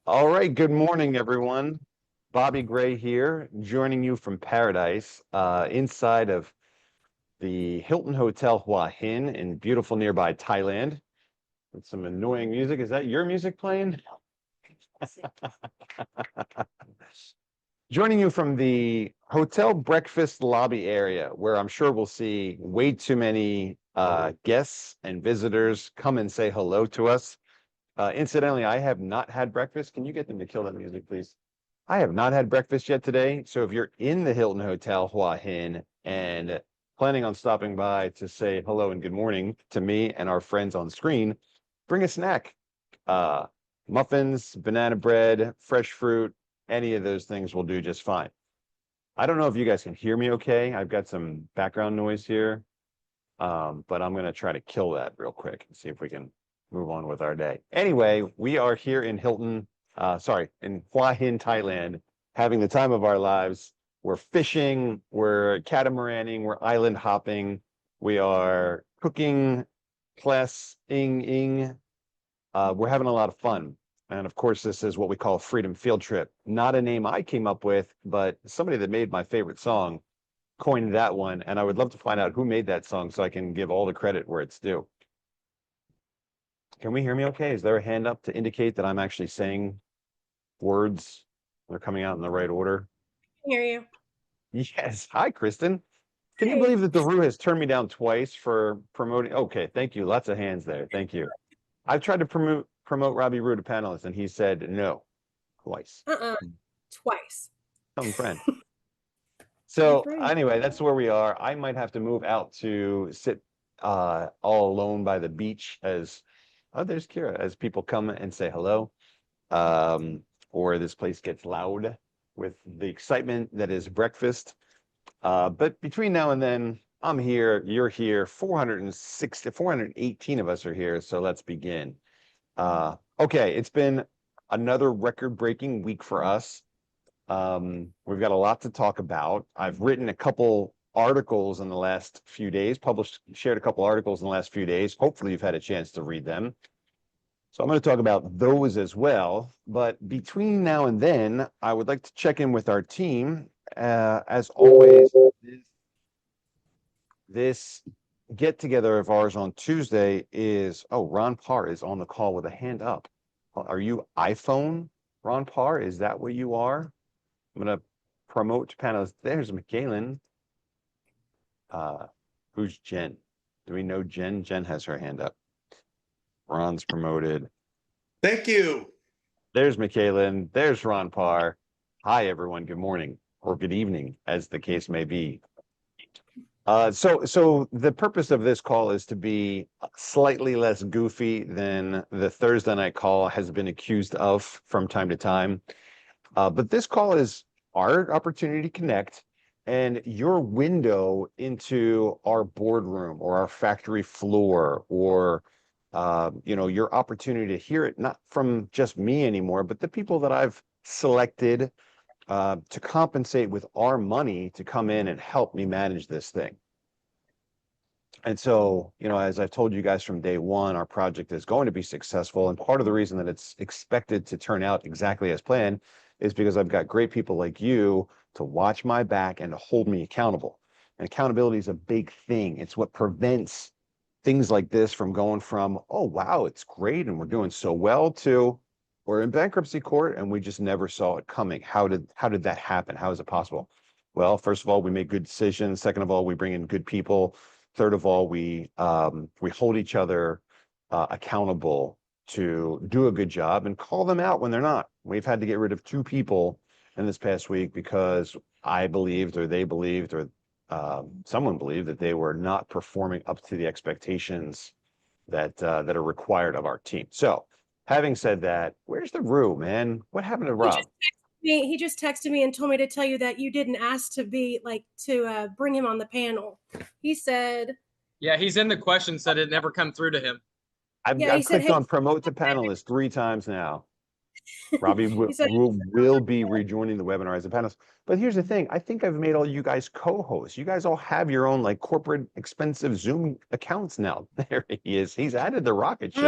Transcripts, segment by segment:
All right, good morning, everyone. Bobby Gray here, joining you from paradise, inside of the Hilton Hotel Hua Hin in beautiful nearby Thailand, with some annoying music. Is that your music playing? Joining you from the hotel breakfast lobby area, where I'm sure we'll see way too many guests and visitors come and say hello to us. Incidentally, I have not had breakfast. Can you get them to kill that music, please? I have not had breakfast yet today. So if you're in the Hilton Hotel Hua Hin and planning on stopping by to say hello and good morning to me and our friends on screen, bring a snack. Muffins, banana bread, fresh fruit, any of those things will do just fine. I don't know if you guys can hear me okay. I've got some background noise here, but I'm going to try to kill that real quick and see if we can move on with our day. Anyway, we are here in in Hua Hin, Thailand, having the time of our lives. We're fishing, we're catamaraning, we're island hopping, we are cooking, we're having a lot of fun. And of course, this is what we call a freedom field trip. Not a name I came up with, but somebody that made my favorite song coined that one. And I would love to find out who made that song so I can give all the credit where it's due. Can we hear me okay? Is there a hand up to indicate that I'm actually saying words? They're coming out in the right order. I hear you. Yes. Hi, Kristen. Can you believe that the Roo has turned me down twice for promoting? Okay, thank you. Lots of hands there. Thank you. I've tried to promote Robbie Roo to panelists, and he said no twice. Twice. Some friend. So anyway, that's where we are. I might have to move out to sit all alone by the beach as there's Kira, as people come and say hello. Or this place gets loud with the excitement that is breakfast. But between now and then, I'm here, you're here, 418 of us are here, so let's begin. Okay, it's been another record-breaking week for us. We've got a lot to talk about. I've written a couple articles in the last few days, shared a couple articles in the last few days. Hopefully you've had a chance to read them. So I'm going to talk about those as well. But between now and then, I would like to check in with our team. As always, this get-together of ours on Tuesday is, Ron Parr is on the call with a hand up. Are you iPhone, Ron Parr? Is that what you are? I'm going to promote panelists. There's McKaylin. Who's Jen? Do we know Jen? Jen has her hand up. Ron's promoted. Thank you. There's McKaylin. There's Ron Parr. Hi, everyone. Good morning or good evening, as the case may be. So the purpose of this call is to be slightly less goofy than the Thursday night call has been accused of from time to time. But this call is our opportunity to connect and your window into our boardroom or our factory floor or your opportunity to hear it, not from just me anymore, but the people that I've selected to compensate with our money to come in and help me manage this thing. And so, as I've told you guys from day one, our project is going to be successful. And part of the reason that it's expected to turn out exactly as planned is because I've got great people like you to watch my back and to hold me accountable. And accountability is a big thing. It's what prevents things like this from going from, oh, wow, it's great and we're doing so well, to we're in bankruptcy court and we just never saw it coming. How did that happen? How is it possible? Well, first of all, we make good decisions. Second of all, we bring in good people. Third of all, we hold each other accountable to do a good job and call them out when they're not. We've had to get rid of 2 people in this past week because I believed or they believed or someone believed that they were not performing up to the expectations that are required of our team. So having said that, where's the Roo, man? What happened to Rob? He just texted me and told me to tell you that you didn't ask to bring him on the panel. He said, yeah, he's in the questions that it never come through to him. I've clicked on promote to panelist 3 times now. Robbie will be rejoining the webinar as a panelist. But here's the thing. I think I've made all you guys co-hosts. You guys all have your own corporate expensive Zoom accounts now. There he is. He's added the rocket ship.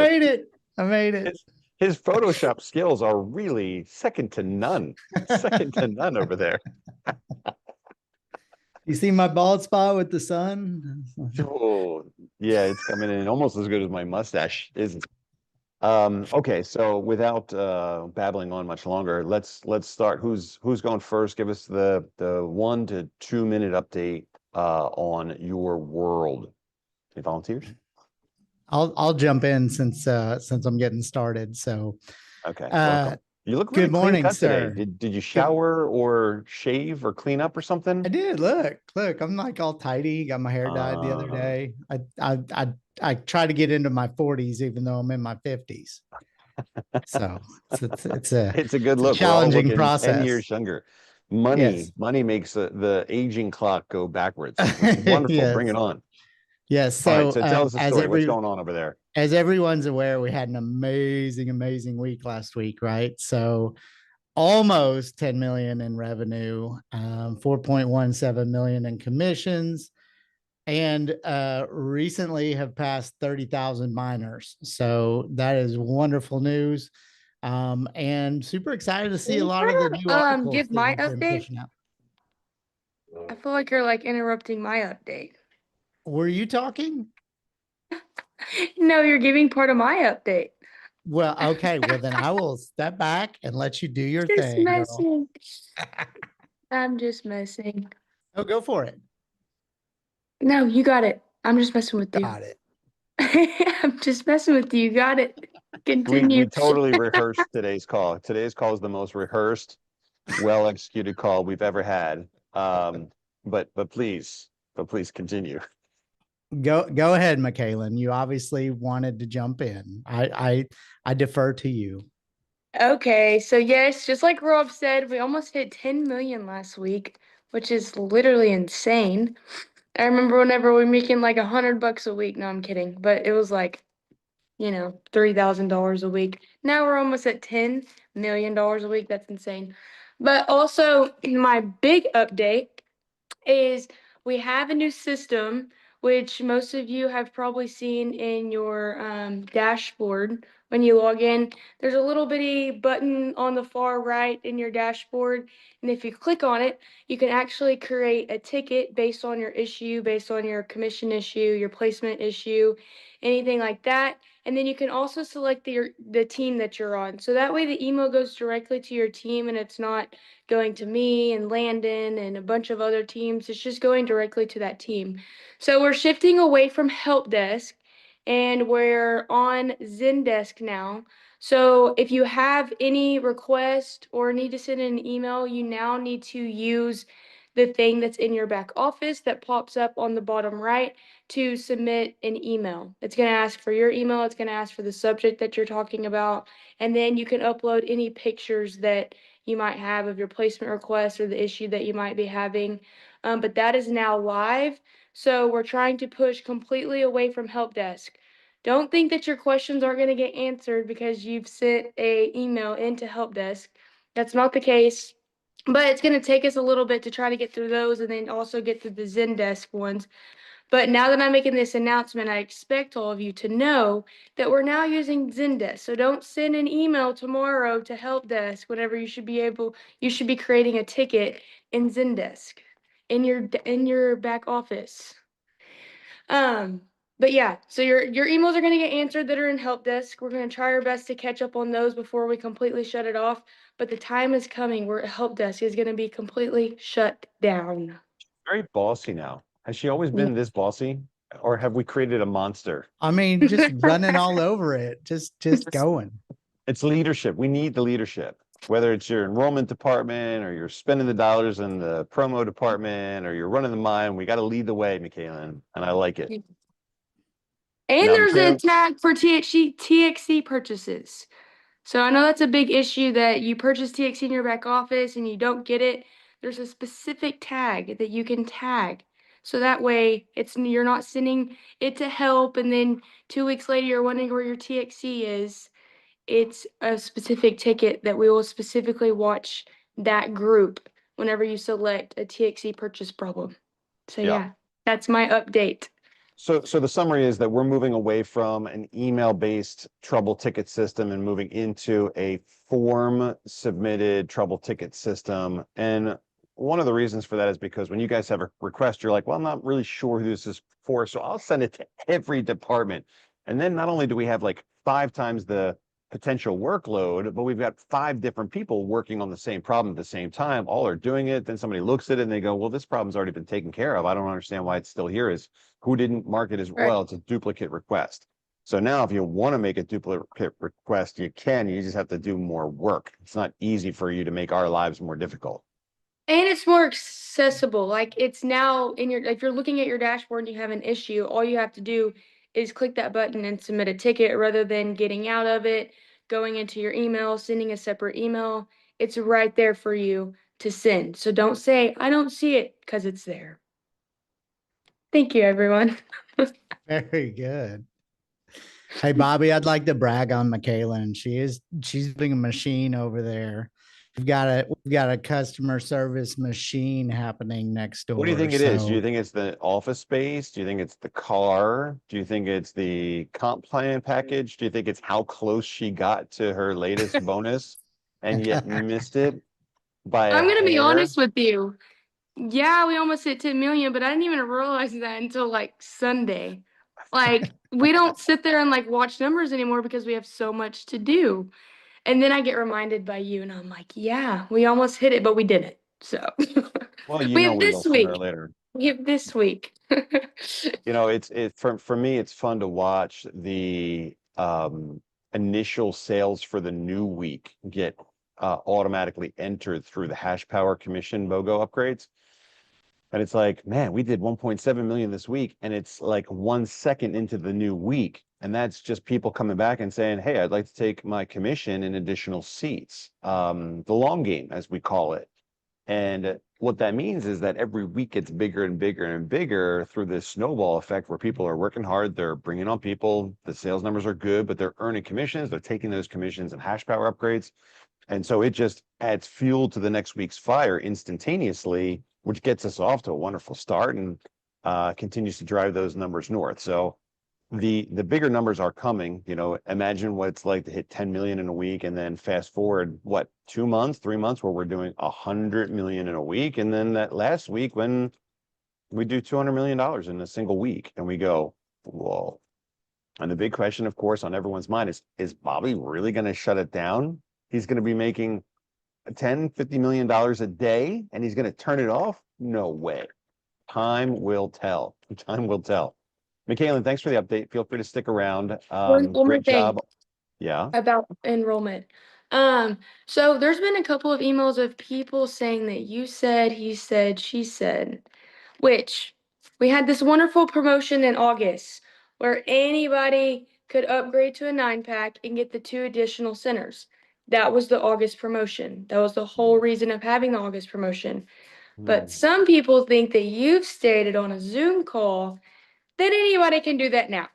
I made it. His Photoshop skills are really second to none. Second to none over there. You see my bald spot with the sun? Oh, yeah, it's coming in almost as good as my mustache, isn't it? Okay, so without babbling on much longer, let's start. Who's going first? Give us the 1 to 2 minute update on your world. Any volunteers? I'll jump in since I'm getting started. So Okay, welcome. You look really good clean morning, cut today. sir. Did you shower or shave or clean up or something? I did. Look, I'm like all tidy. Got my hair dyed the other day. I try to get into my 40s, even though I'm in my 50s. So it's a It's a good it's a look. We're all challenging looking 10 process. years younger. Money Yes. makes the aging clock go backwards. It's wonderful. Yes. Bring it on. Yes. All So, right, so tell us the story. What's going on over there? as everyone's aware, we had an amazing week last week, right? So almost 10 million in revenue, 4.17 million in commissions, and recently have passed 30,000 miners. So that is wonderful news. And super excited to see a lot of the new articles give that my you've been update? pushing out. I feel like you're like interrupting my update. Were you talking? No, you're giving part of my update. Well, okay. Well, then I will step back and let you do your Just thing, girl. messing. I'm just messing. Oh, go for it. No, you got it. I'm just messing with you. Got it. I'm just messing with you. You got it. We Continue. totally rehearsed today's call. Today's call is the most rehearsed, well executed call we've ever had. But please continue. Go ahead, McKaylin. You obviously wanted to jump in. I defer to you. Okay, so yes, just like Rob said, we almost hit 10 million last week, which is literally insane. I remember whenever we were making like $100 a week. No, I'm kidding, but it was like, $3,000 a week. Now we're almost at $10 million a week. That's insane. But also, my big update is we have a new system, which most of you have probably seen in your dashboard. When you log in, there's a little bitty button on the far right in your dashboard. And if you click on it, you can actually create a ticket based on your issue, based on your commission issue, your placement issue, anything like that. And then you can also select the team that you're on. So that way the email goes directly to your team and it's not going to me and Landon and a bunch of other teams. It's just going directly to that team. So we're shifting away from help desk and we're on Zendesk now. So if you have any request or need to send an email, you now need to use the thing that's in your back office that pops up on the bottom right to submit an email. It's going to ask for your email. It's going to ask for the subject that you're talking about. And then you can upload any pictures that you might have of your placement request or the issue that you might be having. But that is now live. So we're trying to push completely away from help desk. Don't think that your questions aren't going to get answered because you've sent a email into help desk. That's not the case. But it's going to take us a little bit to try to get through those and then also get through the Zendesk ones. But now that I'm making this announcement, I expect all of you to know that we're now using Zendesk. So don't send an email tomorrow to help desk whenever you should be creating a ticket in Zendesk in your back office. But yeah, so your emails are going to get answered that are in help desk. We're going to try our best to catch up on those before we completely shut it off. But the time is coming where help desk is going to be completely shut down. Very bossy now. Has she always been this bossy? Or have we created a monster? I mean, just running all over it, just going. It's leadership. We need the leadership. Whether it's your enrollment department or you're spending the dollars in the promo department or you're running the mine, we got to lead the way, McKaylin, and I like it. And Now, there's a McKaylin, tag for TXC purchases. So I know that's a big issue that you purchase TXC in your back office and you don't get it. There's a specific tag that you can tag. So that way you're not sending it to help and then 2 weeks later you're wondering where your TXC is. It's a specific ticket that we will specifically watch that group whenever you select a TXC purchase problem. So Yeah. yeah, that's my update. So the summary is that we're moving away from an email-based trouble ticket system and moving into a form submitted trouble ticket system. And one of the reasons for that is because when you guys have a request, you're like, well, I'm not really sure who this is for, so I'll send it to every department. And then not only do we have like 5 times the potential workload, but we've got 5 different people working on the same problem at the same time. All are doing it. Then somebody looks at it and they go, well, this problem's already been taken care of. I don't understand why it's still here. Is who didn't mark it as Right. well? It's a duplicate request. So now if you want to make a duplicate request, you can. You just have to do more work. It's not easy for you to make our lives more difficult. And it's more accessible. Like it's now in your, if you're looking at your dashboard and you have an issue, all you have to do is click that button and submit a ticket rather than getting out of it, going into your email, sending a separate email. It's right there for you to send. So don't say, I don't see it, because it's there. Thank you, everyone. Very good. Hey, Bobby, I'd like to brag on McKaylin. She's being a machine over there. We've got a customer service machine happening next door. What do you think it is? Do so- you think it's the office space? Do you think it's the car? Do you think it's the comp plan package? Do you think it's how close she got to her latest bonus and yet missed it by I'm a gonna be hair? honest with you. Yeah, we almost hit 10 million, but I didn't even realize that until like Sunday. Like we don't sit there and like watch numbers anymore because we have so much to do. And then I get reminded by you and I'm like, yeah, we almost hit it, but we didn't. So Well, you we know have we will this sooner or week. later. We have this week. You know, it's for me, it's fun to watch the initial sales for the new week get automatically entered through the hash power commission BOGO upgrades. And it's like, man, we did 1.7 million this week, and it's like 1 second into the new week. And that's just people coming back and saying, hey, I'd like to take my commission in additional seats. The long game, as we call it. And what that means is that every week gets bigger and bigger and bigger through this snowball effect where people are working hard, they're bringing on people, the sales numbers are good, but they're earning commissions, they're taking those commissions and hash power upgrades. And so it just adds fuel to the next week's fire instantaneously, which gets us off to a wonderful start and continues to drive those numbers north. So the bigger numbers are coming. You know, imagine what it's like to hit 10 million in a week, and then fast forward, what, 2 months, 3 months, where we're doing 100 million in a week. And then that last week when we do $200 million in a single week, and we go, whoa. And the big question, of course, on everyone's mind is Bobby really going to shut it down? He's going to be making $10-50 million a day, and he's going to turn it off? No way. Time will tell. Time will tell. McKaylin, thanks for the update. Feel free to stick around. One more Great thing. job. Yeah. About enrollment. So there's been a couple of emails of people saying that you said, he said, she said, which we had this wonderful promotion in August where anybody could upgrade to a 9-pack and get the 2 additional centers. That was the August promotion. That was the whole reason of having the August promotion. But some people think that you've stated on a Zoom call that anybody can do that now.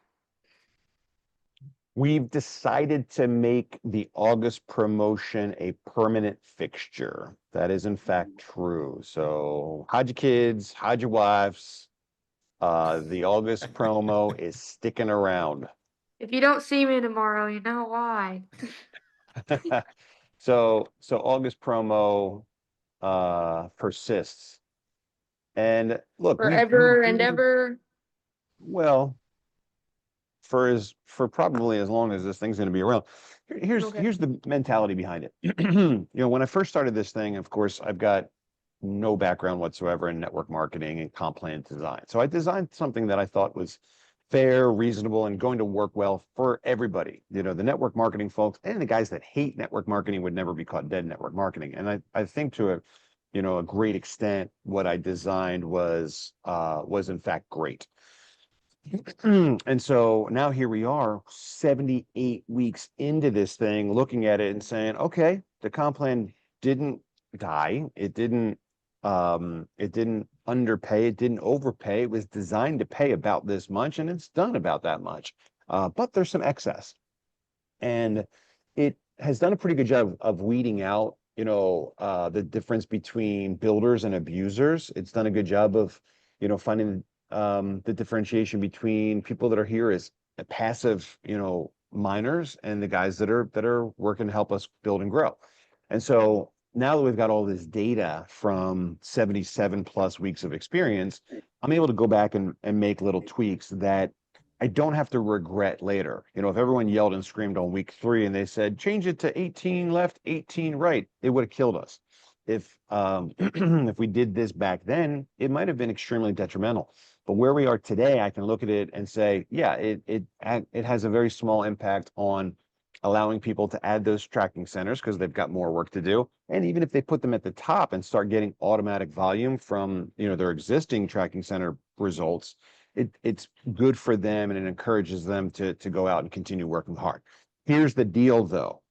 We've decided to make the August promotion a permanent fixture. That is in fact true. So hide your kids, hide your wives. The August promo is sticking around. If you don't see me tomorrow, you know why. So August promo persists. And look, Forever and ever. well, for probably as long as this thing's going to be around. Here's Okay. here's the mentality behind it. You know, when I first started this thing, of course, I've got no background whatsoever in network marketing and comp plan design. So I designed something that I thought was fair, reasonable, and going to work well for everybody. You know, the network marketing folks and the guys that hate network marketing would never be caught dead in network marketing. And I think to a great extent, what I designed was in fact great. And so now here we are 78 weeks into this thing, looking at it and saying, okay, the comp plan didn't die. It didn't underpay. It didn't overpay. It was designed to pay about this much, and it's done about that much. But there's some excess. And it has done a pretty good job of weeding out, the difference between builders and abusers. It's done a good job of, finding the differentiation between people that are here as passive, miners and the guys that are working to help us build and grow. And so now that we've got all this data from 77 plus weeks of experience, I'm able to go back and make little tweaks that I don't have to regret later. If everyone yelled and screamed on week 3 and they said, change it to 18 left, 18 right, it would have killed us. If if we did this back then, it might have been extremely detrimental. But where we are today, I can look at it and say, yeah, it has a very small impact on allowing people to add those tracking centers because they've got more work to do. And even if they put them at the top and start getting automatic volume from their existing tracking center results, it's good for them and it encourages them to go out and continue working hard. Here's the deal though.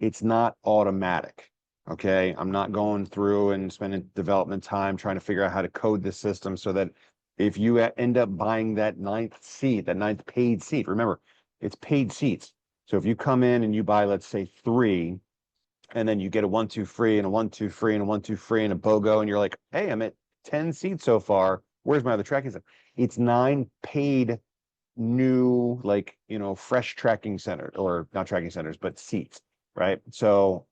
It's not automatic. Okay, I'm not going through and spending development time trying to figure out how to code the system so that if you end up buying that 9th seat, that 9th paid seat, remember, it's paid seats. So if you come in and you buy, let's say 3, and then you get a 1, 2 free and a 1, 2 free and a 1, 2 free and a BOGO, and you're like, hey, I'm at 10 seats so far. Where's my other tracking center? It's 9 paid new, fresh tracking center, or not tracking centers, but seats. Right. So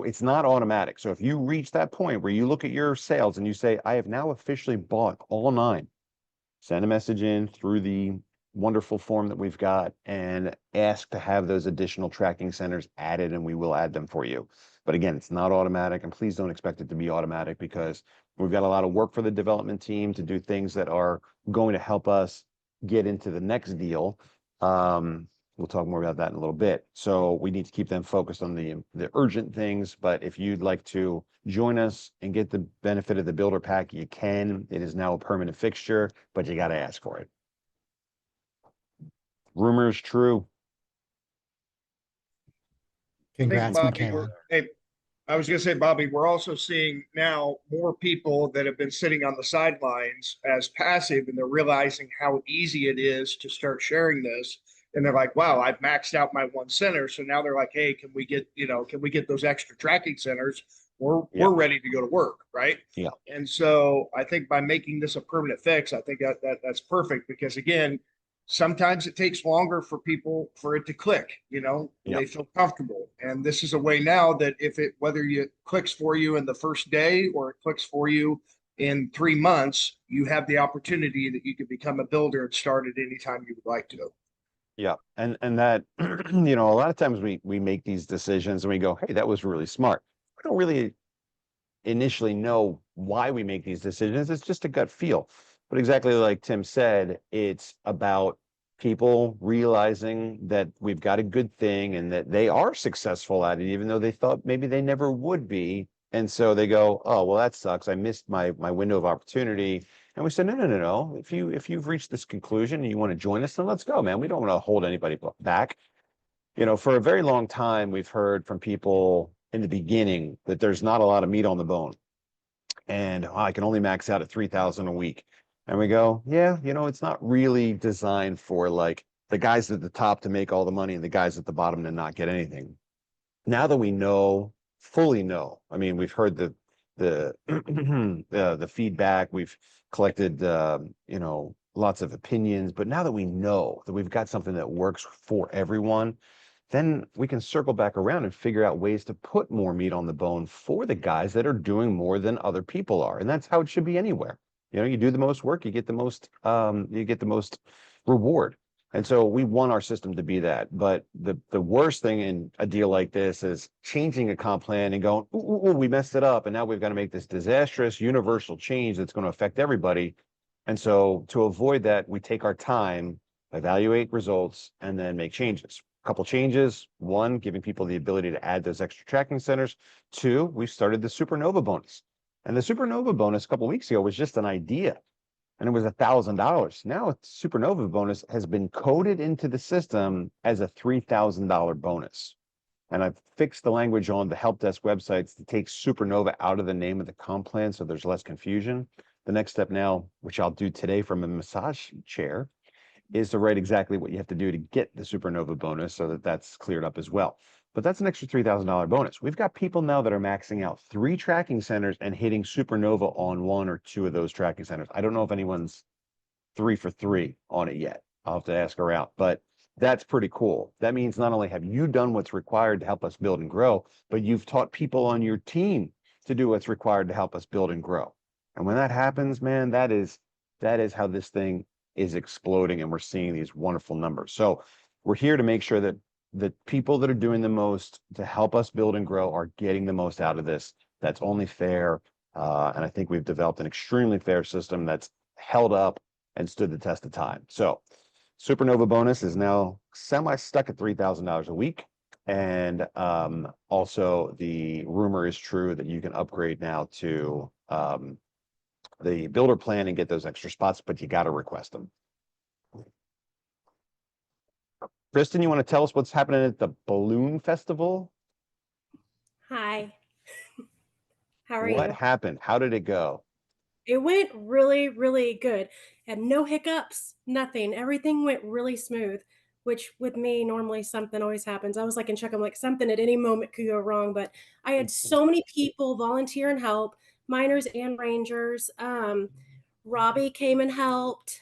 it's not automatic. So if you reach that point where you look at your sales and you say, I have now officially bought all 9, send a message in through the wonderful form that we've got and ask to have those additional tracking centers added, and we will add them for you. But again, it's not automatic, and please don't expect it to be automatic because we've got a lot of work for the development team to do things that are going to help us get into the next deal. We'll talk more about that in a little bit. So we need to keep them focused on the urgent things. But if you'd like to join us and get the benefit of the builder pack, you can. It is now a permanent fixture, but you got to ask for it. Rumors true. Congrats, Bobby, McKaylin. hey, I was going to say, Bobby, we're also seeing now more people that have been sitting on the sidelines as passive, and they're realizing how easy it is to start sharing this. And they're like, wow, I've maxed out my 1 center. So now they're like, hey, can we get those extra tracking centers? We're ready to go to work, right? Yeah. And so I think by making this a permanent fix, I think that's perfect because again, sometimes it takes longer for people for it to click, they feel comfortable. And this is a way now that whether it clicks for you in the first day or it clicks for you in 3 months, you have the opportunity that you can become a builder and start at any time you would like to. Yeah. And that, a lot of times we make these decisions and we go, hey, that was really smart. We don't really initially know why we make these decisions. It's just a gut feel. But exactly like Tim said, it's about people realizing that we've got a good thing and that they are successful at it, even though they thought maybe they never would be. And so they go, oh, well, that sucks. I missed my window of opportunity. And we said, no. If you've reached this conclusion and you want to join us, then let's go, man. We don't want to hold anybody back. For a very long time, we've heard from people in the beginning that there's not a lot of meat on the bone. And I can only max out at 3,000 a week. And we go, yeah, it's not really designed for the guys at the top to make all the money and the guys at the bottom to not get anything. Now that we fully know, I mean, we've heard the feedback, we've collected, lots of opinions, but now that we know that we've got something that works for everyone, then we can circle back around and figure out ways to put more meat on the bone for the guys that are doing more than other people are. And that's how it should be anywhere. You do the most work, you get the most reward. And so we want our system to be that. But the worst thing in a deal like this is changing a comp plan and going, ooh, we messed it up. And now we've got to make this disastrous universal change that's going to affect everybody. And so to avoid that, we take our time, evaluate results, and then make changes. A couple changes. 1, giving people the ability to add those extra tracking centers. 2, we started the SuperNova bonus. And the SuperNova bonus a couple of weeks ago was just an idea. And it was $1,000. Now a SuperNova bonus has been coded into the system as a $3,000 bonus. And I've fixed the language on the help desk websites to take SuperNova out of the name of the comp plan so there's less confusion. The next step now, which I'll do today from a massage chair, is to write exactly what you have to do to get the SuperNova bonus so that that's cleared up as well. But that's an extra $3,000 bonus. We've got people now that are maxing out 3 tracking centers and hitting SuperNova on 1 or 2 of those tracking centers. I don't know if anyone's 3 for 3 on it yet. I'll have to ask her out, but that's pretty cool. That means not only have you done what's required to help us build and grow, but you've taught people on your team to do what's required to help us build and grow. And when that happens, man, that is how this thing is exploding, and we're seeing these wonderful numbers. So we're here to make sure that the people that are doing the most to help us build and grow are getting the most out of this. That's only fair. And I think we've developed an extremely fair system that's held up and stood the test of time. So SuperNova bonus is now semi-stuck at $3,000 a week. And also the rumor is true that you can upgrade now to the builder plan and get those extra spots, but you got to request them. Kristen, you want to tell us what's happening at the Balloon Festival? Hi. How are What you? happened? How did it go? It went really, really good. Had no hiccups, nothing. Everything went really smooth, which with me, normally something always happens. I was like in check, I'm like, something at any moment could go wrong. But I had so many people volunteer and help, miners and rangers. Robbie came and helped.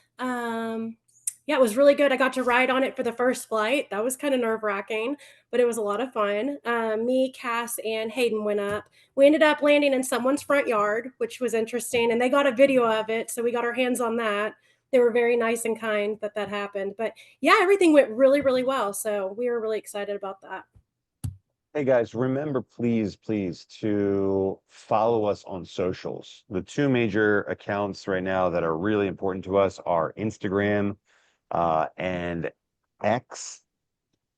Yeah, it was really good. I got to ride on it for the first flight. That was kind of nerve-wracking, but it was a lot of fun. Me, Cass, and Hayden went up. We ended up landing in someone's front yard, which was interesting, and they got a video of it, so we got our hands on that. They were very nice and kind that happened. But yeah, everything went really, really well, so we were really excited about that. Hey guys, remember please to follow us on socials. The two major accounts right now that are really important to us are Instagram and X.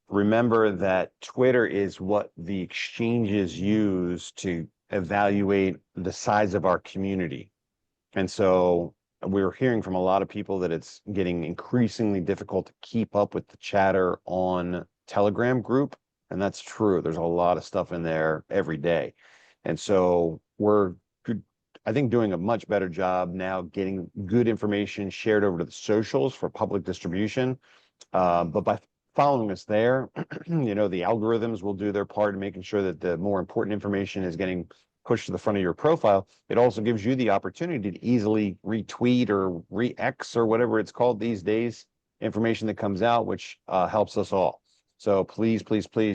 Remember that Twitter is what the exchanges use to evaluate the size of our community. And so we're hearing from a lot of people that it's getting increasingly difficult to keep up with the chatter on Telegram group. And that's true. There's a lot of stuff in there every day. And so we're, I think, doing a much better job now getting good information shared over to the socials for public distribution. But by following us there, you know, the algorithms will do their part in making sure that the more important information is getting pushed to the front of your profile. It also gives you the opportunity to easily retweet or re-X or whatever it's called these days, information that comes out, which helps us all. So please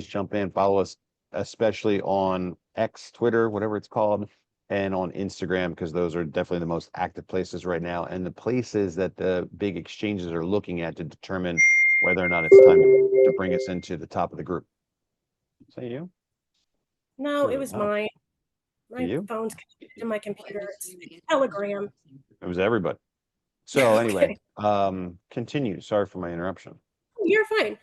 jump in, follow us, especially on X, Twitter, whatever it's called, and on Instagram, because those are definitely the most active places right now, and the places that the big exchanges are looking at to determine whether or not it's time to bring us into the top of the group. Is that you? No, it was Oh. mine. My You? phone's connected to my computer. It's Telegram. It was everybody. So anyway, continue. Sorry for my interruption. You're fine.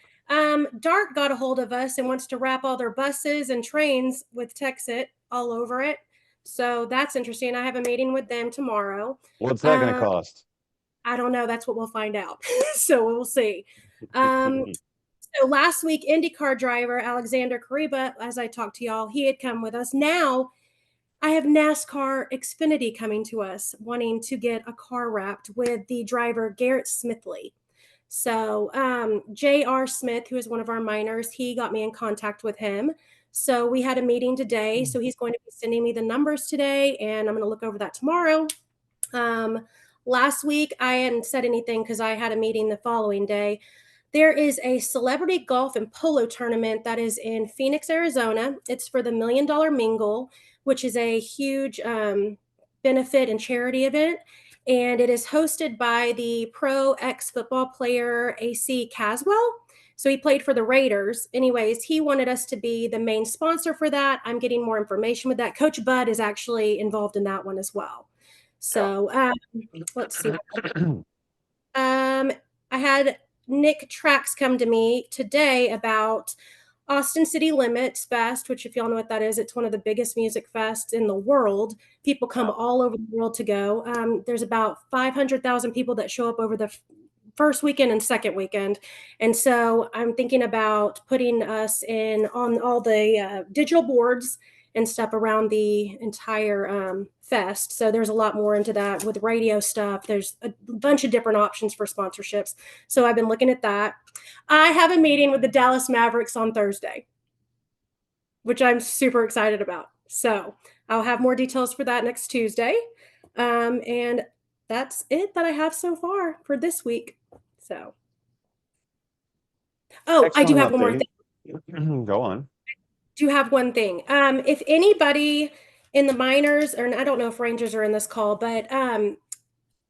Dart got a hold of us and wants to wrap all their buses and trains with Texit all over it. So that's interesting. I have a meeting with them tomorrow. What's that going to cost? I don't know. That's what we'll find out. So we'll see. So last week, IndyCar driver Alexander Kariba, as I talked to y'all, he had come with us. Now I have NASCAR Xfinity coming to us, wanting to get a car wrapped with the driver Garrett Smithley. So J.R. Smith, who is one of our miners, he got me in contact with him. So we had a meeting today. So he's going to be sending me the numbers today, and I'm going to look over that tomorrow. Last week, I hadn't said anything because I had a meeting the following day. There is a celebrity golf and polo tournament that is in Phoenix, Arizona. It's for the $1 Million Mingle, which is a huge benefit and charity event. And it is hosted by the pro ex-football player AC Caswell. So he played for the Raiders. Anyways, he wanted us to be the main sponsor for that. I'm getting more information with that. Coach Bud is actually involved in that one as well. So let's see. I had Nick Trax come to me today about Austin City Limits Fest, which if y'all know what that is, it's one of the biggest music fests in the world. People come all over the world to go. There's about 500,000 people that show up over the first weekend and second weekend. And so I'm thinking about putting us in on all the digital boards and stuff around the entire fest. So there's a lot more into that with radio stuff. There's a bunch of different options for sponsorships. So I've been looking at that. I have a meeting with the Dallas Mavericks on Thursday, which I'm super excited about. So I'll have more details for that next Tuesday. And that's it that I have so far for this week. So, oh, I do Excellent have one more update. thing. Go on. Do have one thing. If anybody in the miners, or I don't know if Rangers are in this call, but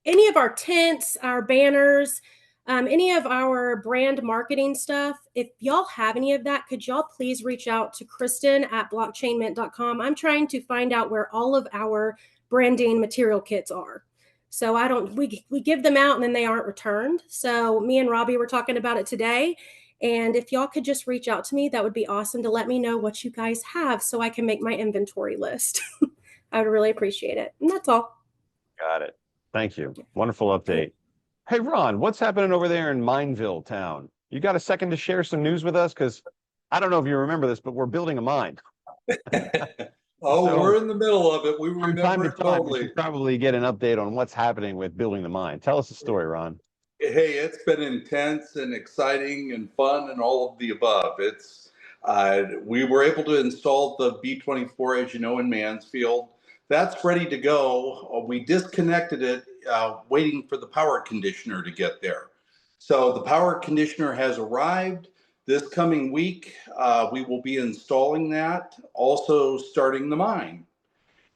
any of our tents, our banners, any of our brand marketing stuff, if y'all have any of that, could y'all please reach out to Kristen at blockchainmint.com. I'm trying to find out where all of our branding material kits are. So we give them out and then they aren't returned. So me and Robbie were talking about it today. And if y'all could just reach out to me, that would be awesome to let me know what you guys have so I can make my inventory list. I would really appreciate it. And that's all. Got it. Thank you. Wonderful update. Hey, Ron, what's happening over there in Mineville town? You got a second to share some news with us? Because I don't know if you remember this, but we're building a mine. So, we're in the middle of it. We from time remember to it time, we totally. should probably get an update on what's happening with building the mine. Tell us the story, Ron. Hey, it's been intense and exciting and fun and all of the above. It's we were able to install the B24, as you know, in Mansfield. That's ready to go. We disconnected it, waiting for the power conditioner to get there. So the power conditioner has arrived. This coming week, we will be installing that, also starting the mine.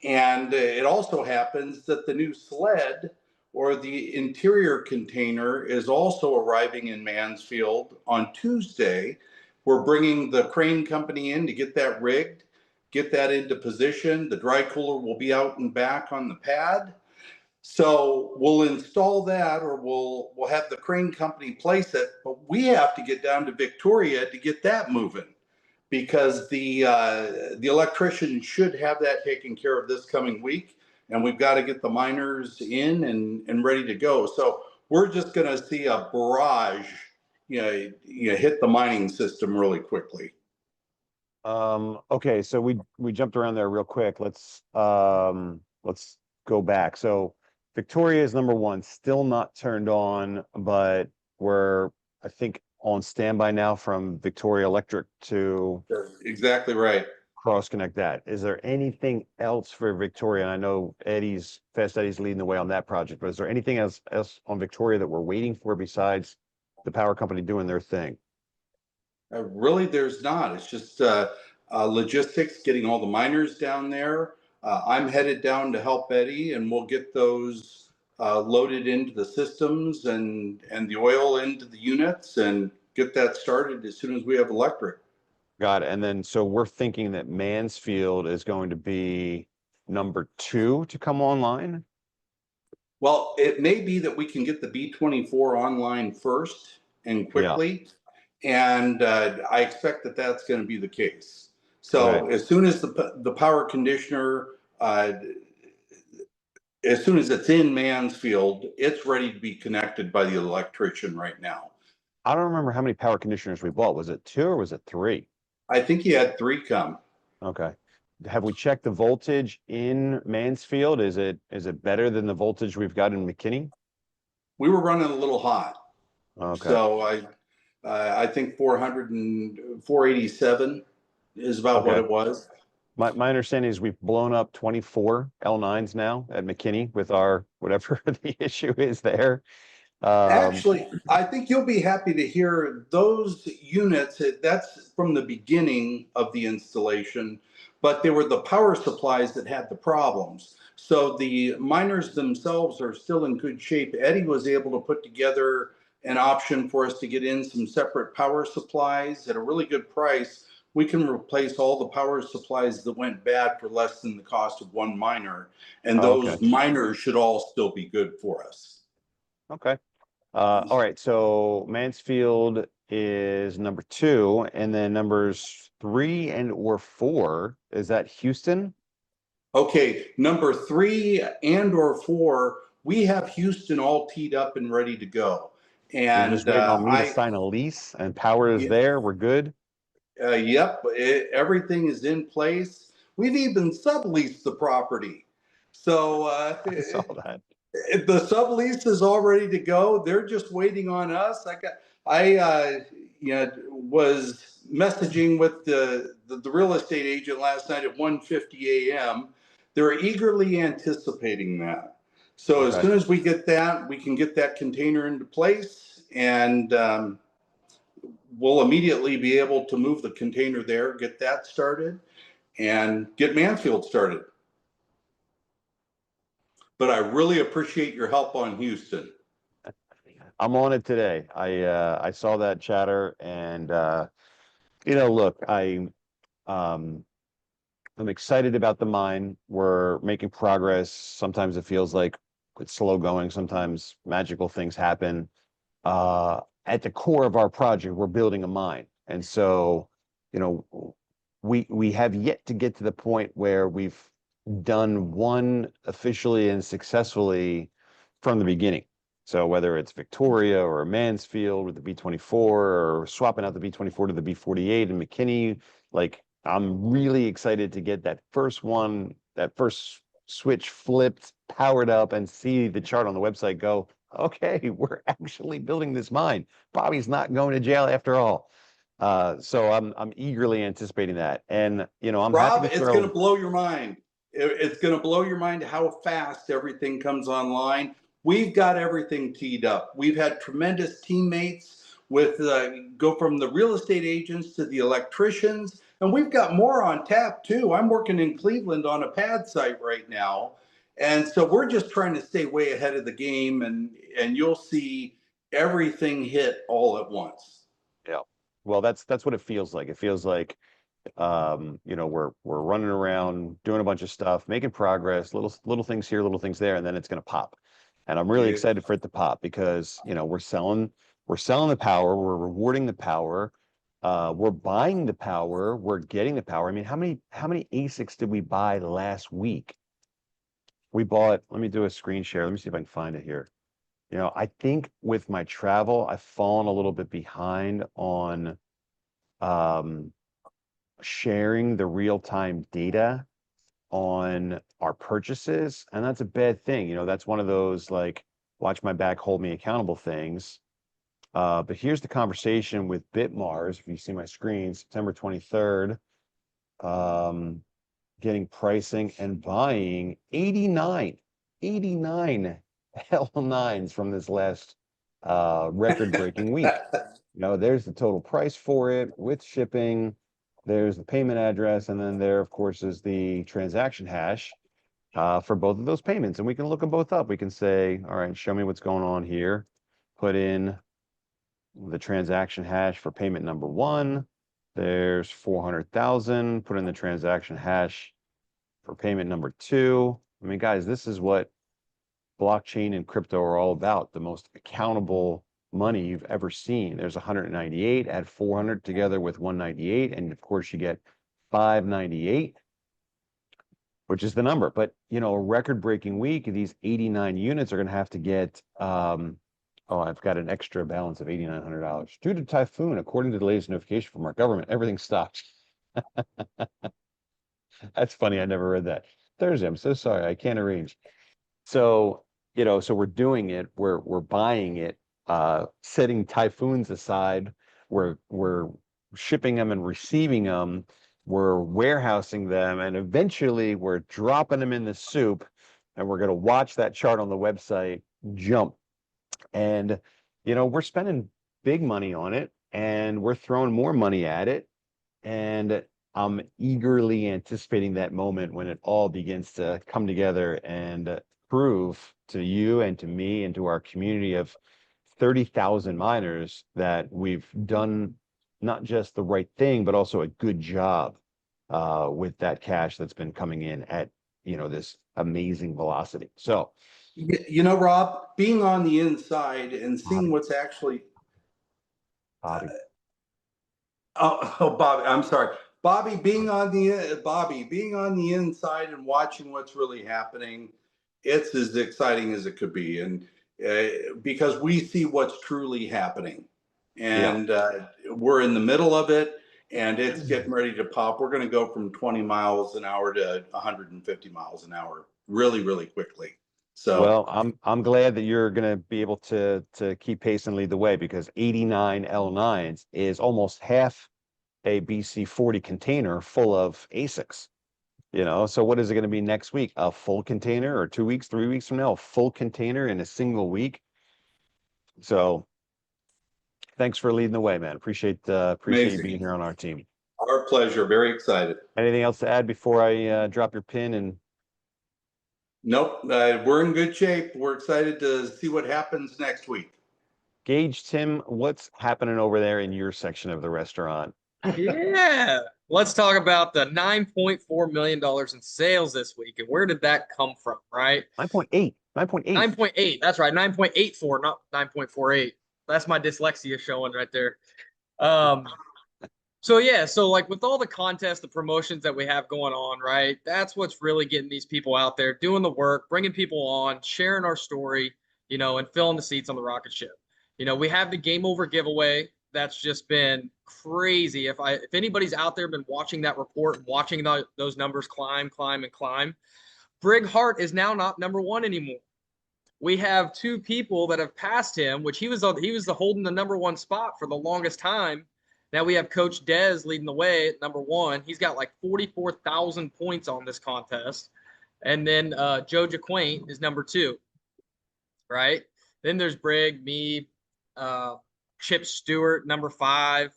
And it also happens that the new sled or the interior container is also arriving in Mansfield on Tuesday. We're bringing the crane company in to get that rigged, get that into position. The dry cooler will be out and back on the pad. So we'll install that, or we'll have the crane company place it, but we have to get down to Victoria to get that moving, because the electrician should have that taken care of this coming week, and we've got to get the miners in and ready to go. So we're just going to see a barrage, hit the mining system really quickly. Okay, so we jumped around there real quick. Let's go back. So Victoria is number one, still not turned on, but we're, I think, on standby now from Victoria Electric to Exactly right. cross connect that. Is there anything else for Victoria? And I know Fast Eddie's leading the way on that project, but is there anything else on Victoria that we're waiting for besides the power company doing their thing? Really, there's not. It's just logistics, getting all the miners down there. I'm headed down to help Eddie, and we'll get those loaded into the systems and the oil into the units and get that started as soon as we have electric. Got it. And then, so we're thinking that Mansfield is going to be number 2 to come online? Well, it may be that we can get the B24 online first and quickly. Yeah. And I expect that that's going to be the case. So as soon as the power conditioner, as soon as it's in Mansfield, it's ready to be connected by the electrician right now. I don't remember how many power conditioners we bought. Was it 2 or was it 3? I think you had 3 come. Okay. Have we checked the voltage in Mansfield? Is it better than the voltage we've got in McKinney? We were running a little hot. Okay. So I think 487 is about what it was. My understanding is we've blown up 24 L9s now at McKinney with our whatever the issue is there. Actually, I think you'll be happy to hear those units. That's from the beginning of the installation, but they were the power supplies that had the problems. So the miners themselves are still in good shape. Eddie was able to put together an option for us to get in some separate power supplies at a really good price. We can replace all the power supplies that went bad for less than the cost of one miner. And those miners should all still be good for us. Okay. All right. So Mansfield is number 2, and then numbers 3 and/or 4, is that Houston? Okay. Number 3 and/or 4, we have Houston all teed up and ready to go. And you're just waiting on me to sign a lease and power is there. We're good. Yep, everything is in place. We've even subleased the property. So I saw that. The sublease is all ready to go. They're just waiting on us. I was messaging with the real estate agent last night at 1:50 a.m. They're eagerly anticipating that. So as Okay. soon as we get that, we can get that container into place, and we'll immediately be able to move the container there, get that started, and get Mansfield started. But I really appreciate your help on Houston. I'm on it today. I saw that chatter, and you know, look, I'm excited about the mine. We're making progress. Sometimes it feels like it's slow going. Sometimes magical things happen. At the core of our project, we're building a mine, and so, you know, we have yet to get to the point where we've done one officially and successfully from the beginning. So whether it's Victoria or Mansfield with the B24 or swapping out the B24 to the B48 and McKinney, like I'm really excited to get that first one, that first switch flipped, powered up, and see the chart on the website go, okay, we're actually building this mine. Bobby's not going to jail after all. So I'm eagerly anticipating that. And you know, I'm Rob, happy to it's throw. going to blow your mind. It's going to blow your mind how fast everything comes online. We've got everything teed up. We've had tremendous teammates with go from the real estate agents to the electricians, and we've got more on tap too. I'm working in Cleveland on a pad site right now, and so we're just trying to stay way ahead of the game, and you'll see everything hit all at once. Yeah. Well, that's what it feels like. It feels like you know, we're running around doing a bunch of stuff, making progress, little things here, little things there, and then it's going to pop. And I'm really excited for it to pop because, you know, we're selling the power, we're rewarding the power, we're buying the power, we're getting the power. I mean, how many ASICs did we buy last week? We bought, let me do a screen share. Let me see if I can find it here. You know, I think with my travel, I've fallen a little bit behind on sharing the real-time data on our purchases, and that's a bad thing. You know, that's one of those like watch my back, hold me accountable things. But here's the conversation with Bitmars. If you see my screen, September 23rd, getting pricing and buying 89 L9s from this last record-breaking week. You know, there's the total price for it with shipping. There's the payment address, and then there, of course, is the transaction hash for both of those payments. And we can look them both up. We can say, all right, show me what's going on here. Put in the transaction hash for payment number one. There's 400,000. Put in the transaction hash for payment number two. I mean, guys, this is what blockchain and crypto are all about. The most accountable money you've ever seen. There's 198, add 400 together with 198, and of course you get 598, which is the number. But you know, a record-breaking week, these 89 units are going to have to get oh, I've got an extra balance of $8,900 due to typhoon. According to the latest notification from our government, everything stopped. That's funny. I never read that. Thursday, I'm so sorry, I can't arrange. So you know, so we're doing it, we're buying it, setting typhoons aside, we're shipping them and receiving them, we're warehousing them, and eventually we're dropping them in the soup, and we're going to watch that chart on the website jump. And you know, we're spending big money on it, and we're throwing more money at it, and I'm eagerly anticipating that moment when it all begins to come together and prove to you and to me and to our community of 30,000 miners that we've done not just the right thing, but also a good job with that cash that's been coming in at, you know, this amazing velocity. So, you know, Rob, being on the inside and seeing what's actually Bobby. Bobby, I'm sorry. Bobby being on the inside and watching what's really happening, it's as exciting as it could be, and because we see what's truly happening, and we're in the middle of it, and it's getting ready to pop. We're going to go from 20 miles an hour to 150 miles an hour really, really quickly. So, well, I'm glad that you're going to be able to keep pace and lead the way, because 89 L9s is almost half a BC40 container full of ASICs. You know, so what is it going to be next week? A full container, or 2 weeks, 3 weeks from now, a full container in a single week? So thanks for leading the way, man. Appreciate you Amazing. being here on our team. Our pleasure. Very excited. Anything else to add before I drop your pin? And nope, we're in good shape. We're excited to see what happens next week. Gaige, Tim, what's happening over there in your section of the restaurant? Yeah. Let's talk about the $9.4 million in sales this week. And where did that come from, right? 9.8. 9.8. That's right. 9.84, not 9.48. That's my dyslexia showing right there. So yeah, so like with all the contests, the promotions that we have going on, right? That's what's really getting these people out there doing the work, bringing people on, sharing our story, you know, and filling the seats on the rocket ship. You know, we have the game over giveaway. That's just been crazy. If anybody's out there been watching that report and watching those numbers climb, Brig Hart is now not #1 anymore. We have 2 people that have passed him, which he was the holding the #1 spot for the longest time. Now we have Coach Dez leading the way at #1. He's got like 44,000 points on this contest. And then Joe Jaquaint is #2, right? Then there's Brig, me, Chip Stewart, #5.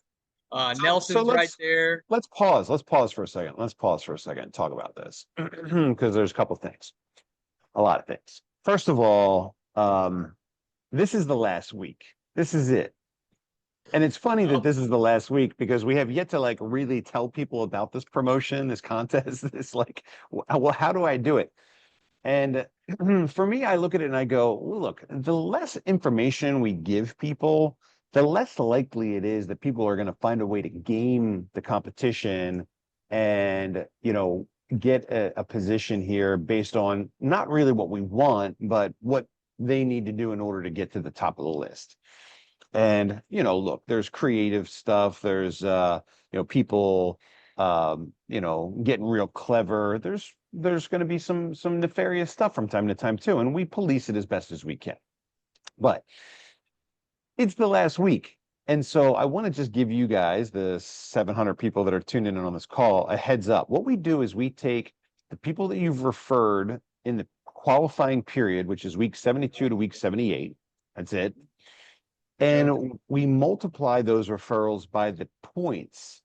Nelson's right there. Let's pause. Let's pause for a second. And talk about this because there's a couple things, a lot of things. First of all, this is the last week. This is it. And it's funny that this is the last week because we have yet to like really tell people about this promotion, this contest. This like, well, how do I do it? And for me, I look at it and I go, well, look, the less information we give people, the less likely it is that people are going to find a way to game the competition and, you know, get a position here based on not really what we want, but what they need to do in order to get to the top of the list. And, you know, look, there's creative stuff. There's, you know, people, you know, getting real clever. There's going to be some nefarious stuff from time to time too. And we police it as best as we can. But it's the last week. And so I want to just give you guys, the 700 people that are tuned in on this call, a heads up. What we do is we take the people that you've referred in the qualifying period, which is week 72 to week 78. That's it. And we multiply those referrals by the points.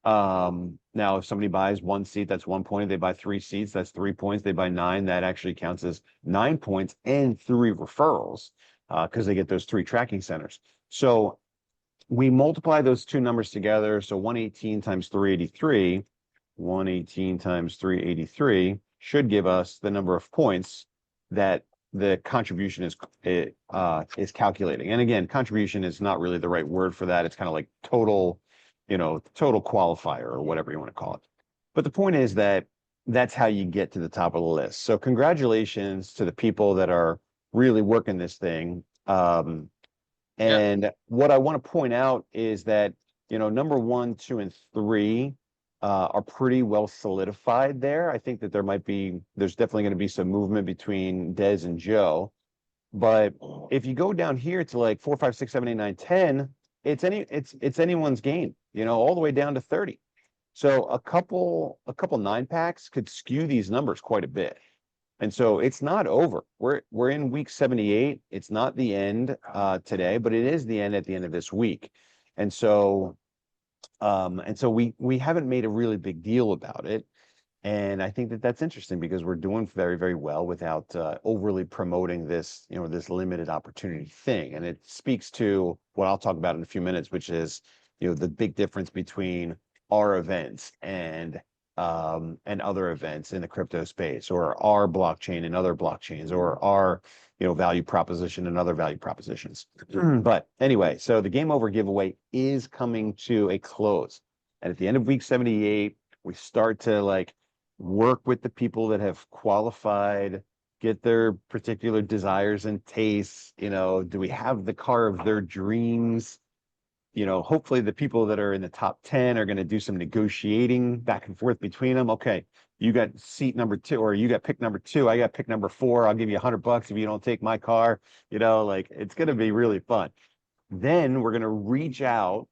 Now, if somebody buys 1 seat, that's 1 point. If they buy 3 seats, that's 3 points. They buy 9, that actually counts as 9 points and 3 referrals because they get those 3 tracking centers. So we multiply those 2 numbers together. So 118 times 383, 118 times 383 should give us the number of points that the contribution is calculating. And again, contribution is not really the right word for that. It's kind of like total, you know, total qualifier or whatever you want to call it. But the point is that that's how you get to the top of the list. So congratulations to the people that are really working this thing. And what I want to point out is that, you know, number 1, 2, and 3 are pretty well solidified there. I think that there's definitely going to be some movement between Dez and Joe. But if you go down here to like 4, 5, 6, 7, 8, 9, 10, it's anyone's game, you know, all the way down to 30. So a couple 9-packs could skew these numbers quite a bit. And so it's not over. We're in week 78. It's not the end today, but it is the end at the end of this week. And so we haven't made a really big deal about it. And I think that that's interesting because we're doing very, very well without overly promoting this, you know, this limited opportunity thing. And it speaks to what I'll talk about in a few minutes, which is, you know, the big difference between our events and other events in the crypto space, or our blockchain and other blockchains, or our, you know, value proposition and other value propositions. But anyway, so the game over giveaway is coming to a close. And at the end of week 78, we start to like work with the people that have qualified, get their particular desires and tastes. You know, do we have the car of their dreams? You know, hopefully the people that are in the top 10 are going to do some negotiating back and forth between them. Okay, you got seat number 2, or you got pick number 2. I got pick number 4. I'll give you $100 if you don't take my car. You know, like it's going to be really fun. Then we're going to reach out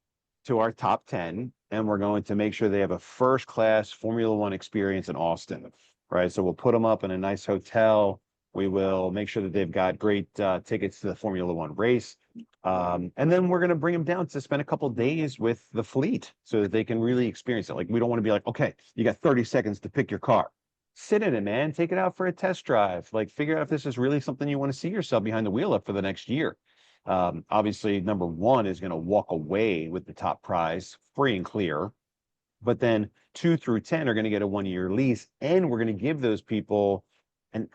to our top 10, and we're going to make sure they have a first-class Formula One experience in Austin, right? So we'll put them up in a nice hotel. We will make sure that they've got great tickets to the Formula One race. And then we're going to bring them down to spend a couple of days with the fleet so that they can really experience it. Like, we don't want to be like, okay, you got 30 seconds to pick your car. Sit in it, man. Take it out for a test drive. Like, figure out if this is really something you want to see yourself behind the wheel of for the next year. Obviously, number one is going to walk away with the top prize free and clear. But then 2 through 10 are going to get a 1-year lease, and we're going to give those people an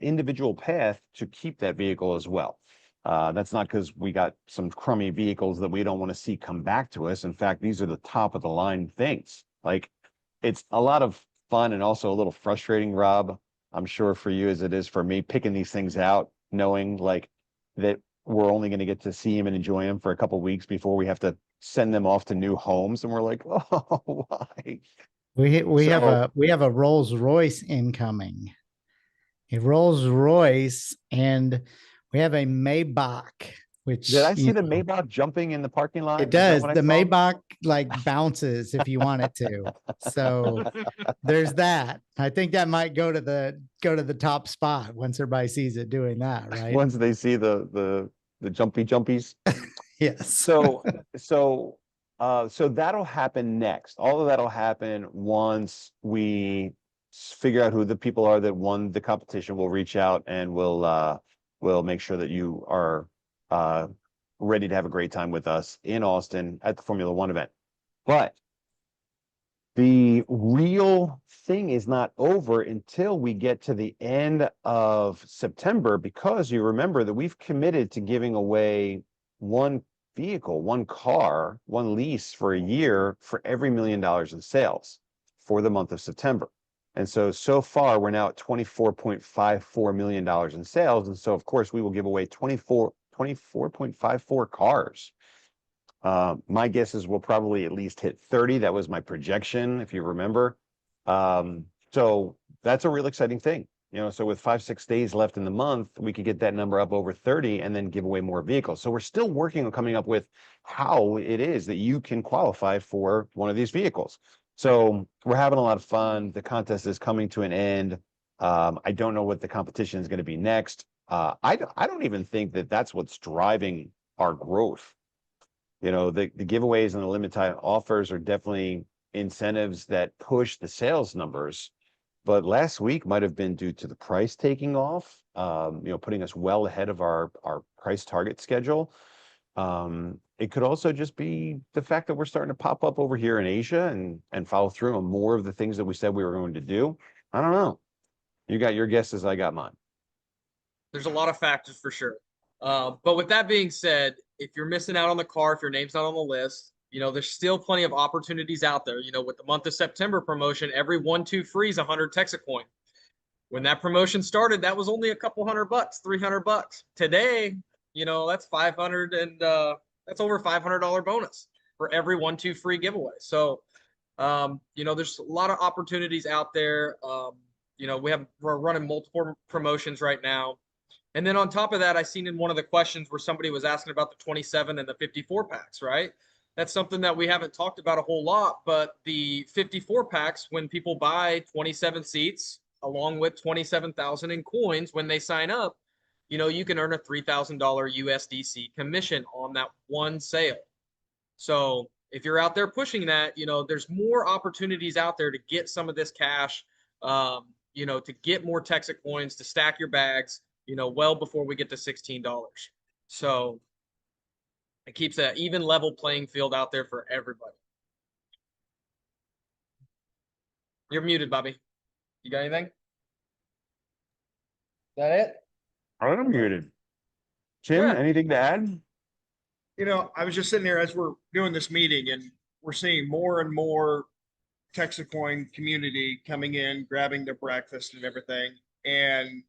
individual path to keep that vehicle as well. That's not because we got some crummy vehicles that we don't want to see come back to us. In fact, these are the top of the line things. Like, it's a lot of fun and also a little frustrating, Rob, I'm sure for you as it is for me, picking these things out, knowing like that we're only going to get to see them and enjoy them for a couple of weeks before we have to send them off to new homes. And we're like, oh, why? We have a Rolls Royce incoming. A Rolls Royce, and we have a Maybach, which Did I see the Maybach jumping in the parking lot? It does. The Maybach like bounces if you want it to. So there's that. I think that might go to the top spot once everybody sees it doing that, right? Once they see the jumpies. Yes. So that'll happen next. All of that'll happen once we figure out who the people are that won the competition. We'll reach out and we'll make sure that you are ready to have a great time with us in Austin at the Formula One event. But the real thing is not over until we get to the end of September, because you remember that we've committed to giving away one vehicle, one car, one lease for a year for every $1 million in sales for the month of September. And so far, we're now at $24.54 million in sales. And so, of course, we will give away 24.54 cars. My guess is we'll probably at least hit 30. That was my projection, if you remember. So that's a real exciting thing. So with 5-6 days left in the month, we could get that number up over 30 and then give away more vehicles. So we're still working on coming up with how it is that you can qualify for one of these vehicles. So we're having a lot of fun. The contest is coming to an end. I don't know what the competition is going to be next. I don't even think that that's what's driving our growth. The giveaways and the limited time offers are definitely incentives that push the sales numbers. But last week might have been due to the price taking off, putting us well ahead of our price target schedule. It could also just be the fact that we're starting to pop up over here in Asia and follow through on more of the things that we said we were going to do. I don't know. You got your guesses, I got mine. There's a lot of factors for sure. But with that being said, if you're missing out on the car, if your name's not on the list, there's still plenty of opportunities out there. With the month of September promotion, every 1-2 free is 100 Texit Coin. When that promotion started, that was only a couple $100, $300. Today, that's 500 and that's over $500 bonus for every 1-2 free giveaway. So, there's a lot of opportunities out there. We're running multiple promotions right now. And then on top of that, I seen in one of the questions where somebody was asking about the 27 and the 54 packs, right? That's something that we haven't talked about a whole lot, but the 54 packs, when people buy 27 seats along with 27,000 in coins, when they sign up, you can earn a $3,000 USDC commission on that one sale. So if you're out there pushing that, there's more opportunities out there to get some of this cash, to get more Texit coins, to stack your bags, well before we get to $16. So it keeps an even level playing field out there for everybody. You're muted, Bobby. You got anything? Is that it? I'm muted. Tim, Yeah. anything to add? I was just sitting there as we're doing this meeting, and we're seeing more and more Texit Coin community coming in, grabbing their breakfast and everything. And,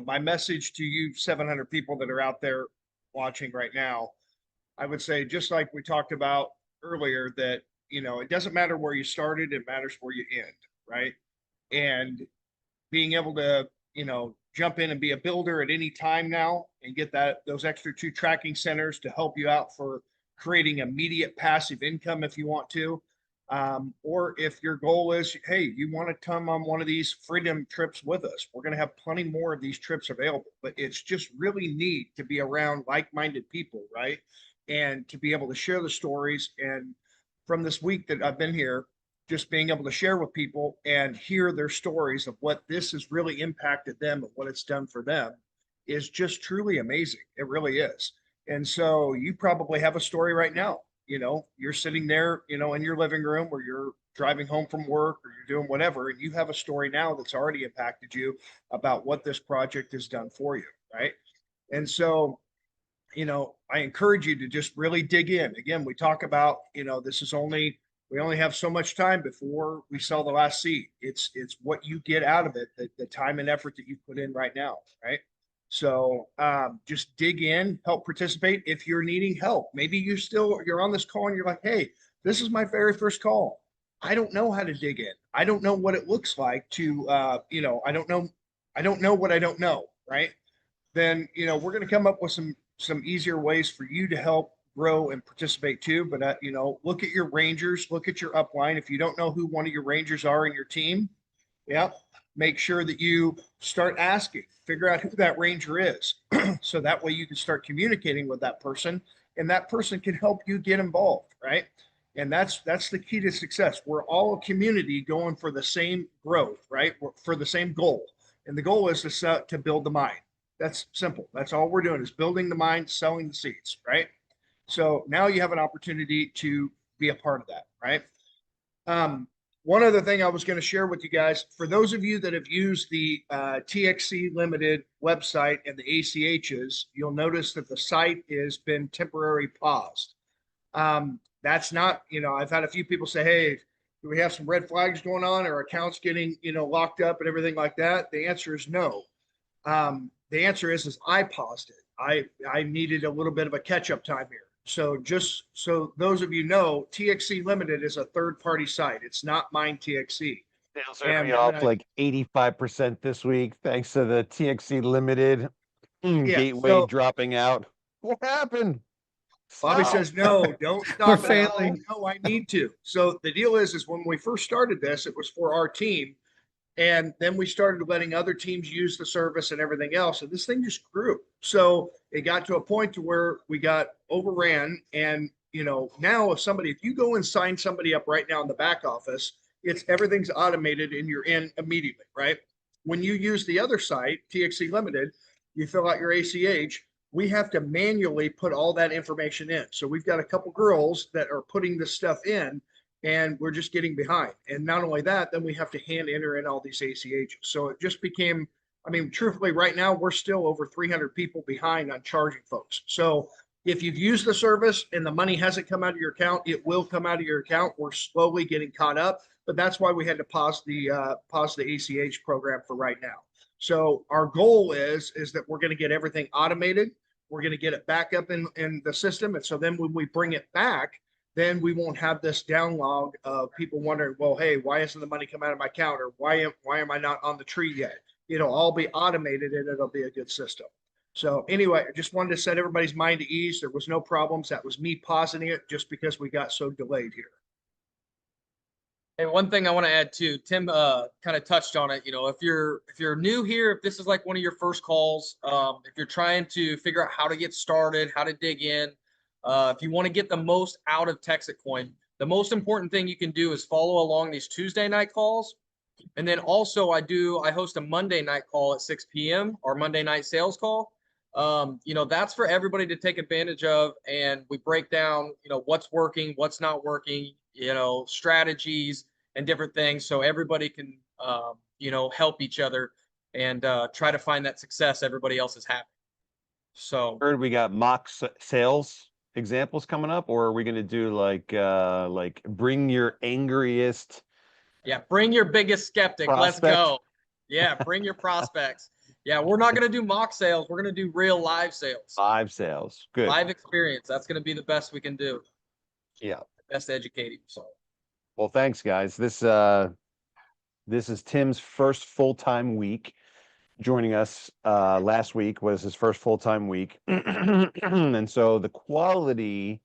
my message to you 700 people that are out there watching right now, I would say, just like we talked about earlier, that, it doesn't matter where you started, it matters where you end, right? And being able to, jump in and be a builder at any time now and get those extra 2 tracking centers to help you out for creating immediate passive income if you want to. Or if your goal is, hey, you want to come on one of these freedom trips with us, we're going to have plenty more of these trips available. But it's just really neat to be around like-minded people, right? And to be able to share the stories. And from this week that I've been here, just being able to share with people and hear their stories of what this has really impacted them and what it's done for them is just truly amazing. It really is. And so you probably have a story right now. You know, you're sitting there, you know, in your living room, or you're driving home from work, or you're doing whatever, and you have a story now that's already impacted you about what this project has done for you, right? And so, you know, I encourage you to just really dig in. Again, we talk about, you know, we only have so much time before we sell the last seat. It's what you get out of it, the time and effort that you put in right now, right? So just dig in, help participate. If you're needing help, maybe you're on this call and you're like, hey, this is my very first call. I don't know how to dig in. I don't know what it looks like to, you know, I don't know what I don't know, right? Then, you know, we're going to come up with some easier ways for you to help grow and participate too. But, you know, look at your Rangers, look at your upline. If you don't know who one of your Rangers are in your team, yeah, make sure that you start asking, figure out who that Ranger is. So that way you can start communicating with that person, and that person can help you get involved, right? And that's the key to success. We're all a community going for the same growth, right? For the same goal. And the goal is to build the mind. That's simple. That's all we're doing, is building the mind, selling the seats, right? So now you have an opportunity to be a part of that, right? One other thing I was going to share with you guys, for those of you that have used the TXC Limited website and the ACHs, you'll notice that the site has been temporarily paused. That's not, you know, I've had a few people say, hey, do we have some red flags going on, or accounts getting, you know, locked up and everything like that? The answer is no. The answer is I paused it. I needed a little bit of a catch-up time here. So just so those of you know, TXC Limited is a third-party site. It's not mine TXC. Sales are gonna be off like 85% this week, thanks to the TXC Limited gateway dropping out. What happened? Bobby Stop. says, no, don't stop. We're failing. No, I need to. So the deal is when we first started this, it was for our team. And then we started letting other teams use the service and everything else. And this thing just grew. So it got to a point to where we got overran. And, you know, now if you go and sign somebody up right now in the back office, everything's automated and you're in immediately, right? When you use the other site, TXC Limited, you fill out your ACH, we have to manually put all that information in. So we've got a couple girls that are putting this stuff in, and we're just getting behind. And not only that, then we have to hand enter in all these ACHs. So it just became, I mean, truthfully, right now, we're still over 300 people behind on charging folks. So if you've used the service and the money hasn't come out of your account, it will come out of your account. We're slowly getting caught up, but that's why we had to pause the ACH program for right now. So our goal is that we're going to get everything automated. We're going to get it back up in the system. And so then when we bring it back, then we won't have this downlog of people wondering, well, hey, why isn't the money come out of my account? Or why am I not on the tree yet? It'll all be automated and it'll be a good system. So anyway, I just wanted to set everybody's mind at ease. There was no problems. That was me pausing it just because we got so delayed here. And one thing I want to add too, Tim kind of touched on it. You know, if you're new here, if this is like one of your first calls, if you're trying to figure out how to get started, how to dig in, if you want to get the most out of Texit Coin, the most important thing you can do is follow along these Tuesday night calls. And then also I host a Monday night call at 6 p.m. or Monday night sales call. You know, that's for everybody to take advantage of. And we break down, you know, what's working, what's not working, you know, strategies and different things. So everybody can, you know, help each other and try to find that success everybody else is having. So Heard we got mock sales examples coming up, or are we going to do like bring your angriest? Yeah, bring your biggest skeptic. Prospect. Let's go. Yeah, bring your prospects. Yeah, we're not going to do mock sales. We're going to do real live sales. Live sales. Good. Live experience. That's going to be the best we can do. Yeah. Best educating. So. Well, thanks, guys. This is Tim's first full-time week. Joining us last week was his first full-time week. And so the quality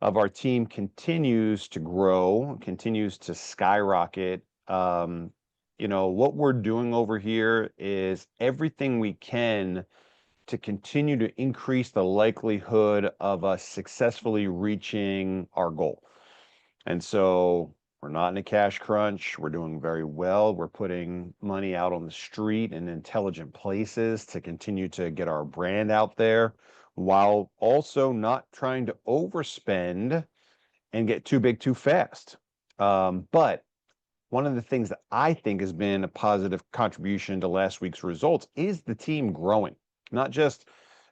of our team continues to grow, continues to skyrocket. You know, what we're doing over here is everything we can to continue to increase the likelihood of us successfully reaching our goal. And so we're not in a cash crunch. We're doing very well. We're putting money out on the street in intelligent places to continue to get our brand out there, while also not trying to overspend and get too big too fast. But one of the things that I think has been a positive contribution to last week's results is the team growing, not just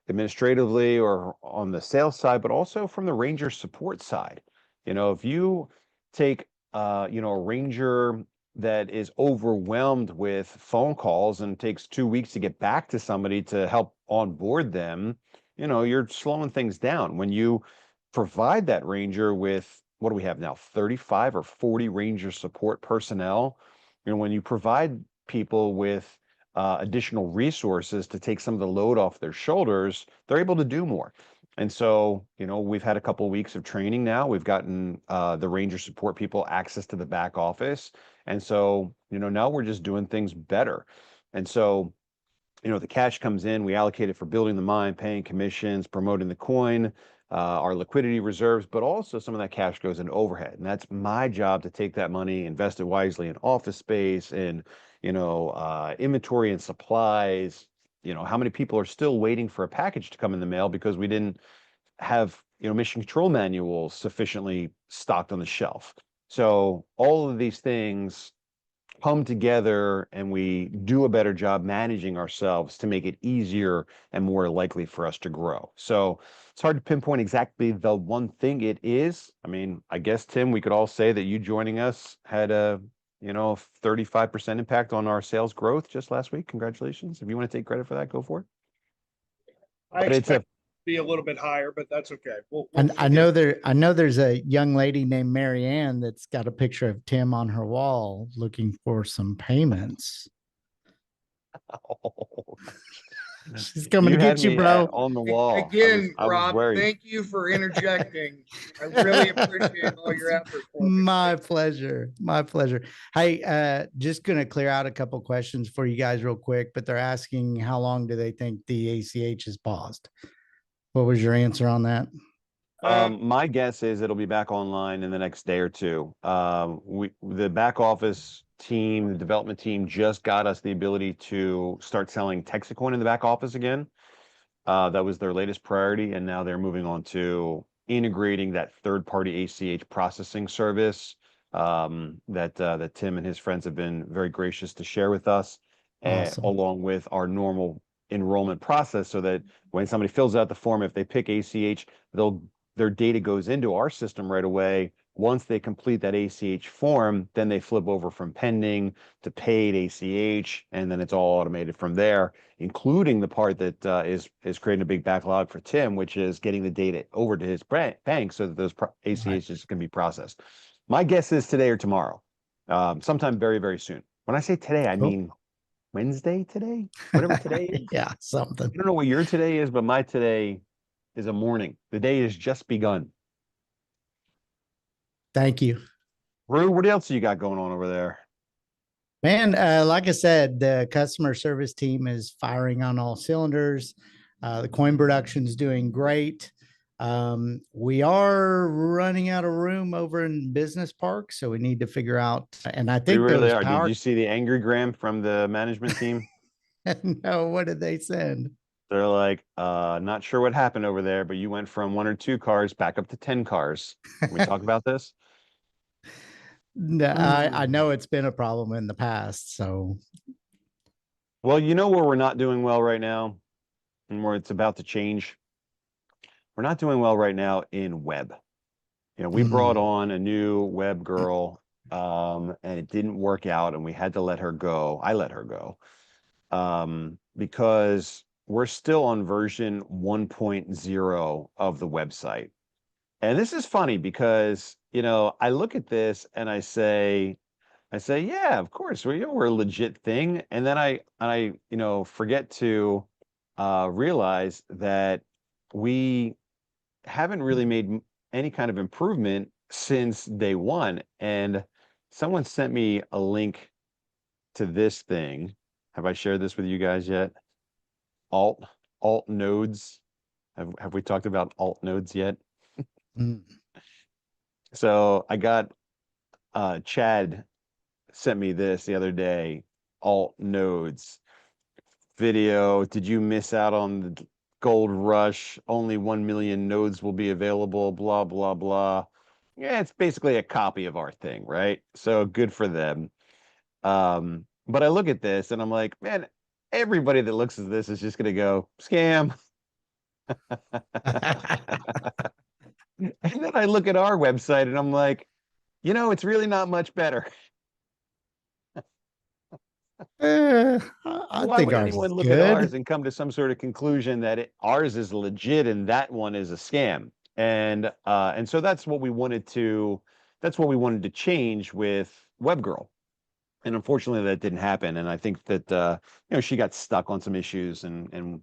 administratively or on the sales side, but also from the Ranger support side. You know, if you take, you know, a Ranger that is overwhelmed with phone calls and takes 2 weeks to get back to somebody to help onboard them, you know, you're slowing things down. When you provide that Ranger with, what do we have now, 35 or 40 Ranger support personnel, you know, when you provide people with additional resources to take some of the load off their shoulders, they're able to do more. And so, you know, we've had a couple of weeks of training now. We've gotten the Ranger support people access to the back office. And so, you know, now we're just doing things better. And so, you know, the cash comes in, we allocate it for building the mine, paying commissions, promoting the coin, our liquidity reserves, but also some of that cash goes into overhead. And that's my job to take that money, invest it wisely in office space, in, you know, inventory and supplies. You know, how many people are still waiting for a package to come in the mail because we didn't have, you know, mission control manuals sufficiently stocked on the shelf. So all of these things come together and we do a better job managing ourselves to make it easier and more likely for us to grow. So it's hard to pinpoint exactly the one thing it is. I mean, I guess, Tim, we could all say that you joining us had a, you know, 35% impact on our sales growth just last week. Congratulations. If you want to take credit for that, go for it. I But it's expect it to be a little bit higher, but that's okay. And I know there's a young lady named Mary Ann that's got a picture of Tim on her wall looking for some payments. She's coming to get you, bro. On the wall. Again, I was Rob, worried. thank you for interjecting. I really appreciate all your effort. My pleasure. My pleasure. Hey, just going to clear out a couple questions for you guys real quick, but they're asking how long do they think the ACH is paused? What was your answer on that? My guess is it'll be back online in the next day or two. The back office team, the development team just got us the ability to start selling Texit Coin in the back office again. That was their latest priority, and now they're moving on to integrating that third-party ACH processing service that Tim and his friends have been very gracious to share with us, Awesome. along with our normal enrollment process, so that when somebody fills out the form, if they pick ACH, their data goes into our system right away. Once they complete that ACH form, then they flip over from pending to paid ACH, and then it's all automated from there, including the part that is creating a big backlog for Tim, which is getting the data over to his bank so that those ACHs can be processed. My guess is today or tomorrow, sometime very, very soon. When I say today, I mean Wednesday today, whatever today is. Yeah, something. I don't know what your today is, but my today is a morning. The day has just begun. Thank you. Rue, what else you got going on over there? Man, like I said, the customer service team is firing on all cylinders. The coin production is doing great. We are running out of room over in Business Park, so we need to figure out. And I think We really are. power. Did you see the angry gram from the management team? No, what did they send? They're like, not sure what happened over there, but you went from 1 or 2 cars back up to 10 cars. Can we talk about this? No, I know it's been a problem in the past. So, well, you know where we're not doing well right now, and where it's about to change. We're not doing well right now in web. You know, we brought on a new web girl, and it didn't work out, and we had to let her go. I let her go, because we're still on version 1.0 of the website. And this is funny because, you know, I look at this and I say, yeah, of course, we're a legit thing. And then I you know, forget to realize that we haven't really made any kind of improvement since day one. And someone sent me a link to this thing. Have I shared this with you guys yet? Alt nodes. Have we talked about alt nodes yet? Mm. So I got Chad sent me this the other day. Alt nodes video. Did you miss out on the gold rush? Only 1 million nodes will be available, blah blah blah. Yeah, it's basically a copy of our thing, right? So good for them. But I look at this and I'm like, man, everybody that looks at this is just gonna go scam. And then I look at our website and I'm like, you know, it's really not much better. I Why think would ours anyone is look at ours good. and come to some sort of conclusion that ours is legit and that one is a scam? And so that's what we wanted to change with WebGirl. And unfortunately that didn't happen. And I think that you know, she got stuck on some issues and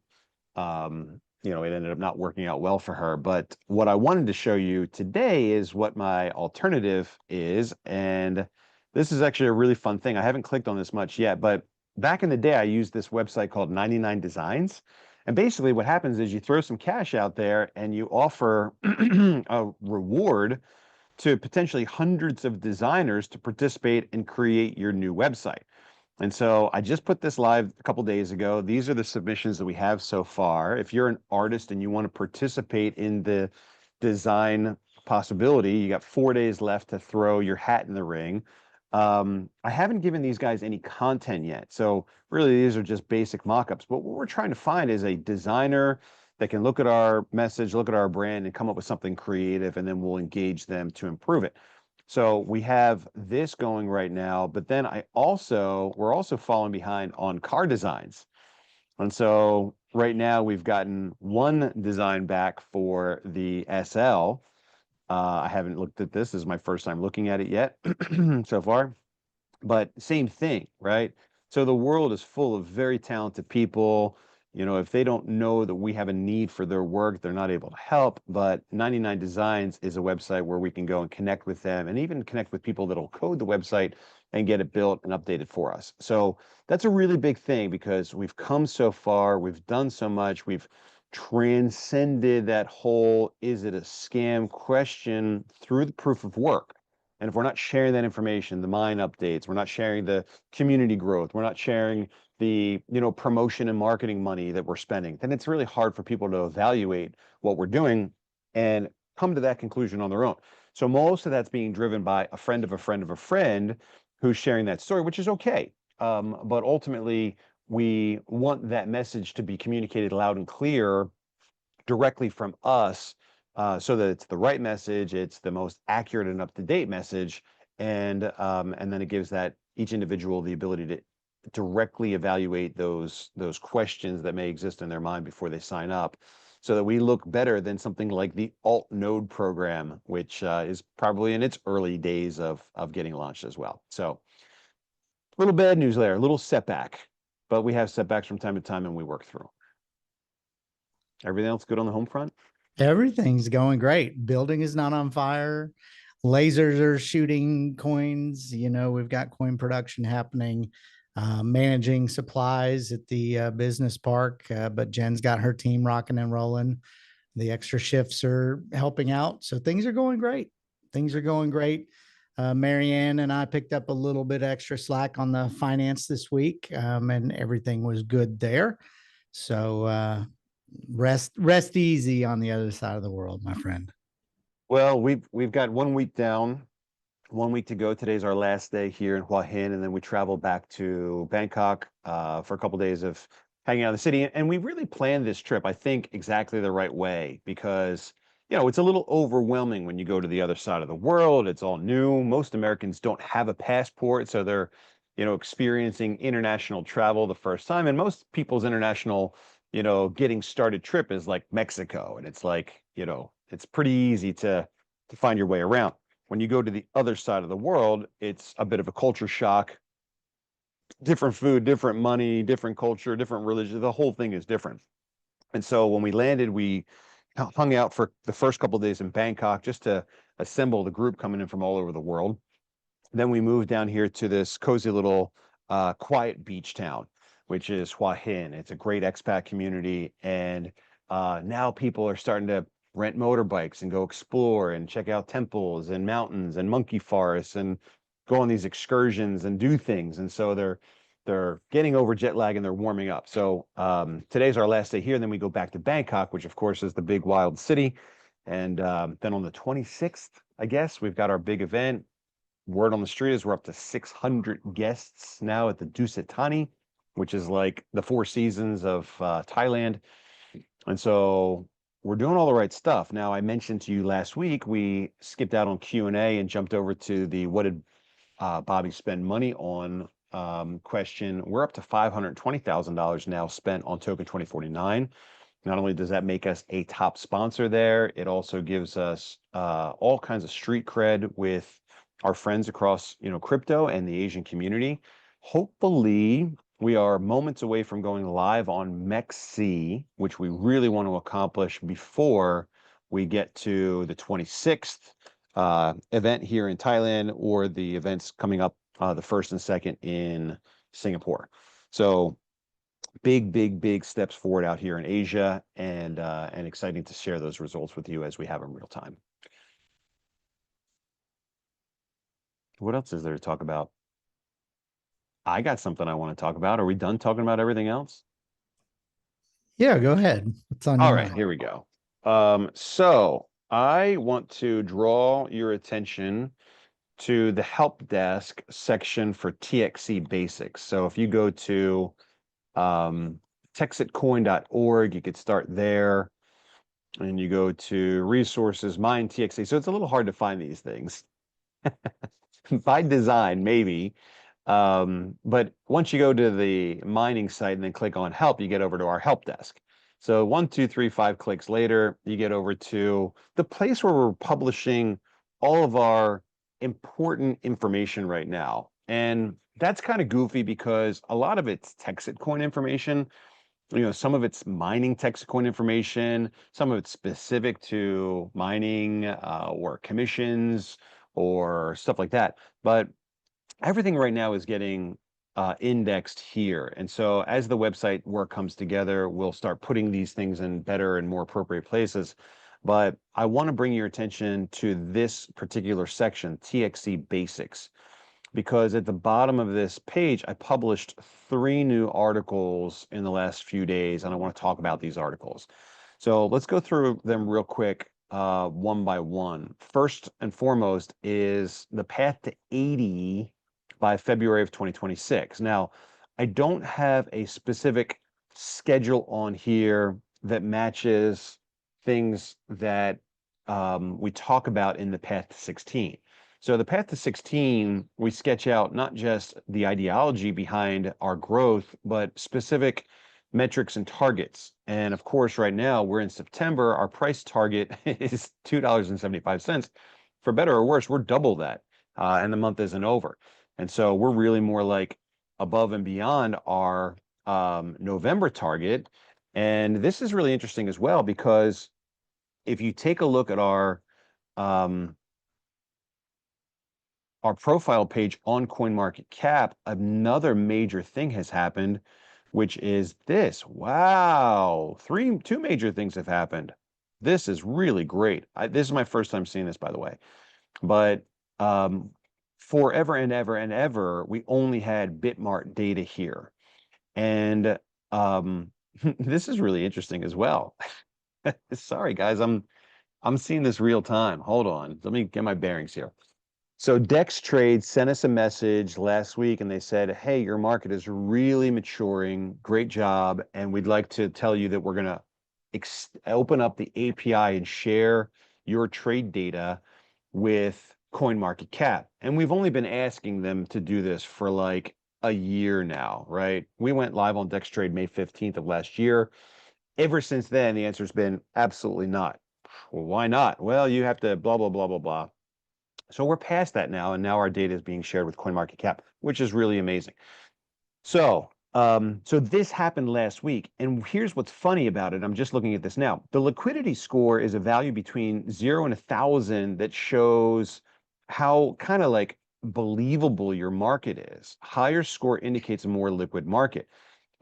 you know, it ended up not working out well for her. But what I wanted to show you today is what my alternative is. And this is actually a really fun thing. I haven't clicked on this much yet, but back in the day, I used this website called 99 Designs. And basically what happens is you throw some cash out there and you offer a reward to potentially hundreds of designers to participate and create your new website. And so I just put this live a couple days ago. These are the submissions that we have so far. If you're an artist and you want to participate in the design possibility, you got 4 days left to throw your hat in the ring. I haven't given these guys any content yet. So really, these are just basic mock-ups. But what we're trying to find is a designer that can look at our message, look at our brand, and come up with something creative, and then we'll engage them to improve it. So we have this going right now, but then we're also falling behind on car designs. And so right now we've gotten one design back for the SL. I haven't looked at this. This is my first time looking at it yet so far, but same thing, right? So the world is full of very talented people. You know, if they don't know that we have a need for their work, they're not able to help. But 99 Designs is a website where we can go and connect with them and even connect with people that'll code the website and get it built and updated for us. So that's a really big thing because we've come so far, we've done so much, we've transcended that whole is it a scam question through the proof of work. And if we're not sharing that information, the mine updates, we're not sharing the community growth, we're not sharing the, you know, promotion and marketing money that we're spending, then it's really hard for people to evaluate what we're doing and come to that conclusion on their own. So most of that's being driven by a friend of a friend of a friend who's sharing that story, which is okay. But ultimately, we want that message to be communicated loud and clear directly from us, so that it's the right message, it's the most accurate and up-to-date message, and then it gives that each individual the ability to directly evaluate those questions that may exist in their mind before they sign up, so that we look better than something like the alt node program, which is probably in its early days of getting launched as well. So a little bad news there, a little setback, but we have setbacks from time to time and we work through. Everything else good on the home front? Everything's going great. Building is not on fire. Lasers are shooting coins. You know, we've got coin production happening, managing supplies at the business park. But Jen's got her team rocking and rolling. The extra shifts are helping out. So things are going great. Things are going great. Marianne and I picked up a little bit extra slack on the finance this week, and everything was good there. So rest easy on the other side of the world, my friend. Well, we've got 1 week down, 1 week to go. Today's our last day here in Hua Hin, and then we travel back to Bangkok for a couple days of hanging out in the city. And we really planned this trip, I think, exactly the right way because, you know, it's a little overwhelming when you go to the other side of the world. It's all new. Most Americans don't have a passport, so they're, you know, experiencing international travel the first time. And most people's international, you know, getting started trip is like Mexico, and it's like, you know, it's pretty easy to find your way around. When you go to the other side of the world, it's a bit of a culture shock. Different food, different money, different culture, different religion. The whole thing is different. And so when we landed, we hung out for the first couple of days in Bangkok just to assemble the group coming in from all over the world. Then we moved down here to this cozy little quiet beach town, which is Hua Hin. It's a great expat community, and now people are starting to rent motorbikes and go explore and check out temples and mountains and monkey forests and go on these excursions and do things. And so they're getting over jet lag and they're warming up. So today's our last day here, and then we go back to Bangkok, which of course is the big wild city. And then on the 26th, I guess, we've got our big event. Word on the street is we're up to 600 guests now at the Dusit Thani, which is like the Four Seasons of Thailand. And so we're doing all the right stuff. Now, I mentioned to you last week, we skipped out on Q&A and jumped over to the what did Bobby spend money on question. We're up to $520,000 now spent on Token 2049. Not only does that make us a top sponsor there, it also gives us all kinds of street cred with our friends across, crypto and the Asian community. Hopefully, we are moments away from going live on MEXC, which we really want to accomplish before we get to the 26th event here in Thailand, or the events coming up the 1st and 2nd in Singapore. So big steps forward out here in Asia, and exciting to share those results with you as we have them real time. What else is there to talk about? I got something I want to talk about. Are we done talking about everything else? Yeah, go ahead. What's on your All right, mind? here we go. So I want to draw your attention to the help desk section for TXC Basics. So if you go to texitcoin.org, you could start there, and you go to resources, mine TXC. So it's a little hard to find these things by design, maybe. But once you go to the mining site and then click on help, you get over to our help desk. So 1, 2, 3, 5 clicks later, you get over to the place where we're publishing all of our important information right now. And that's kind of goofy because a lot of it's Texit Coin information. Some of it's mining Texit Coin information, some of it's specific to mining or commissions or stuff like that. But everything right now is getting indexed here. And so as the website work comes together, we'll start putting these things in better and more appropriate places. But I want to bring your attention to this particular section, TXC Basics, because at the bottom of this page, I published 3 new articles in the last few days, and I want to talk about these articles. So let's go through them real quick, one by one. First and foremost is the path to 80 by February of 2026. Now, I don't have a specific schedule on here that matches things that we talk about in the path to 16. So the path to 16, we sketch out not just the ideology behind our growth, but specific metrics and targets. And of course, right now we're in September, our price target is $2.75. For better or worse, we're double that, and the month isn't over. And so we're really more like above and beyond our November target. And this is really interesting as well, because if you take a look at our profile page on CoinMarketCap, another major thing has happened, which is this. Wow, 2 major things have happened. This is really great. This is my first time seeing this, by the way. But forever and ever and ever, we only had Bitmart data here. And this is really interesting as well. Sorry, guys, I'm seeing this real time. Hold on, let me get my bearings here. So Dex Trade sent us a message last week, and they said, hey, your market is really maturing. Great job. And we'd like to tell you that we're going to open up the API and share your trade data with CoinMarketCap. And we've only been asking them to do this for like a year now, right? We went live on Dex Trade May 15th of last year. Ever since then, the answer's been absolutely not. Well, why not? Well, you have to blah, blah, blah, blah, blah. So we're past that now, and now our data is being shared with CoinMarketCap, which is really amazing. So So this happened last week. And here's what's funny about it. I'm just looking at this now. The liquidity score is a value between 0 and 1,000 that shows how kind of like believable your market is. Higher score indicates a more liquid market.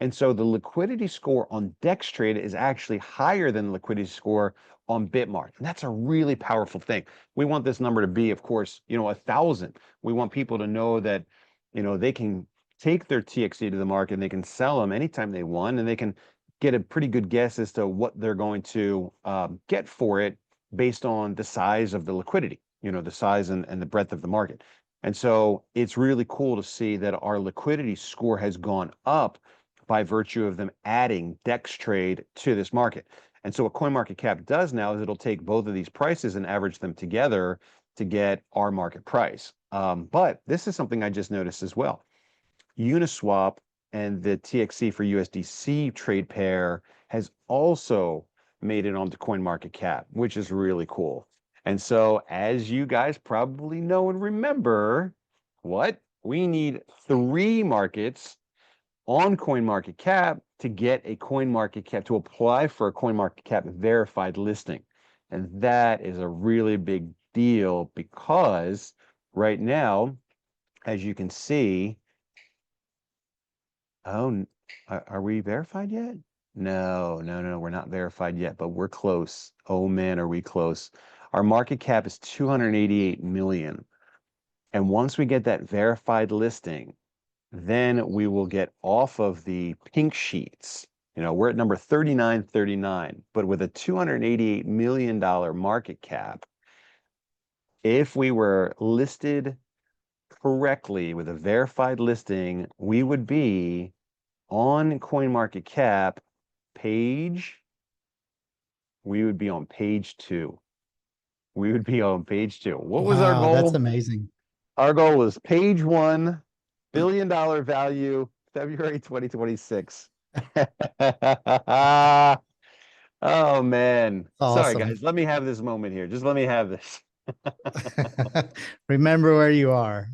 And so the liquidity score on Dextrade is actually higher than the liquidity score on Bitmart. And that's a really powerful thing. We want this number to be, of course, 1,000. We want people to know that, they can take their TXC to the market and they can sell them anytime they want, and they can get a pretty good guess as to what they're going to get for it based on the size of the liquidity, the size and the breadth of the market. And so it's really cool to see that our liquidity score has gone up by virtue of them adding Dextrade to this market. And so what CoinMarketCap does now is it'll take both of these prices and average them together to get our market price. But this is something I just noticed as well. Uniswap and the TXC for USDC trade pair has also made it onto CoinMarketCap, which is really cool. And so, as you guys probably know and remember, we need 3 markets on CoinMarketCap to get a CoinMarketCap, to apply for a CoinMarketCap verified listing. And that is a really big deal because right now, as you can see, are we verified yet? No, we're not verified yet, but we're close. Oh man, are we close? Our market cap is 288 million. And once we get that verified listing, then we will get off of the pink sheets. We're at number 3939, but with a $288 million market cap, if we were listed correctly with a verified listing, we would be on CoinMarketCap page. We would be on page 2. We would be on page 2. What was our goal? That's amazing. Our goal was page 1, $1 billion value, February 2026. Oh man. Awesome. Sorry guys, let me have this moment here. Just let me have this. Remember where you are.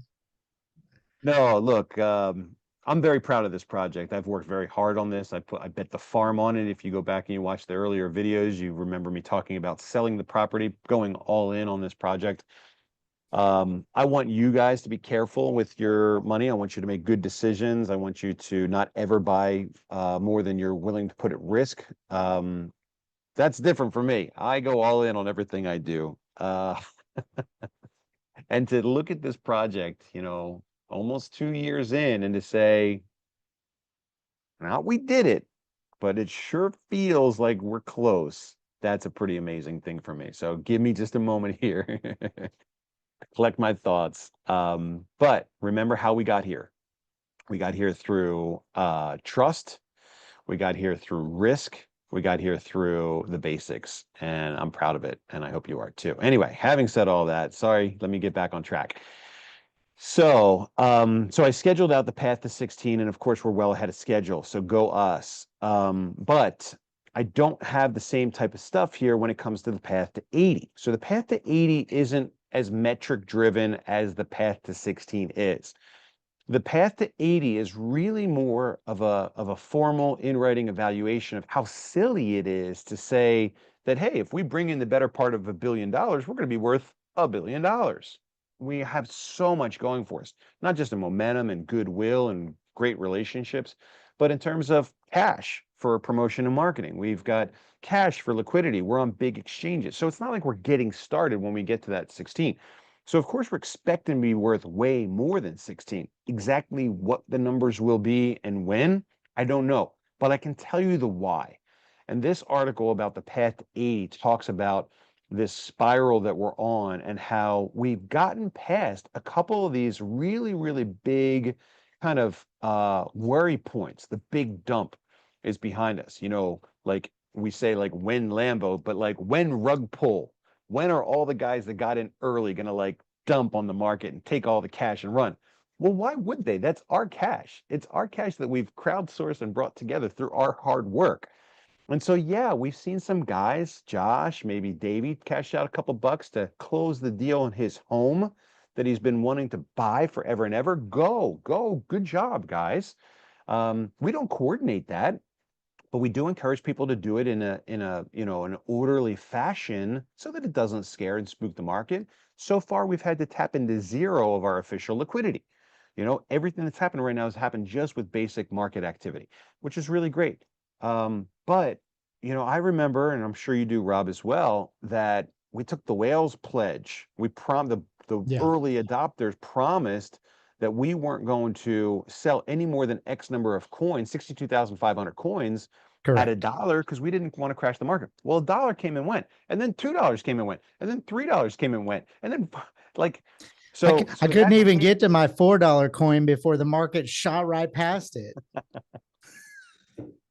No, look, I'm very proud of this project. I've worked very hard on this. I bet the farm on it. If you go back and you watch the earlier videos, you remember me talking about selling the property, going all in on this project. I want you guys to be careful with your money. I want you to make good decisions. I want you to not ever buy more than you're willing to put at risk. That's different for me. I go all in on everything I do. And to look at this project, almost 2 years in, and to say, now we did it, but it sure feels like we're close. That's a pretty amazing thing for me. So give me just a moment here. Collect my thoughts. But remember how we got here. We got here through trust. We got here through risk. We got here through the basics, and I'm proud of it, and I hope you are too. Anyway, having said all that, sorry, let me get back on track. So I scheduled out the path to 16, and of course we're well ahead of schedule, so go us. But I don't have the same type of stuff here when it comes to the path to 80. So the path to 80 isn't as metric driven as the path to 16 is. The path to 80 is really more of a formal in-writing evaluation of how silly it is to say that, hey, if we bring in the better part of $1 billion, we're going to be worth $1 billion. We have so much going for us, not just a momentum and goodwill and great relationships, but in terms of cash for promotion and marketing. We've got cash for liquidity. We're on big exchanges. So it's not like we're getting started when we get to that 16. So of course we're expecting to be worth way more than 16. Exactly what the numbers will be and when, I don't know, but I can tell you the why. And this article about the path to 80 talks about this spiral that we're on and how we've gotten past a couple of these really, really big kind of worry points. The big dump is behind us. Like we say, like when Lambo, but like when rug pull. When are all the guys that got in early going to like dump on the market and take all the cash and run? Well, why would they? That's our cash. It's our cash that we've crowdsourced and brought together through our hard work. And so, yeah, we've seen some guys, Josh, maybe Davey, cash out a couple bucks to close the deal on his home that he's been wanting to buy forever and ever. Go, good job, guys. We don't coordinate that, but we do encourage people to do it in an orderly fashion so that it doesn't scare and spook the market. So far, we've had to tap into zero of our official liquidity. Everything that's happened right now has happened just with basic market activity, which is really great. But I remember, and I'm sure you do, Rob, as well, that we took the whales pledge. The early adopters promised that we weren't going to sell any more than X number of coins, 62,500 coins, at $1, because we didn't want to crash the market. Well, $1 came and went, and then $2 came and went, and then $3 came and went, and then I couldn't even get to my $4 coin before the market shot right past it.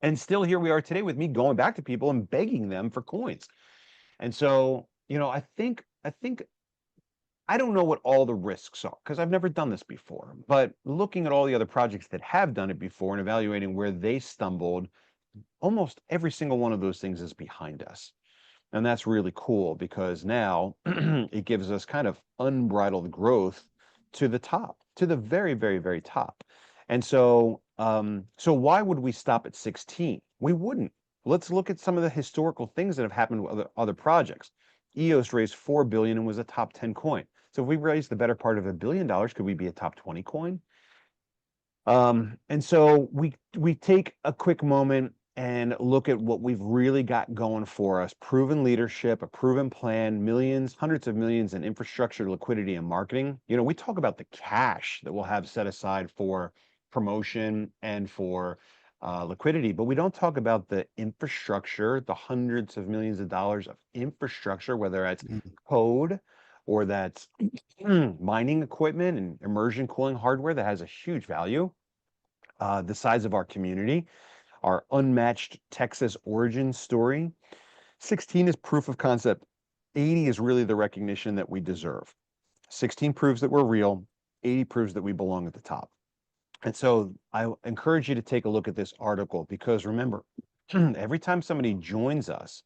And still here we are today with me going back to people and begging them for coins. And so, I think I don't know what all the risks are because I've never done this before, but looking at all the other projects that have done it before and evaluating where they stumbled, almost every single one of those things is behind us. And that's really cool because now it gives us kind of unbridled growth to the top, to the very, very, very top. And so, so why would we stop at 16? We wouldn't. Let's look at some of the historical things that have happened with other projects. EOS raised $4 billion and was a top 10 coin. So if we raised the better part of $1 billion, could we be a top 20 coin? And so we take a quick moment and look at what we've really got going for us. Proven leadership, a proven plan, millions, hundreds of millions in infrastructure, liquidity, and marketing. We talk about the cash that we'll have set aside for promotion and for liquidity, but we don't talk about the infrastructure, the hundreds of millions of dollars of infrastructure, whether that's code or that's mining equipment and immersion cooling hardware that has a huge value, the size of our community, our unmatched Texas origin story. 16 is proof of concept. 80 is really the recognition that we deserve. 16 proves that we're real. 80 proves that we belong at the top. And so I encourage you to take a look at this article because remember, every time somebody joins us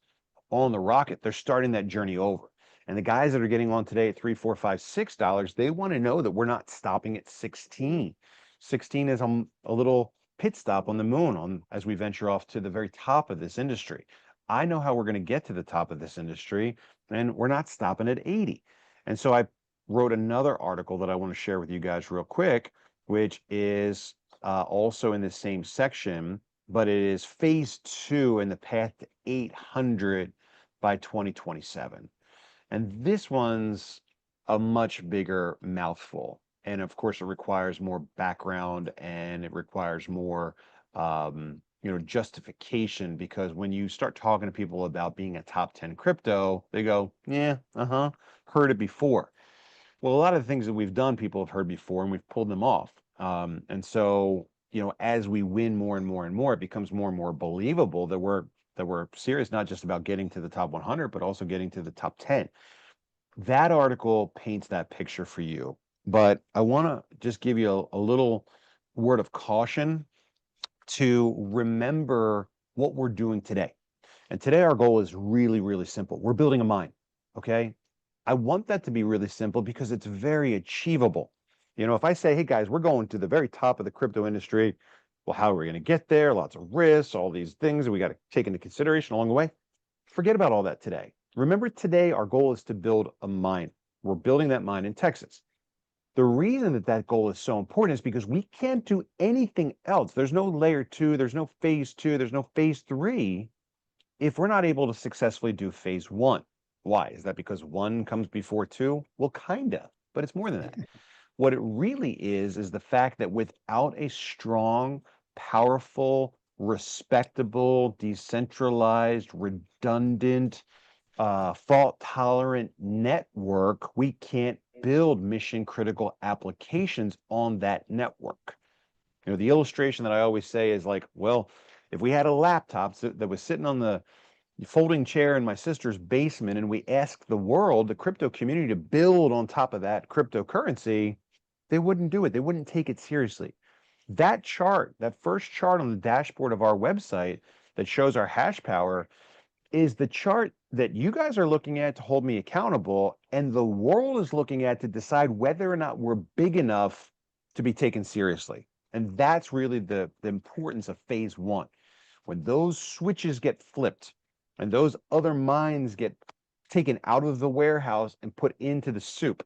on the rocket, they're starting that journey over. And the guys that are getting on today at $3, $4, $5, $6, they want to know that we're not stopping at 16. 16 is a little pit stop on the moon as we venture off to the very top of this industry. I know how we're going to get to the top of this industry, and we're not stopping at 80. And so I wrote another article that I want to share with you guys real quick, which is also in the same section, but it is phase 2 in the path to 800 by 2027. And this one's a much bigger mouthful. And of course, it requires more background and it requires more, justification, because when you start talking to people about being a top 10 crypto, they go, yeah, heard it before. Well, a lot of the things that we've done, people have heard before and we've pulled them off. And so, as we win more and more and more, it becomes more and more believable that we're serious, not just about getting to the top 100, but also getting to the top 10. That article paints that picture for you. But I want to just give you a little word of caution to remember what we're doing today. And today our goal is really, really simple. We're building a mine, okay? I want that to be really simple because it's very achievable. If I say, hey guys, we're going to the very top of the crypto industry, well, how are we going to get there? Lots of risks, all these things that we got to take into consideration along the way. Forget about all that today. Remember, today our goal is to build a mine. We're building that mine in Texas. The reason that goal is so important is because we can't do anything else. There's no layer 2, there's no phase 2, there's no phase 3 if we're not able to successfully do phase 1. Why? Is that because 1 comes before 2? Well, kinda, but it's more than that. What it really is the fact that without a strong, powerful, respectable, decentralized, redundant, fault-tolerant network, we can't build mission-critical applications on that network. The illustration that I always say is like, well, if we had a laptop that was sitting on the folding chair in my sister's basement and we asked the world, the crypto community, to build on top of that cryptocurrency, they wouldn't do it. They wouldn't take it seriously. That chart, that first chart on the dashboard of our website that shows our hash power, is the chart that you guys are looking at to hold me accountable, and the world is looking at to decide whether or not we're big enough to be taken seriously. And that's really the importance of phase one. When those switches get flipped and those other mines get taken out of the warehouse and put into the soup,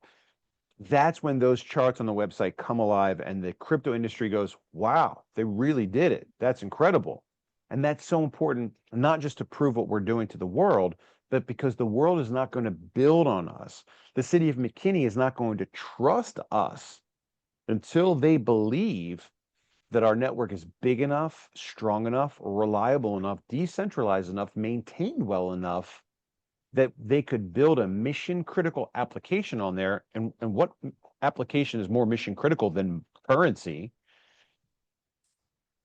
that's when those charts on the website come alive and the crypto industry goes, wow, they really did it. That's incredible. And that's so important, not just to prove what we're doing to the world, but because the world is not going to build on us. The city of McKinney is not going to trust us until they believe that our network is big enough, strong enough, reliable enough, decentralized enough, maintained well enough that they could build a mission critical application on there. And what application is more mission critical than currency?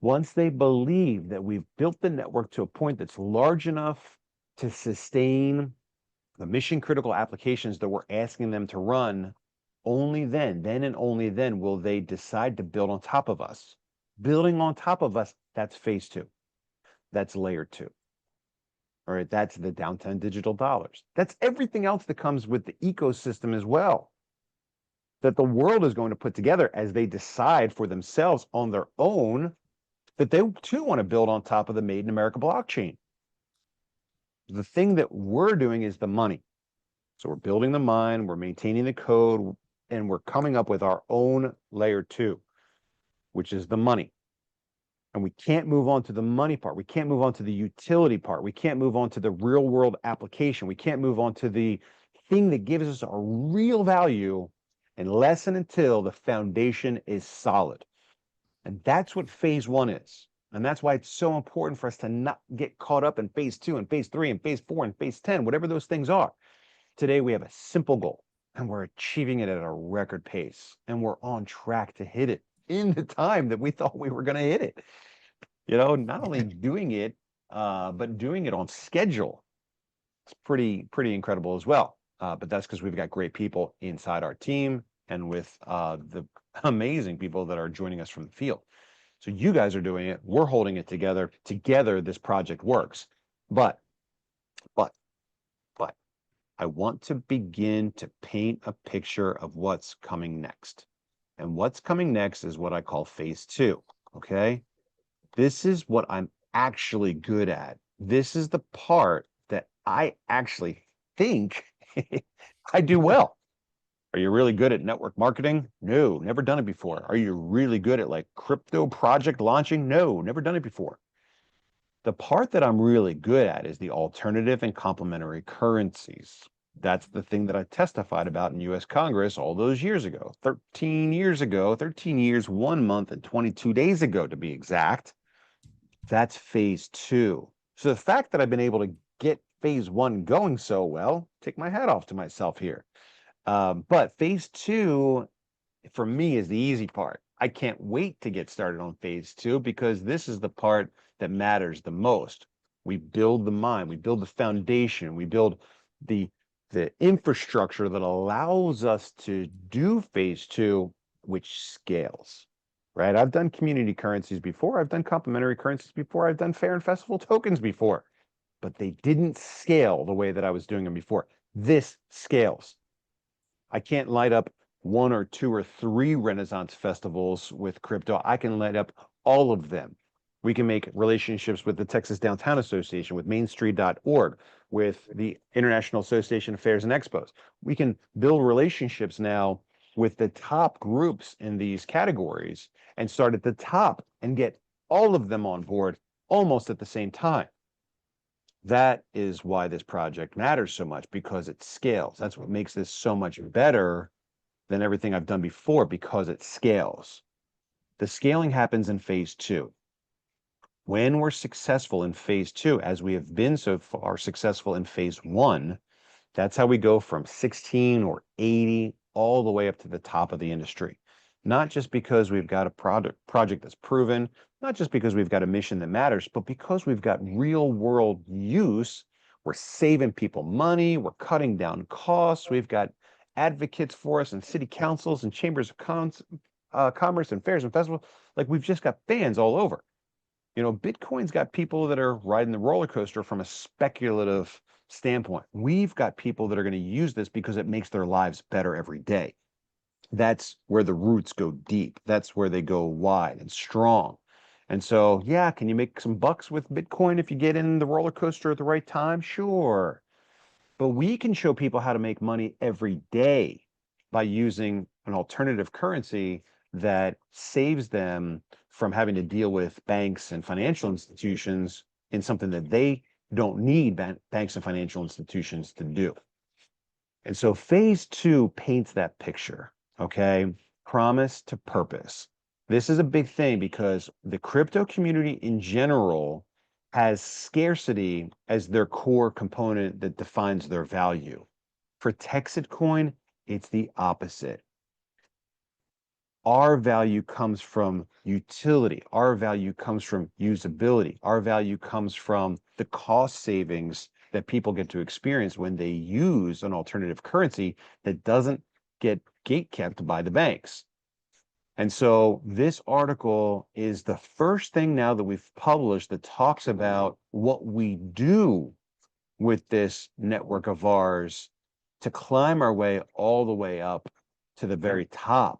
Once they believe that we've built the network to a point that's large enough to sustain the mission critical applications that we're asking them to run, only then and only then will they decide to build on top of us. Building on top of us, that's phase two. That's layer two. All right, that's the downtown digital dollars. That's everything else that comes with the ecosystem as well, that the world is going to put together as they decide for themselves on their own that they too want to build on top of the Made in America blockchain. The thing that we're doing is the money. So we're building the mine, we're maintaining the code, and we're coming up with our own layer two, which is the money. And we can't move on to the money part. We can't move on to the utility part. We can't move on to the real world application. We can't move on to the thing that gives us a real value unless and until the foundation is solid. And that's what phase one is. And that's why it's so important for us to not get caught up in phase two and phase three and phase four and phase 10, whatever those things are. Today, we have a simple goal and we're achieving it at a record pace. And we're on track to hit it in the time that we thought we were going to hit it. You know, not only doing it, but doing it on schedule. It's pretty incredible as well. But that's because we've got great people inside our team and with the amazing people that are joining us from the field. So you guys are doing it. We're holding it together. Together, this project works. But I want to begin to paint a picture of what's coming next. And what's coming next is what I call phase two, okay? This is what I'm actually good at. This is the part that I actually think I do well. Are you really good at network marketing? No, never done it before. Are you really good at like crypto project launching? No, never done it before. The part that I'm really good at is the alternative and complementary currencies. That's the thing that I testified about in US Congress all those years ago, 13 years, 1 month and 22 days ago to be exact. That's phase two. So the fact that I've been able to get phase one going so well, take my hat off to myself here. But phase two, for me, is the easy part. I can't wait to get started on phase two because this is the part that matters the most. We build the mine, we build the foundation, we build the infrastructure that allows us to do phase two, which scales, right? I've done community currencies before, I've done complementary currencies before, I've done fair and festival tokens before, but they didn't scale the way that I was doing them before. This scales. I can't light up 1 or 2 or 3 Renaissance festivals with crypto. I can light up all of them. We can make relationships with the Texas Downtown Association, with mainstreet.org, with the International Association of Fairs and Expos. We can build relationships now with the top groups in these categories and start at the top and get all of them on board almost at the same time. That is why this project matters so much, because it scales. That's what makes this so much better than everything I've done before, because it scales. The scaling happens in phase two. When we're successful in phase two, as we have been so far successful in phase one, that's how we go from 16 or 80 all the way up to the top of the industry. Not just because we've got a project that's proven, not just because we've got a mission that matters, but because we've got real world use. We're saving people money, we're cutting down costs, we've got advocates for us and city councils and chambers of commerce and fairs and festivals. Like, we've just got fans all over. You know, Bitcoin's got people that are riding the roller coaster from a speculative standpoint. We've got people that are going to use this because it makes their lives better every day. That's where the roots go deep. That's where they go wide and strong. And so, yeah, can you make some bucks with Bitcoin if you get in the roller coaster at the right time? Sure. But we can show people how to make money every day by using an alternative currency that saves them from having to deal with banks and financial institutions in something that they don't need banks and financial institutions to do. And so phase 2 paints that picture, okay? Promise to purpose. This is a big thing because the crypto community in general has scarcity as their core component that defines their value. For Texit Coin, it's the opposite. Our value comes from utility. Our value comes from usability. Our value comes from the cost savings that people get to experience when they use an alternative currency that doesn't get gatekept by the banks. And so this article is the first thing now that we've published that talks about what we do with this network of ours to climb our way all the way up to the very top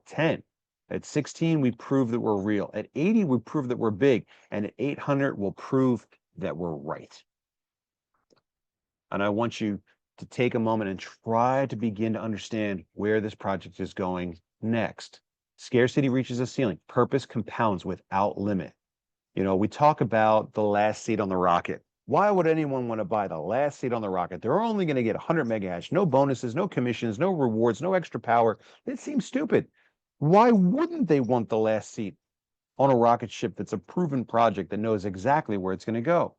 10. At 16, we prove that we're real. At 80, we prove that we're big. And at 800, we'll prove that we're right. And I want you to take a moment and try to begin to understand where this project is going next. Scarcity reaches a ceiling. Purpose compounds without limit. You know, we talk about the last seat on the rocket. Why would anyone want to buy the last seat on the rocket? They're only going to get 100 mega hash, no bonuses, no commissions, no rewards, no extra power. It seems stupid. Why wouldn't they want the last seat on a rocket ship that's a proven project that knows exactly where it's going to go?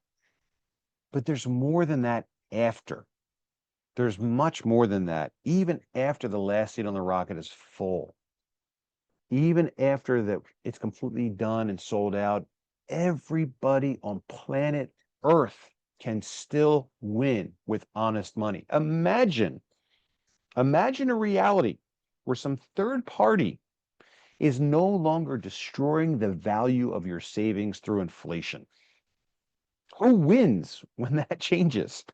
But there's more than that after. There's much more than that. Even after the last seat on the rocket is full, even after that it's completely done and sold out, everybody on planet Earth can still win with honest money. Imagine a reality where some third party is no longer destroying the value of your savings through inflation. Who wins when that changes?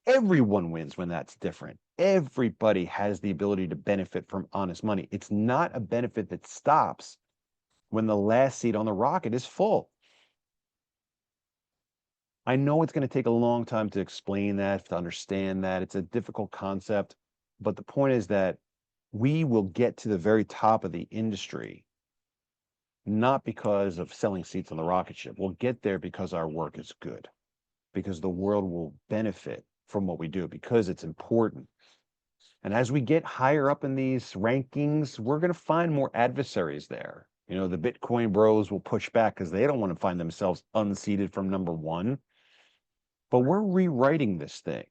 Everyone wins when that's different. Everybody has the ability to benefit from honest money. It's not a benefit that stops when the last seat on the rocket is full. I know it's going to take a long time to explain that, to understand that. It's a difficult concept, but the point is that we will get to the very top of the industry, not because of selling seats on the rocket ship. We'll get there because our work is good, because the world will benefit from what we do, because it's important. And as we get higher up in these rankings, we're going to find more adversaries there. You know, the Bitcoin bros will push back because they don't want to find themselves unseated from number 1. But we're rewriting this thing.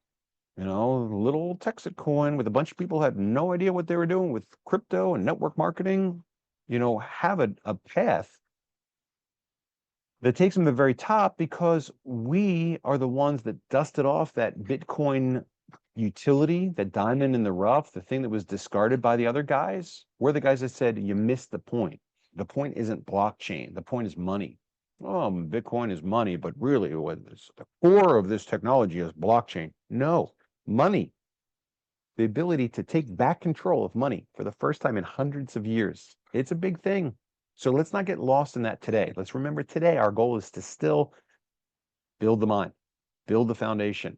You know, little Texit Coin with a bunch of people who had no idea what they were doing with crypto and network marketing, you know, have a path that takes them to the very top because we are the ones that dusted off that Bitcoin utility, that diamond in the rough, the thing that was discarded by the other guys. We're the guys that said, you missed the point. The point isn't blockchain. The point is money. Oh, Bitcoin is money, but really what is the core of this technology is blockchain. No, money. The ability to take back control of money for the first time in hundreds of years. It's a big thing. So let's not get lost in that today. Let's remember today our goal is to still build the mine, build the foundation,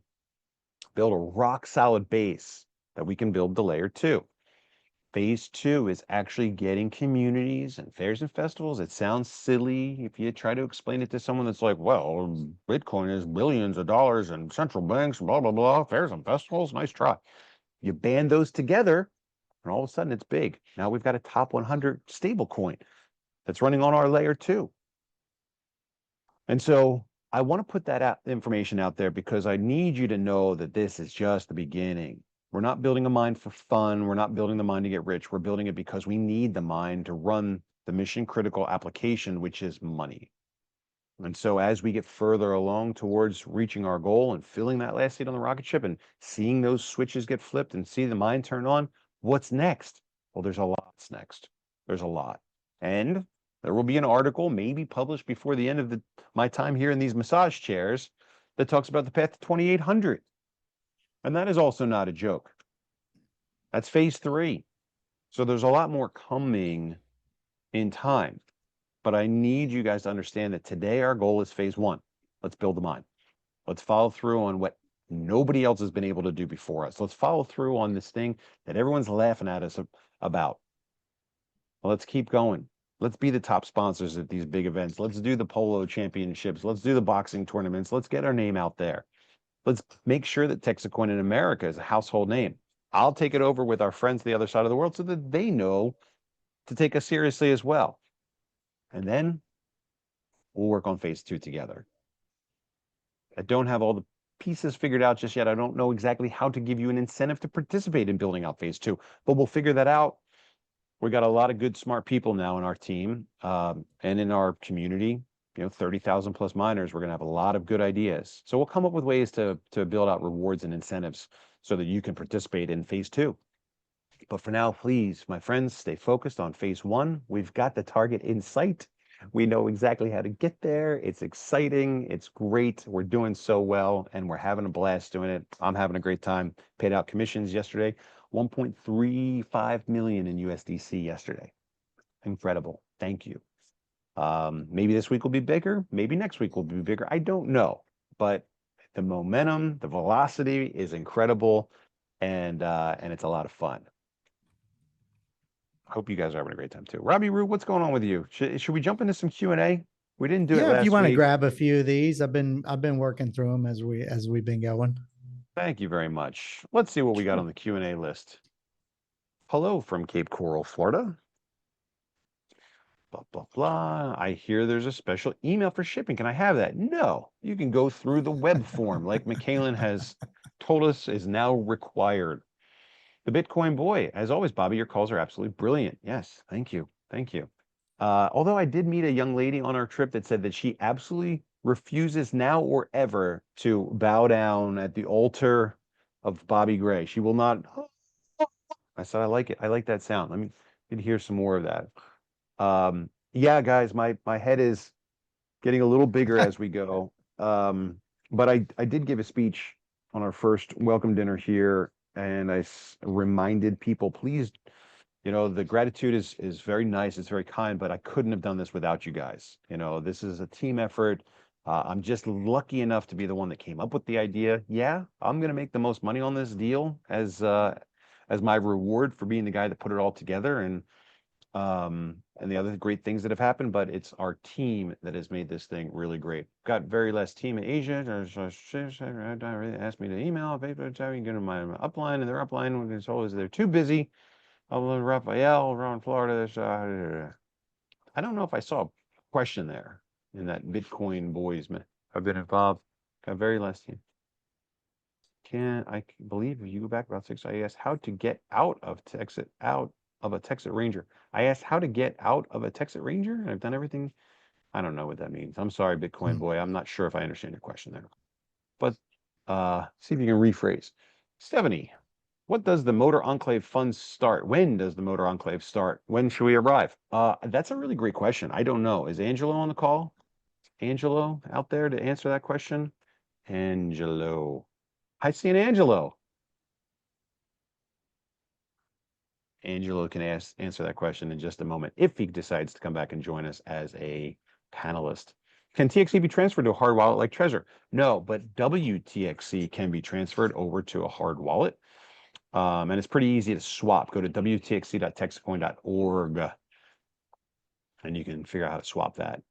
build a rock solid base that we can build the layer 2. Phase 2 is actually getting communities and fairs and festivals. It sounds silly if you try to explain it to someone that's like, well, Bitcoin is billions of dollars and central banks, blah, blah, blah, fairs and festivals. Nice try. You band those together and all of a sudden it's big. Now we've got a top 100 stable coin that's running on our layer 2. And so I want to put that information out there because I need you to know that this is just the beginning. We're not building a mine for fun. We're not building the mine to get rich. We're building it because we need the mine to run the mission critical application, which is money. And so as we get further along towards reaching our goal and filling that last seat on the rocket ship and seeing those switches get flipped and see the mine turn on, what's next? Well, there's a lot next. There's a lot. And there will be an article maybe published before the end of my time here in these massage chairs that talks about the path to 2,800. And that is also not a joke. That's phase 3. So there's a lot more coming in time. But I need you guys to understand that today our goal is phase one. Let's build the mine. Let's follow through on what nobody else has been able to do before us. Let's follow through on this thing that everyone's laughing at us about. Well, let's keep going. Let's be the top sponsors at these big events. Let's do the polo championships. Let's do the boxing tournaments. Let's get our name out there. Let's make sure that Texit Coin in America is a household name. I'll take it over with our friends the other side of the world so that they know to take us seriously as well. And then we'll work on phase two together. I don't have all the pieces figured out just yet. I don't know exactly how to give you an incentive to participate in building out phase two, but we'll figure that out. We got a lot of good, smart people now in our team and in our community. 30,000 plus miners. We're going to have a lot of good ideas. So we'll come up with ways to build out rewards and incentives so that you can participate in phase two. But for now, please, my friends, stay focused on phase one. We've got the target in sight. We know exactly how to get there. It's exciting. It's great. We're doing so well, and we're having a blast doing it. I'm having a great time. Paid out commissions yesterday. 1.35 million in USDC yesterday. Incredible. Thank you. Maybe this week will be bigger. Maybe next week will be bigger. I don't know. But the momentum, the velocity is incredible, and it's a lot of fun. I hope you guys are having a great time too. Robbie Roo, what's going on with you? Should we jump into some Q&A? We didn't do it last if you want to week. grab a few of these, I've been working through them as we've been going. Thank you very much. Let's see what we got on the Q&A list. Hello from Cape Coral, Florida. Blah, blah, blah. I hear there's a special email for shipping. Can I have that? No, you can go through the web form like McKaylin has told us is now required. The Bitcoin boy, as always, Bobby, your calls are absolutely brilliant. Yes, thank you. Thank you. Although I did meet a young lady on our trip that said that she absolutely refuses now or ever to bow down at the altar of Bobby Gray. She will not. I said, I like it. I like that sound. Let me hear some more of that. Yeah, guys, my head is getting a little bigger as we go. But I did give a speech on our first welcome dinner here, and I reminded people, please, the gratitude is very nice. It's very kind, but I couldn't have done this without you guys. This is a team effort. I'm just lucky enough to be the one that came up with the idea. Yeah, I'm going to make the most money on this deal as my reward for being the guy that put it all together. And the other great things that have happened, but it's our team that has made this thing really great. Got very less team in Asia. Asked me to email, you can get in my upline, and their upline is always they're too busy. Raphael around Florida. I don't know if I saw a question there in that Bitcoin boys. I've been involved. Got very less team. I believe if you go back about 6, I asked how to get out of a Texit Ranger. I asked how to get out of a Texit Ranger, and I've done everything. I don't know what that means. I'm sorry, Bitcoin boy. I'm not sure if I understand your question there. But see if you can rephrase. Stephanie, what does the Motor Enclave Fund start? When does the Motor Enclave start? When should we arrive? That's a really great question. I don't know. Is Angelo on the call? Angelo out there to answer that question? Angelo. I see an Angelo. Angelo can answer that question in just a moment if he decides to come back and join us as a panelist. Can TXC be transferred to a hard wallet like Trezor? No, but WTXC can be transferred over to a hard wallet. And it's pretty easy to swap. Go to wtxc.texitcoin.org and you can figure out how to swap that.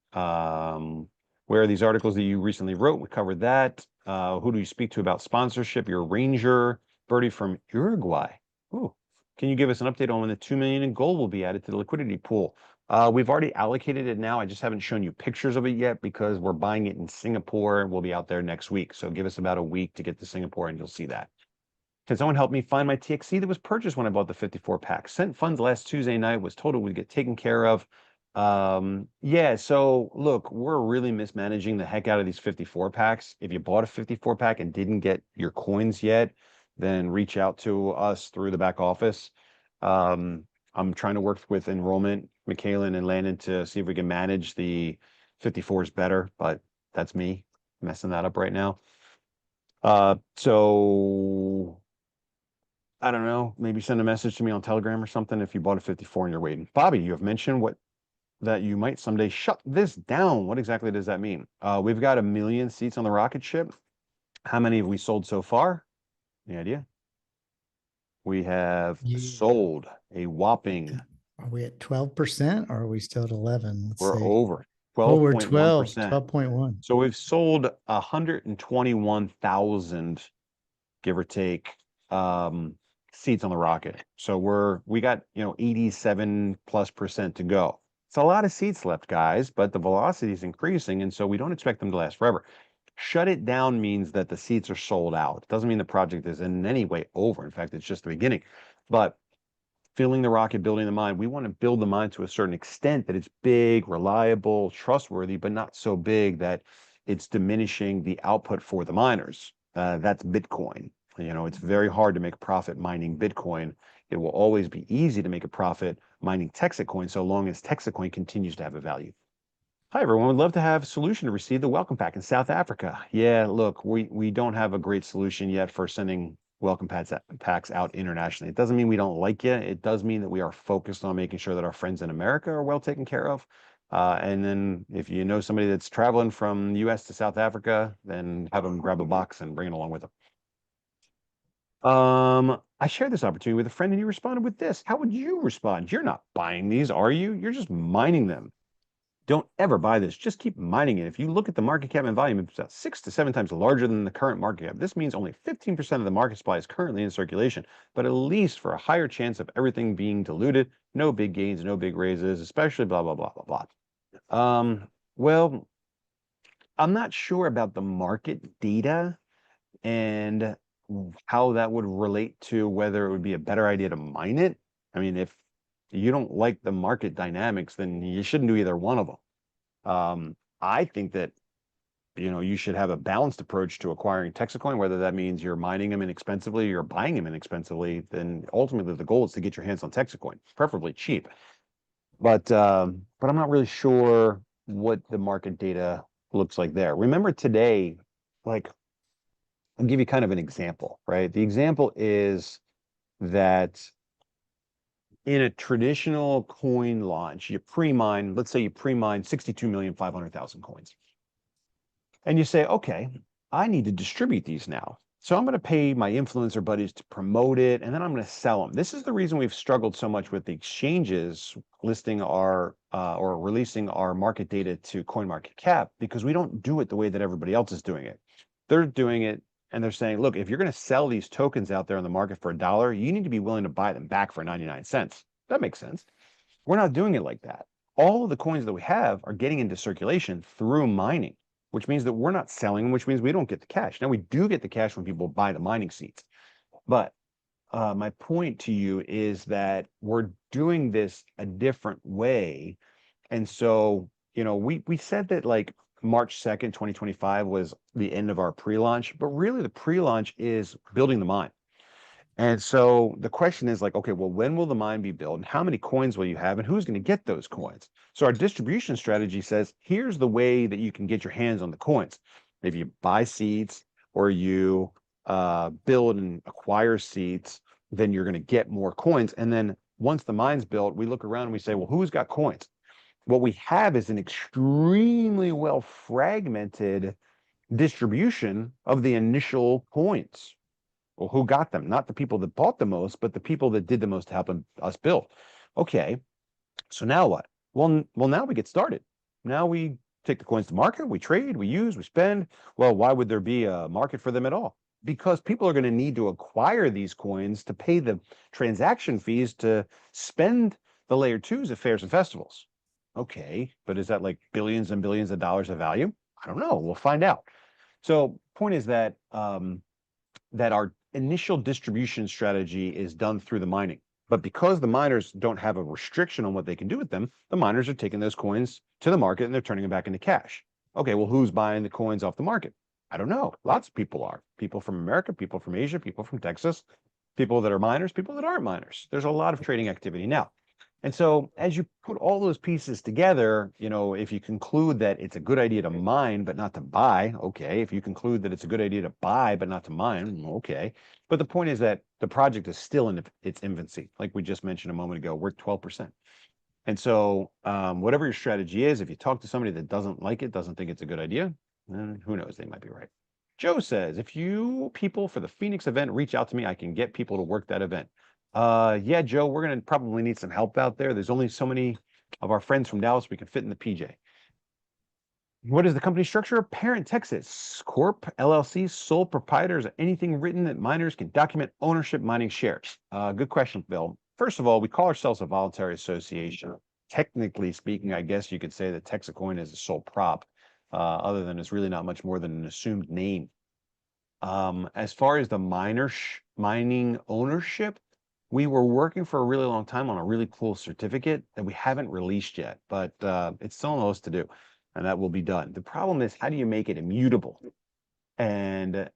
Where are these articles that you recently wrote? We covered that. Who do you speak to about sponsorship? Your Ranger, Birdie from Uruguay. Ooh. Can you give us an update on when the 2 million in gold will be added to the liquidity pool? We've already allocated it now. I just haven't shown you pictures of it yet because we're buying it in Singapore. We'll be out there next week. So give us about a week to get to Singapore and you'll see that. Can someone help me find my TXC that was purchased when I bought the 54 pack? Sent funds last Tuesday night, was told it would get taken care of. Yeah, so look, we're really mismanaging the heck out of these 54 packs. If you bought a 54 pack and didn't get your coins yet, then reach out to us through the back office. I'm trying to work with enrollment, McKaylin and Landon, to see if we can manage the 54s better, but that's me messing that up right now. So I don't know, maybe send a message to me on Telegram or something if you bought a 54 and you're waiting. Bobby, you have mentioned that you might someday shut this down. What exactly does that mean? We've got 1 million seats on the rocket ship. How many have we sold so far? Any idea? We have sold a whopping. Are we at 12% or are we still at 11? Let's We're see. over Oh, we're 12.1%. 12.1. So we've sold 121,000, give or take, seats on the rocket. So we got 87+% to go. It's a lot of seats left, guys, but the velocity is increasing, and so we don't expect them to last forever. Shut it down means that the seats are sold out. It doesn't mean the project is in any way over. In fact, it's just the beginning. But filling the rocket, building the mine, we want to build the mine to a certain extent that it's big, reliable, trustworthy, but not so big that it's diminishing the output for the miners. That's Bitcoin. It's very hard to make a profit mining Bitcoin. It will always be easy to make a profit mining Texit Coin so long as Texit Coin continues to have a value. Hi, everyone. Would love to have a solution to receive the welcome pack in South Africa. Yeah, look, we don't have a great solution yet for sending welcome packs out internationally. It doesn't mean we don't like you. It does mean that we are focused on making sure that our friends in America are well taken care of. And then if you know somebody that's traveling from the US to South Africa, then have them grab a box and bring it along with them. I shared this opportunity with a friend and he responded with this. How would you respond? You're not buying these, are you? You're just mining them. Don't ever buy this. Just keep mining it. If you look at the market cap and volume, it's about 6 to 7 times larger than the current market cap. This means only 15% of the market supply is currently in circulation, but at least for a higher chance of everything being diluted, no big gains, no big raises, especially blah, blah, blah, blah, blah. Well, I'm not sure about the market data and how that would relate to whether it would be a better idea to mine it. I mean, if you don't like the market dynamics, then you shouldn't do either one of them. I think that, you should have a balanced approach to acquiring Texit Coin, whether that means you're mining them inexpensively, or you're buying them inexpensively, then ultimately the goal is to get your hands on Texit Coin, preferably cheap. But I'm not really sure what the market data looks like there. Remember today, like, I'll give you kind of an example, right? The example is that in a traditional coin launch, let's say you pre-mine 62,500,000 coins. And you say, okay, I need to distribute these now. So I'm going to pay my influencer buddies to promote it, and then I'm going to sell them. This is the reason we've struggled so much with the exchanges listing or releasing our market data to CoinMarketCap, because we don't do it the way that everybody else is doing it. They're doing it and they're saying, look, if you're going to sell these tokens out there on the market for $1, you need to be willing to buy them back for 99 cents. That makes sense. We're not doing it like that. All of the coins that we have are getting into circulation through mining, which means that we're not selling, which means we don't get the cash. Now, we do get the cash when people buy the mining seats. But my point to you is that we're doing this a different way. And so, we said that like March 2nd, 2025 was the end of our pre-launch, but really the pre-launch is building the mine. And so the question is like, okay, well, when will the mine be built and how many coins will you have and who's going to get those coins? So our distribution strategy says, here's the way that you can get your hands on the coins. Maybe you buy seeds or you build and acquire seeds, then you're going to get more coins. And then once the mine's built, we look around and we say, well, who's got coins? What we have is an extremely well fragmented distribution of the initial coins. Well, who got them? Not the people that bought the most, but the people that did the most to help us build. Okay, so now what? Well, now we get started. Now we take the coins to market, we trade, we use, we spend. Well, why would there be a market for them at all? Because people are going to need to acquire these coins to pay the transaction fees to spend the layer twos at fairs and festivals. Okay, but is that like billions and billions of dollars of value? I don't know. We'll find out. So point is that that our initial distribution strategy is done through the mining. But because the miners don't have a restriction on what they can do with them, the miners are taking those coins to the market and they're turning them back into cash. Okay, well, who's buying the coins off the market? I don't know. Lots of people are. People from America, people from Asia, people from Texas, people that are miners, people that aren't miners. There's a lot of trading activity now. And so as you put all those pieces together, you know, if you conclude that it's a good idea to mine, but not to buy, okay. If you conclude that it's a good idea to buy, but not to mine, okay. But the point is that the project is still in its infancy. Like we just mentioned a moment ago, we're 12%. And so whatever your strategy is, if you talk to somebody that doesn't like it, doesn't think it's a good idea, then who knows, they might be right. Joe says, if you people for the Phoenix event reach out to me, I can get people to work that event. Yeah, Joe, we're going to probably need some help out there. There's only so many of our friends from Dallas we can fit in the PJ. What is the company structure? Parent Texas Corp, LLC, sole proprietors, anything written that miners can document ownership mining shares? Good question, Bill. First of all, we call ourselves a voluntary association. Technically speaking, I guess you could say that Texit Coin is a sole prop, other than it's really not much more than an assumed name. As far as the mining ownership, we were working for a really long time on a really cool certificate that we haven't released yet, but it's still on the list to do, and that will be done. The problem is, how do you make it immutable? And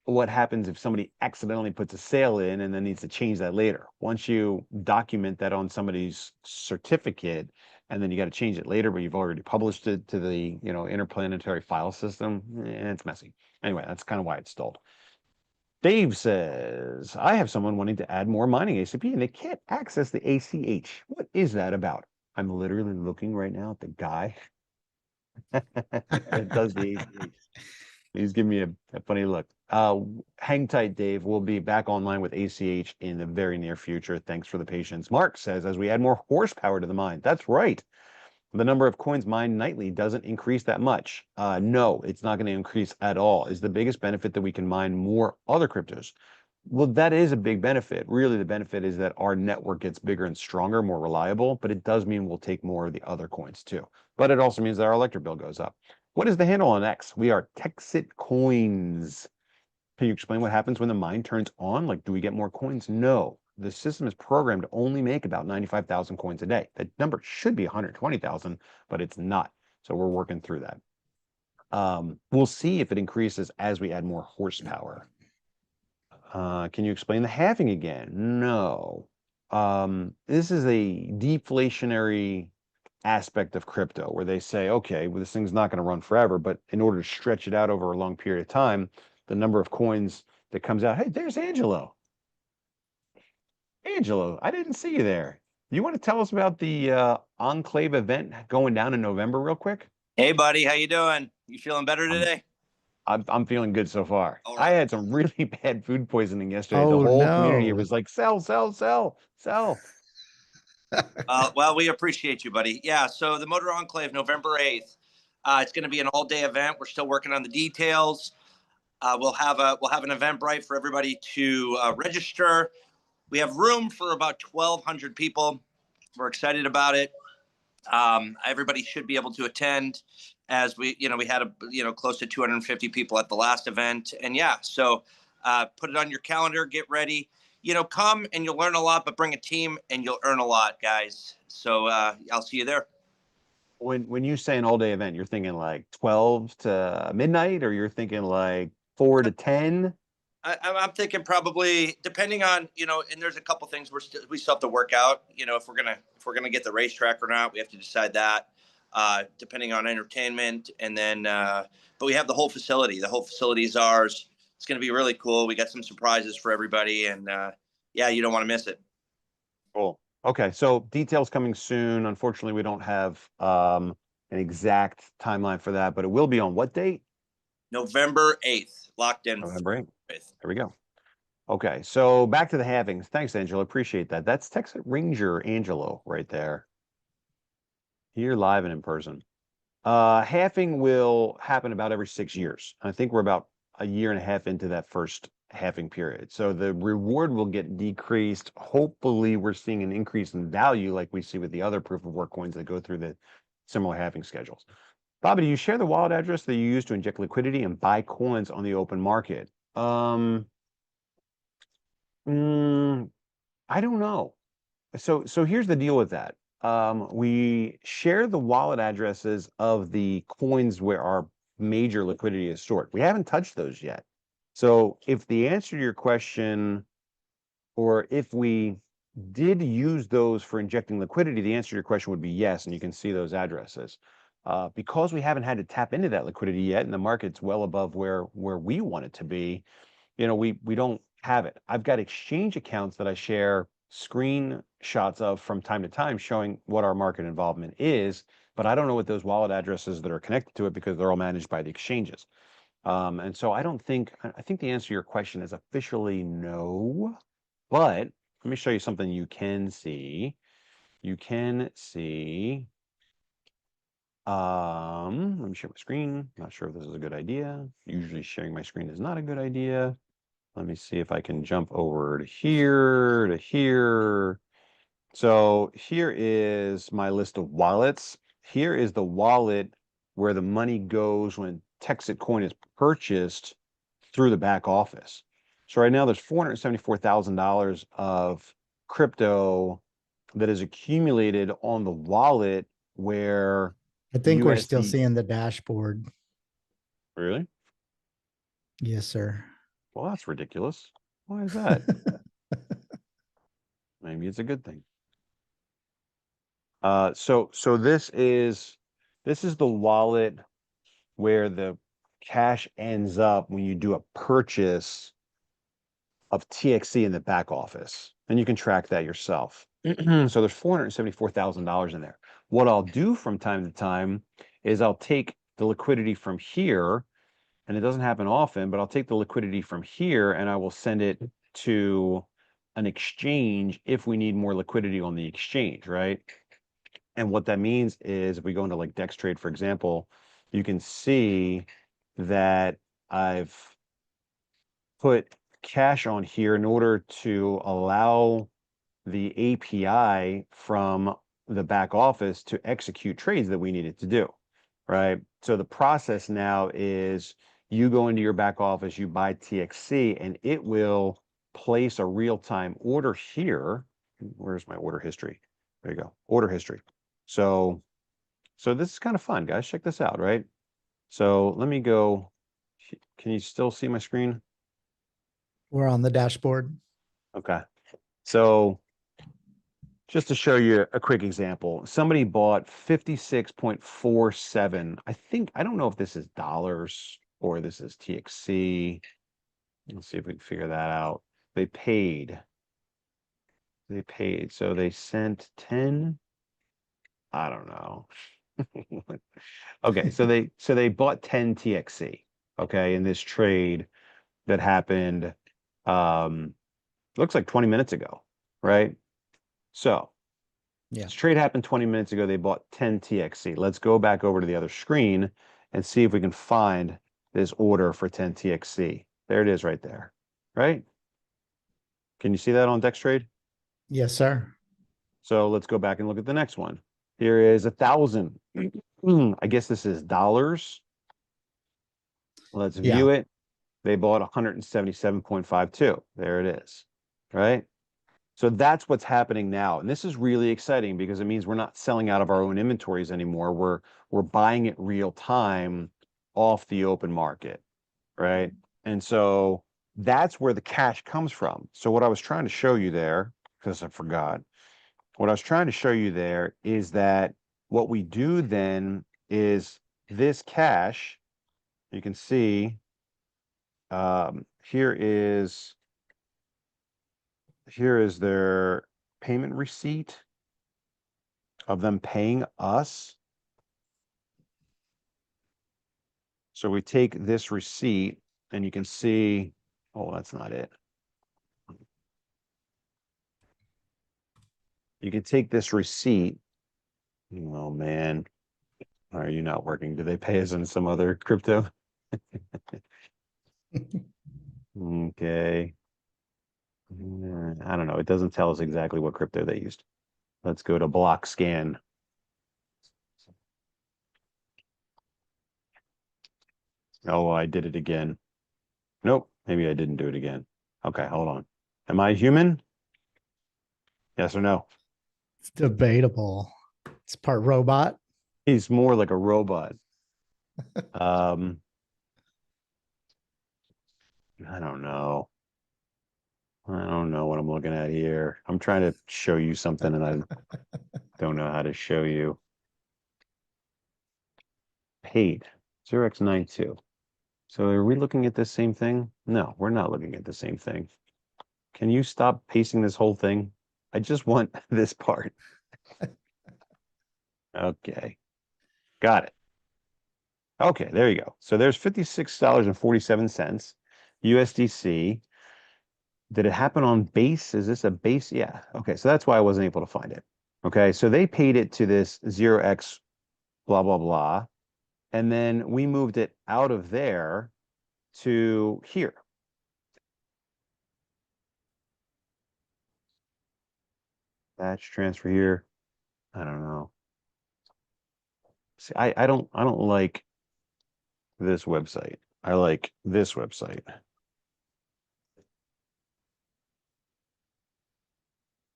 what happens if somebody accidentally puts a sale in and then needs to change that later? Once you document that on somebody's certificate, and then you got to change it later, but you've already published it to the, you know, interplanetary file system, it's messy. Anyway, that's kind of why it's stalled. Dave says, I have someone wanting to add more mining ACP and they can't access the ACH. What is that about? I'm literally looking right now at the guy that does the ACH. He's giving me a funny look. Hang tight, Dave. We'll be back online with ACH in the very near future. Thanks for the patience. Mark says, as we add more horsepower to the mine. That's right. The number of coins mined nightly doesn't increase that much. No, it's not going to increase at all. Is the biggest benefit that we can mine more other cryptos? Well, that is a big benefit. Really, the benefit is that our network gets bigger and stronger, more reliable, but it does mean we'll take more of the other coins too. But it also means that our electric bill goes up. What is the handle on X? We are Texit Coins. Can you explain what happens when the mine turns on? Like, do we get more coins? No. The system is programmed to only make about 95,000 coins a day. That number should be 120,000, but it's not. So we're working through that. We'll see if it increases as we add more horsepower. Can you explain the halving again? No. This is a deflationary aspect of crypto where they say, okay, well, this thing's not going to run forever, but in order to stretch it out over a long period of time, the number of coins that comes out. Hey, there's Angelo. Angelo, I didn't see you there. You want to tell us about the Enclave event going down in November real quick? Hey, buddy. How you doing? You feeling better today? I'm feeling good so far. All right. I had some really bad food poisoning yesterday. Oh, the whole community no. was like, sell. Well, we appreciate you, buddy. Yeah. So the Motor Enclave, November 8th. It's going to be an all-day event. We're still working on the details. We'll have an Eventbrite for everybody to register. We have room for about 1,200 people. We're excited about it. Everybody should be able to attend, as we had close to 250 people at the last event. And yeah, so put it on your calendar, get ready, come and you'll learn a lot, but bring a team and you'll earn a lot, guys. So I'll see you there. When you say an all-day event, you're thinking like 12 to midnight, or you're thinking like 4 to 10? I'm thinking probably, depending on, and there's a couple things we still have to work out, if we're gonna get the racetrack or not. We have to decide that, depending on entertainment. And then, but we have the whole facility. The whole facility is ours. It's going to be really cool. We got some surprises for everybody, and yeah, you don't want to miss it. Cool. Okay, so details coming soon. Unfortunately, we don't have an exact timeline for that, but it will be on what date? November 8th, locked in. November 8th. There we go. Okay, so back to the halvings. Thanks, Angelo. Appreciate that. That's Texas Ranger Angelo right there. Here live and in person. Halving will happen about every 6 years. I think we're about a year and a half into that first halving period. So the reward will get decreased. Hopefully, we're seeing an increase in value like we see with the other proof of work coins that go through the similar halving schedules. Bobby, do you share the wallet address that you use to inject liquidity and buy coins on the open market? I don't know. So here's the deal with that. We share the wallet addresses of the coins where our major liquidity is stored. We haven't touched those yet. So if the answer to your question, or if we did use those for injecting liquidity, the answer to your question would be yes, and you can see those addresses. Because we haven't had to tap into that liquidity yet, and the market's well above where we want it to be, we don't have it. I've got exchange accounts that I share screenshots of from time to time showing what our market involvement is, but I don't know what those wallet addresses that are connected to it because they're all managed by the exchanges. And so I think the answer to your question is officially no, but let me show you something you can see. You can see, let me share my screen. Not sure if this is a good idea. Usually sharing my screen is not a good idea. Let me see if I can jump over to here, to here. So here is my list of wallets. Here is the wallet where the money goes when Texit Coin is purchased through the back office. So right now there's $474,000 of crypto that is accumulated on the wallet where I think we're still USD seeing the dashboard. Really? Yes, sir. Well, that's ridiculous. Why is that? Maybe it's a good thing. So this is the wallet where the cash ends up when you do a purchase of TXC in the back office, and you can track that yourself. So there's $474,000 in there. What I'll do from time to time is I'll take the liquidity from here, and it doesn't happen often, but I'll take the liquidity from here and I will send it to an exchange if we need more liquidity on the exchange, right? And what that means is if we go into like DexTrade, for example, you can see that I've put cash on here in order to allow the API from the back office to execute trades that we needed to do, right? So the process now is you go into your back office, you buy TXC, and it will place a real-time order here. Where's my order history? There you go, order history. So this is kind of fun, guys. Check this out, right? So let me go. Can you still see my screen? We're on the dashboard. Okay. So just to show you a quick example, somebody bought 56.47. I don't know if this is dollars or this is TXC. Let's see if we can figure that out. They paid. So they sent 10. I don't know. Okay, so they bought 10 TXC, okay, in this trade that happened looks like 20 minutes ago, right? So Yeah. this trade happened 20 minutes ago. They bought 10 TXC. Let's go back over to the other screen and see if we can find this order for 10 TXC. There it is right there, right? Can you see that on DexTrade? Yes, sir. So let's go back and look at the next one. Here is 1,000. I guess this is dollars. Let's view it. They bought 177.52. There it is, right? So that's what's happening now. And this is really exciting because it means we're not selling out of our own inventories anymore. We're buying it real time off the open market, right? And so that's where the cash comes from. So what I was trying to show you there, because I forgot, what I was trying to show you there is that what we do then is this cash, you can see, here is their payment receipt of them paying us. So we take this receipt and you can see, oh, that's not it. You can take this receipt. Oh man, are you not working? Do they pay us in some other crypto? Okay. I don't know. It doesn't tell us exactly what crypto they used. Let's go to block scan. Oh, I did it again. Nope. Maybe I didn't do it again. Okay, hold on. Am I human? Yes or no? It's debatable. It's part robot. He's more like a robot. I don't know. I don't know what what I'm looking at here. I'm trying to show you something and I don't know how to show you. Paid 0x92. So are we looking at the same thing? No, we're not looking at the same thing. Can you stop pasting this whole thing? I just want this part. Okay. Got it. Okay, there you go. So there's $56.47 USDC. Did it happen on base? Is this a base? Yeah. Okay, so that's why I wasn't able to find it. Okay, so they paid it to this 0x blah, blah, blah. And then we moved it out of there to here. Batch transfer here. I don't know. See, I don't like this website. I like this website.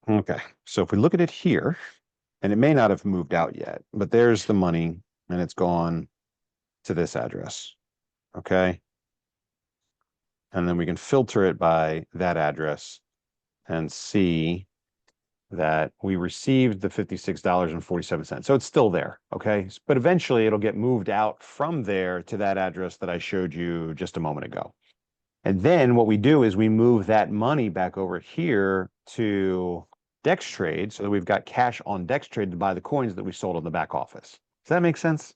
Okay, so if we look at it here, and it may not have moved out yet, but there's the money and it's gone to this address. Okay. And then we can filter it by that address and see that we received the $56.47. So it's still there. Okay. But eventually it'll get moved out from there to that address that I showed you just a moment ago. And then what we do is we move that money back over here to DexTrade so that we've got cash on DexTrade to buy the coins that we sold in the back office. Does that make sense?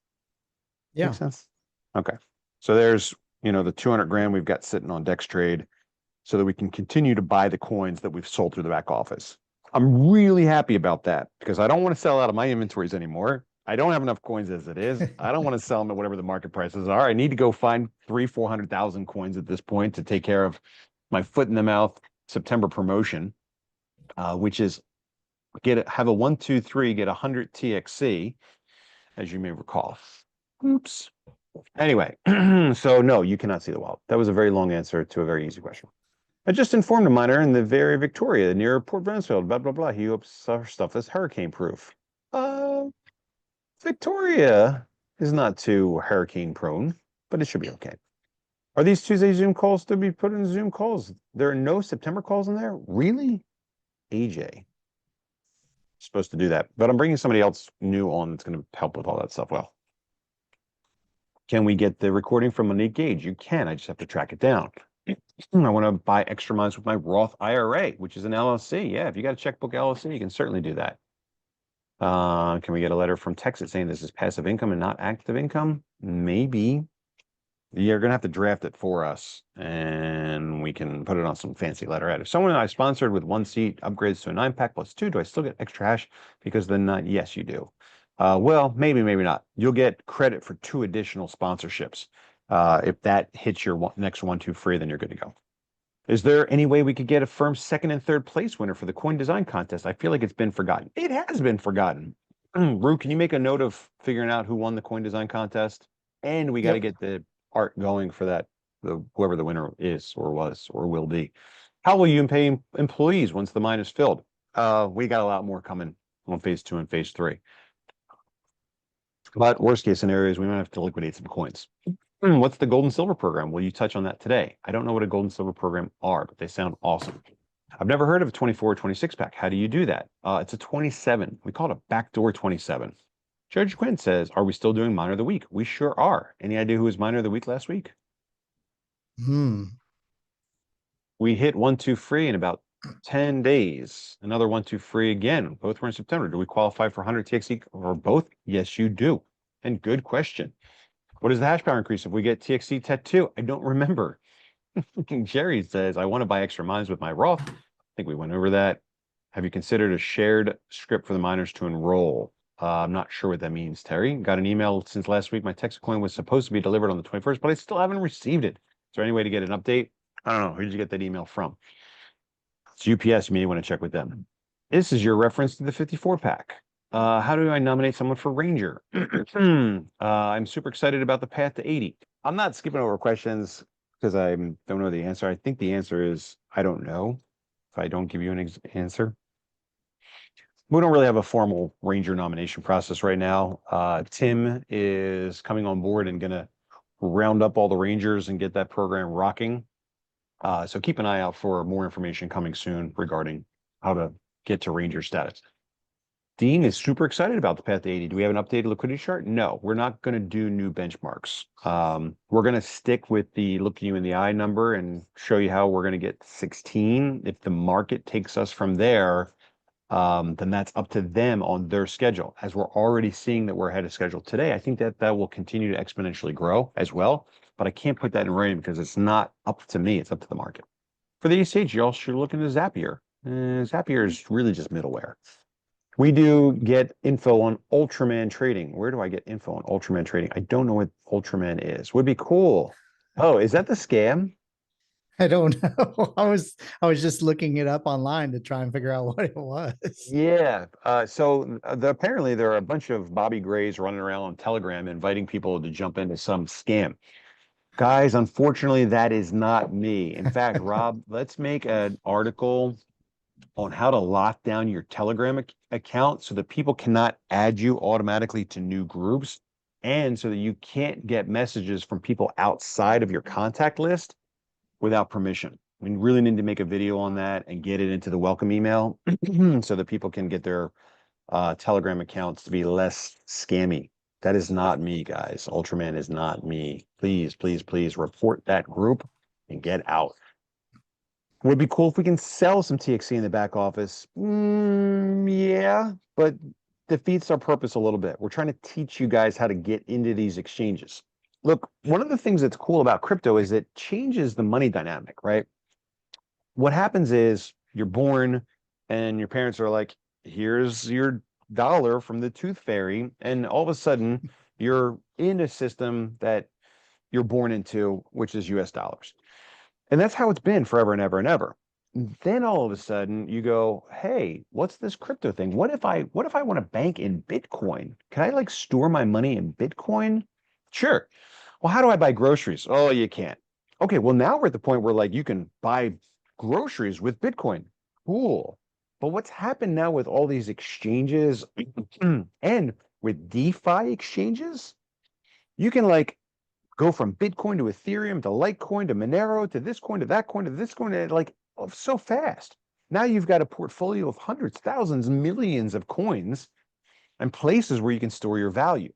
Yeah. Make sense? Okay. So there's, the 200 grand we've got sitting on DexTrade so that we can continue to buy the coins that we've sold through the back office. I'm really happy about that because I don't want to sell out of my inventories anymore. I don't have enough coins as it is. I don't want to sell them at whatever the market prices are. I need to go find 400,000 coins at this point to take care of my foot in the mouth September promotion, which is have a 1, 2, 3, get 100 TXC, as you may recall. Oops. Anyway, so no, you cannot see the wallet. That was a very long answer to a very easy question. I just informed a miner in the very Victoria near Port Mansfield, blah, blah, blah. He hopes our stuff is hurricane proof. Victoria is not too hurricane prone, but it should be okay. Are these Tuesday Zoom calls to be put in Zoom calls? There are no September calls in there? Really? AJ. Supposed to do that, but I'm bringing somebody else new on that's going to help with all that stuff. Well, can we get the recording from Monique Gaige? You can. I just have to track it down. I want to buy extra monies with my Roth IRA, which is an LLC. Yeah, if you got a checkbook LLC, you can certainly do that. Can we get a letter from Texit saying this is passive income and not active income? Maybe. You're going to have to draft it for us, and we can put it on some fancy letterhead. If someone I sponsored with 1 seat upgrades to a 9-pack plus 2, do I still get extra hash because of the 9? Yes, you do. Well, maybe, maybe not. You'll get credit for 2 additional sponsorships. If that hits your next 1, 2 free, then you're good to go. Is there any way we could get a firm 2nd and 3rd place winner for the coin design contest? I feel like it's been forgotten. It has been forgotten. Rue, can you make a note of figuring out who won the coin design contest? And we got to get the art going for that, whoever the winner is or was or will be. How will you pay employees once the mine is filled? We got a lot more coming on phase 2 and phase 3. But worst case scenario is we might have to liquidate some coins. What's the gold and silver program? Will you touch on that today? I don't know what a gold and silver program are, but they sound awesome. I've never heard of a 24 or 26 pack. How do you do that? It's a 27. We call it a backdoor 27. Judge Quinn says, are we still doing miner of the week? We sure are. Any idea who was miner of the week last week? We hit 1, 2 free in about 10 days. Another 1, 2 free again. Both were in September. Do we qualify for 100 TXC or both? Yes, you do. And good question. What is the hash power increase if we get TXC tattoo? I don't remember. Jerry says, I want to buy extra mines with my Roth. I think we went over that. Have you considered a shared script for the miners to enroll? I'm not sure what that means, Terry. Got an email since last week. My Texit Coin was supposed to be delivered on the 21st, but I still haven't received it. Is there any way to get an update? I don't know. Who did you get that email from? It's UPS. You may want to check with them. This is your reference to the 54 pack. How do I nominate someone for Ranger? I'm super excited about the path to 80. I'm not skipping over questions because I don't know the answer. I think the answer is I don't know if I don't give you an answer. We don't really have a formal Ranger nomination process right now. Tim is coming on board and going to round up all the Rangers and get that program rocking. So keep an eye out for more information coming soon regarding how to get to Ranger status. Dean is super excited about the path to 80. Do we have an updated liquidity chart? No, we're not going to do new benchmarks. We're going to stick with the look you in the eye number and show you how we're going to get 16. If the market takes us from there, then that's up to them on their schedule. As we're already seeing that we're ahead of schedule today, I think that that will continue to exponentially grow as well. But I can't put that in writing because it's not up to me. It's up to the market. For the ECH, y'all should look into Zapier. Zapier is really just middleware. We do get info on Ultraman trading. Where do I get info on Ultraman trading? I don't know what Ultraman is. Would be cool. Oh, is that the scam? I don't know. I was just looking it up online to try and figure out what it was. Yeah. Apparently there are a bunch of Bobby Grays running around on Telegram inviting people to jump into some scam. Guys, unfortunately, that is not me. In fact, Rob, let's make an article on how to lock down your Telegram account so that people cannot add you automatically to new groups, and so that you can't get messages from people outside of your contact list without permission. We really need to make a video on that and get it into the welcome email so that people can get their Telegram accounts to be less scammy. That is not me, guys. Ultraman is not me. Please, please, please report that group and get out. Would be cool if we can sell some TXC in the back office. Yeah, but defeats our purpose a little bit. We're trying to teach you guys how to get into these exchanges. Look, one of the things that's cool about crypto is it changes the money dynamic, right? What happens is you're born and your parents are like, here's your dollar from the tooth fairy. And all of a sudden you're in a system that you're born into, which is US dollars. And that's how it's been forever and ever and ever. Then all of a sudden you go, hey, what's this crypto thing? What if I want to bank in Bitcoin? Can I like store my money in Bitcoin? Sure. Well, how do I buy groceries? Oh, you can't. Okay, well, now we're at the point where like you can buy groceries with Bitcoin. Cool. But what's happened now with all these exchanges and with DeFi exchanges, you can like go from Bitcoin to Ethereum to Litecoin to Monero to this coin to that coin to this coin, like so fast. Now you've got a portfolio of hundreds, thousands, millions of coins and places where you can store your value.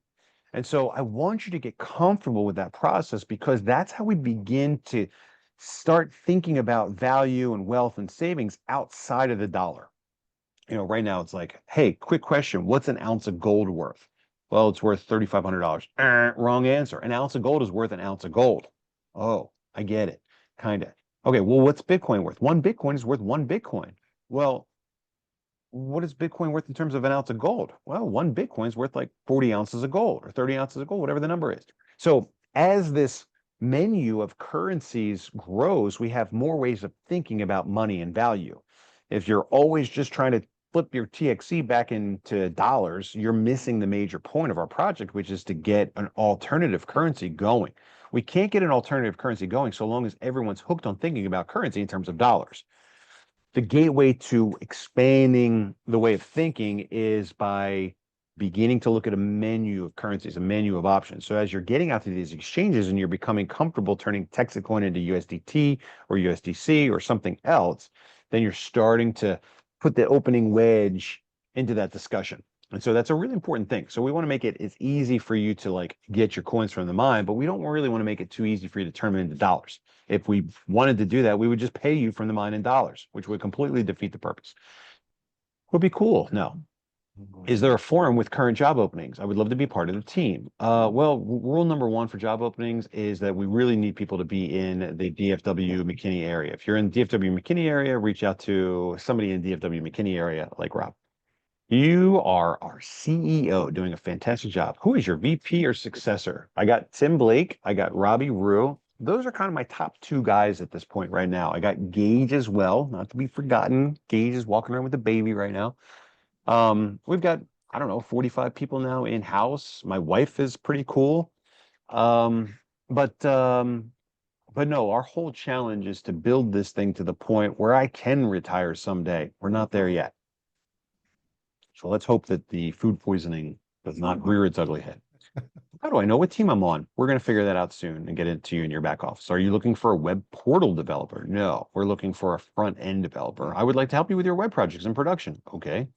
And so I want you to get comfortable with that process, because that's how we begin to start thinking about value and wealth and savings outside of the dollar. You know, right now it's like, hey, quick question. What's an ounce of gold worth? Well, it's worth $3,500. Wrong answer. An ounce of gold is worth an ounce of gold. Oh, I get it. Kind of. Okay, well, what's Bitcoin worth? One Bitcoin is worth one Bitcoin. Well, what is Bitcoin worth in terms of an ounce of gold? Well, one Bitcoin is worth like 40 ounces of gold or 30 ounces of gold, whatever the number is. So as this menu of currencies grows, we have more ways of thinking about money and value. If you're always just trying to flip your TXC back into dollars, you're missing the major point of our project, which is to get an alternative currency going. We can't get an alternative currency going so long as everyone's hooked on thinking about currency in terms of dollars. The gateway to expanding the way of thinking is by beginning to look at a menu of currencies, a menu of options. So as you're getting out to these exchanges and you're becoming comfortable turning Texit Coin into USDT or USDC or something else, then you're starting to put the opening wedge into that discussion. And so that's a really important thing. So we want to make it as easy for you to like get your coins from the mine, but we don't really want to make it too easy for you to turn them into dollars. If we wanted to do that, we would just pay you from the mine in dollars, which would completely defeat the purpose. Would be cool. No. Is there a forum with current job openings? I would love to be part of the team. Well, rule number one for job openings is that we really need people to be in the DFW McKinney area. If you're in the DFW McKinney area, reach out to somebody in DFW McKinney area like Rob. You are our CEO doing a fantastic job. Who is your VP or successor? I got Tim Blake. I got Robbie Rue. Those are kind of my top two guys at this point right now. I got Gaige as well, not to be forgotten. Gaige is walking around with a baby right now. We've got, I don't know, 45 people now in-house. My wife is pretty cool. But no, our whole challenge is to build this thing to the point where I can retire someday. We're not there yet. So let's hope that the food poisoning does not rear its ugly head. That's How do I know what team I'm on? We're going to figure that out soon and get it to you in your back office. Are you looking for a web portal developer? No, we're looking for a front end developer. I would like to help you with your web projects and production. Okay.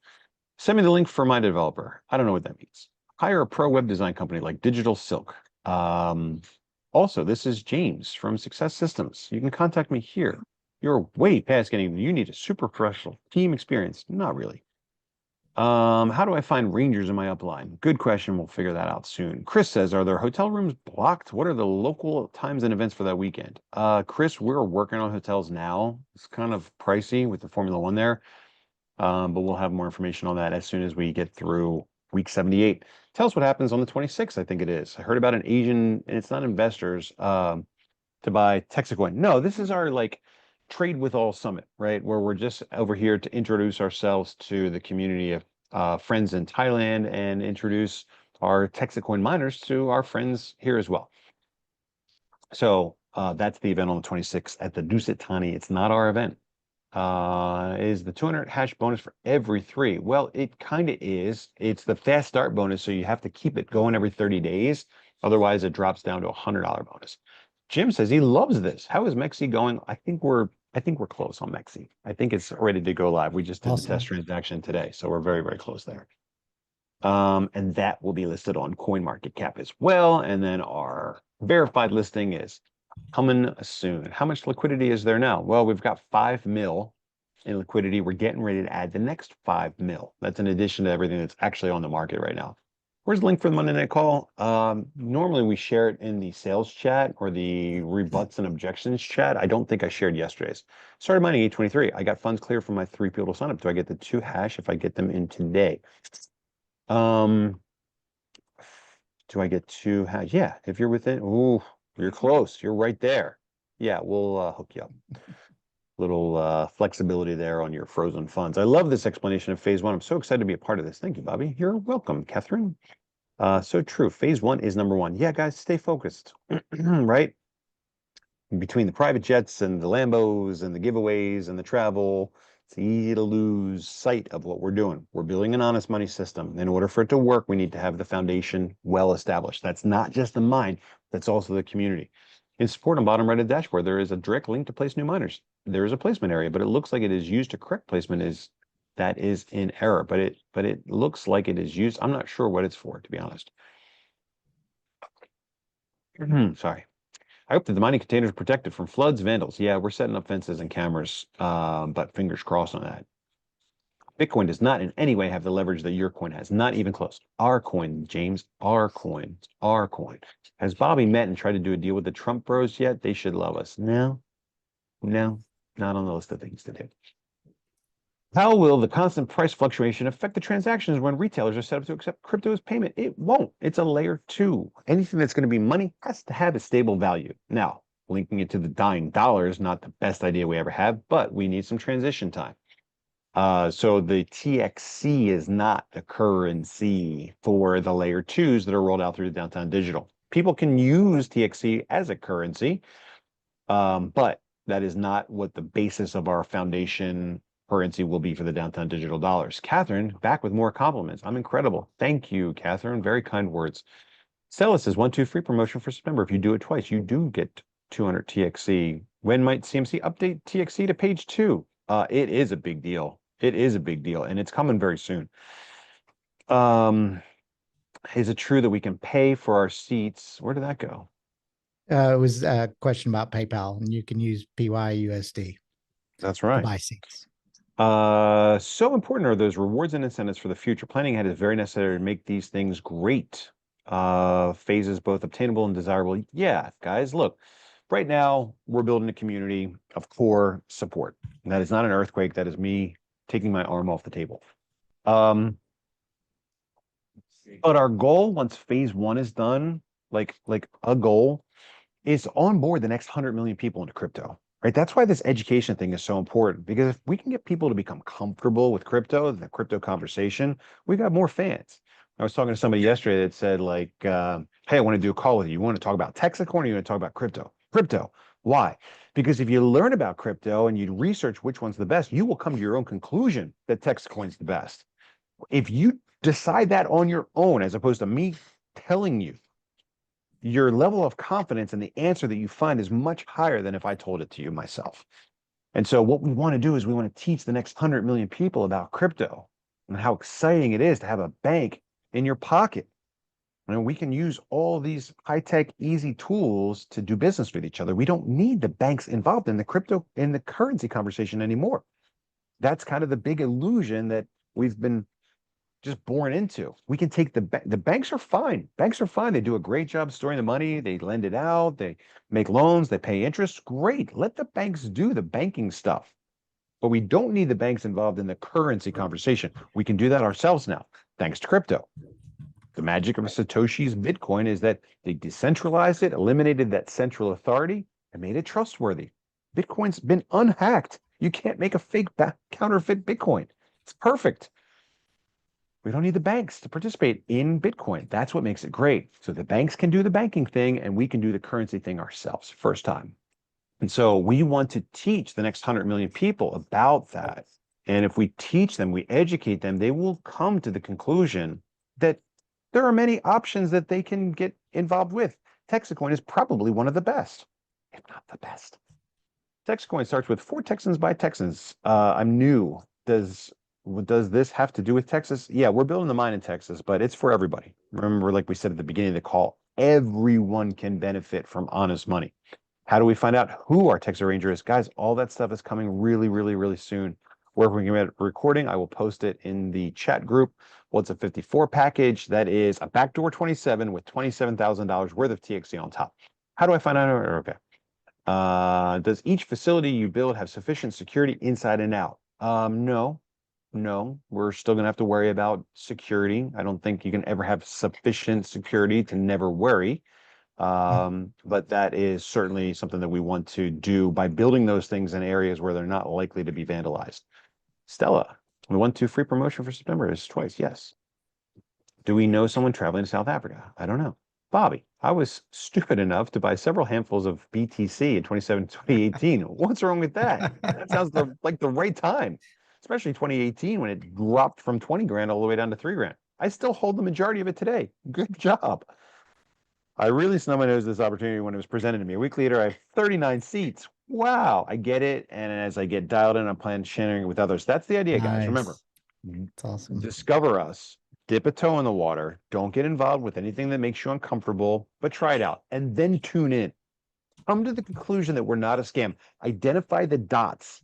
Send me the link for my developer. I don't know what that means. Hire a pro web design company like Digital Silk. Also, this is James from Success Systems. You can contact me here. You're way past getting, you need a super professional team experience. Not really. How do I find rangers in my upline? Good question. We'll figure that out soon. Chris says, are there hotel rooms blocked? What are the local times and events for that weekend? Chris, we're working on hotels now. It's kind of pricey with the Formula One there. But we'll have more information on that as soon as we get through week 78. Tell us what happens on the 26th, I think it is. I heard about an Asian, and it's not investors, to buy Texit Coin. No, this is our like Trade with All Summit, right? Where we're just over here to introduce ourselves to the community of friends in Thailand and introduce our Texit Coin miners to our friends here as well. So that's the event on the 26th at the Dusit Thani. It's not our event. Is the 200 hash bonus for every 3? Well, it kind of is. It's the fast start bonus, so you have to keep it going every 30 days. Otherwise, it drops down to a $100 bonus. Jim says he loves this. How is MEXC going? I think we're close on MEXC. I think it's ready to go live. We just did the test transaction today, so we're very, very close there. And that will be listed on CoinMarketCap as well. And then our verified listing is coming soon. How much liquidity is there now? Well, we've got 5 mil in liquidity. We're getting ready to add the next 5 mil. That's in addition to everything that's actually on the market right now. Where's the link for the Monday Night Call? Normally we share it in the sales chat or the rebuts and objections chat. I don't think I shared yesterday's. Started mining 823. I got funds clear from my 3 people to sign up. Do I get the 2 hash if I get them in today? Do I get 2 hash? Yeah, if you're within, ooh, you're close. You're right there. Yeah, we'll hook you up. Little flexibility there on your frozen funds. I love this explanation of phase 1. I'm so excited to be a part of this. Thank you, Bobby. You're welcome, Catherine. So true. Phase 1 is number 1. Yeah, guys, stay focused, right? Between the private jets and the Lambos and the giveaways and the travel, it's easy to lose sight of what we're doing. We're building an honest money system. In order for it to work, we need to have the foundation well established. That's not just the mine, that's also the community. In support on bottom right of the dashboard, there is a direct link to place new miners. There is a placement area, but it looks like it is used to correct placement is in error, but it looks like it is used. I'm not sure what it's for, to be honest. Sorry. I hope that the mining containers are protected from floods, vandals. Yeah, we're setting up fences and cameras, but fingers crossed on that. Bitcoin does not in any way have the leverage that your coin has. Not even close. Our coin, James, our coin, our coin. Has Bobby met and tried to do a deal with the Trump bros yet? They should love us. No, not on the list of things to do. How will the constant price fluctuation affect the transactions when retailers are set up to accept crypto as payment? It won't. It's a layer 2. Anything that's going to be money has to have a stable value. Now, linking it to the dying dollar is not the best idea we ever have, but we need some transition time. So the TXC is not the currency for the layer 2s that are rolled out through the Downtown Digital. People can use TXC as a currency, but that is not what the basis of our foundation currency will be for the Downtown Digital dollars. Catherine, back with more compliments. I'm incredible. Thank you, Catherine. Very kind words. Stella says 1-2 free promotion for September. If you do it twice, you do get 200 TXC. When might CMC update TXC to page 2? It is a big deal. It is a big deal, and it's coming very soon. Is it true that we can pay for our seats? Where did that go? It was a question about PayPal, and you can use PYUSD. That's right. To buy seats. So important are those rewards and incentives for the future. Planning ahead is very necessary to make these things great. Phases both obtainable and desirable. Yeah, guys, look. Right now, we're building a community of core support. And that is not an earthquake. That is me taking my arm off the table. But our goal, once phase 1 is done, like a goal, is on board the next 100 million people into crypto. Right? That's why this education thing is so important, because if we can get people to become comfortable with crypto, the crypto conversation, we got more fans. I was talking to somebody yesterday that said, like, hey, I want to do a call with you. You want to talk about TexitCoin or you want to talk about crypto? Crypto. Why? Because if you learn about crypto and you research which one's the best, you will come to your own conclusion that TexitCoin's the best. If you decide that on your own, as opposed to me telling you, your level of confidence and the answer that you find is much higher than if I told it to you myself. And so what we want to do is we want to teach the next 100 million people about crypto and how exciting it is to have a bank in your pocket. And we can use all these high-tech, easy tools to do business with each other. We don't need the banks involved in the crypto, in the currency conversation anymore. That's kind of the big illusion that we've been just born into. We can take the banks are fine. Banks are fine. They do a great job storing the money. They lend it out. They make loans. They pay interest. Great. Let the banks do the banking stuff. But we don't need the banks involved in the currency conversation. We can do that ourselves now, thanks to crypto. The magic of Satoshi's Bitcoin is that they decentralized it, eliminated that central authority, and made it trustworthy. Bitcoin's been unhacked. You can't make a fake counterfeit Bitcoin. It's perfect. We don't need the banks to participate in Bitcoin. That's what makes it great. So the banks can do the banking thing and we can do the currency thing ourselves, first time. And so we want to teach the next 100 million people about that. And if we teach them, we educate them, they will come to the conclusion that there are many options that they can get involved with. Texit Coin is probably one of the best, if not the best. Texit Coin starts with 4 Texans by Texans. I'm new. Does this have to do with Texas? Yeah, we're building the mine in Texas, but it's for everybody. Remember, like we said at the beginning of the call, everyone can benefit from honest money. How do we find out who our Texas Ranger is? Guys, all that stuff is coming really, really, really soon. Wherever we can get recording, I will post it in the chat group. Well, it's a 54 package. That is a backdoor 27 with $27,000 worth of TXC on top. How do I find out? Okay. Does each facility you build have sufficient security inside and out? No, we're still going to have to worry about security. I don't think you can ever have sufficient security to never worry. But that is certainly something that we want to do by building those things in areas where they're not likely to be vandalized. Stella, we want to free promotion for September is twice. Yes. Do we know someone traveling to South Africa? I don't know. Bobby, I was stupid enough to buy several handfuls of BTC in 2018. What's wrong with that? That sounds like the right time. Especially 2018 when it dropped from 20 grand all the way down to 3 grand. I still hold the majority of it today. Good job. I really snubbed my nose at this opportunity when it was presented to me. A week later, I have 39 seats. Wow, I get it. And as I get dialed in, I'm planning sharing it with others. That's the idea, guys. Remember, it's awesome. Discover us, dip a toe in the water. Don't get involved with anything that makes you uncomfortable, but try it out and then tune in. Come to the conclusion that we're not a scam. Identify the dots.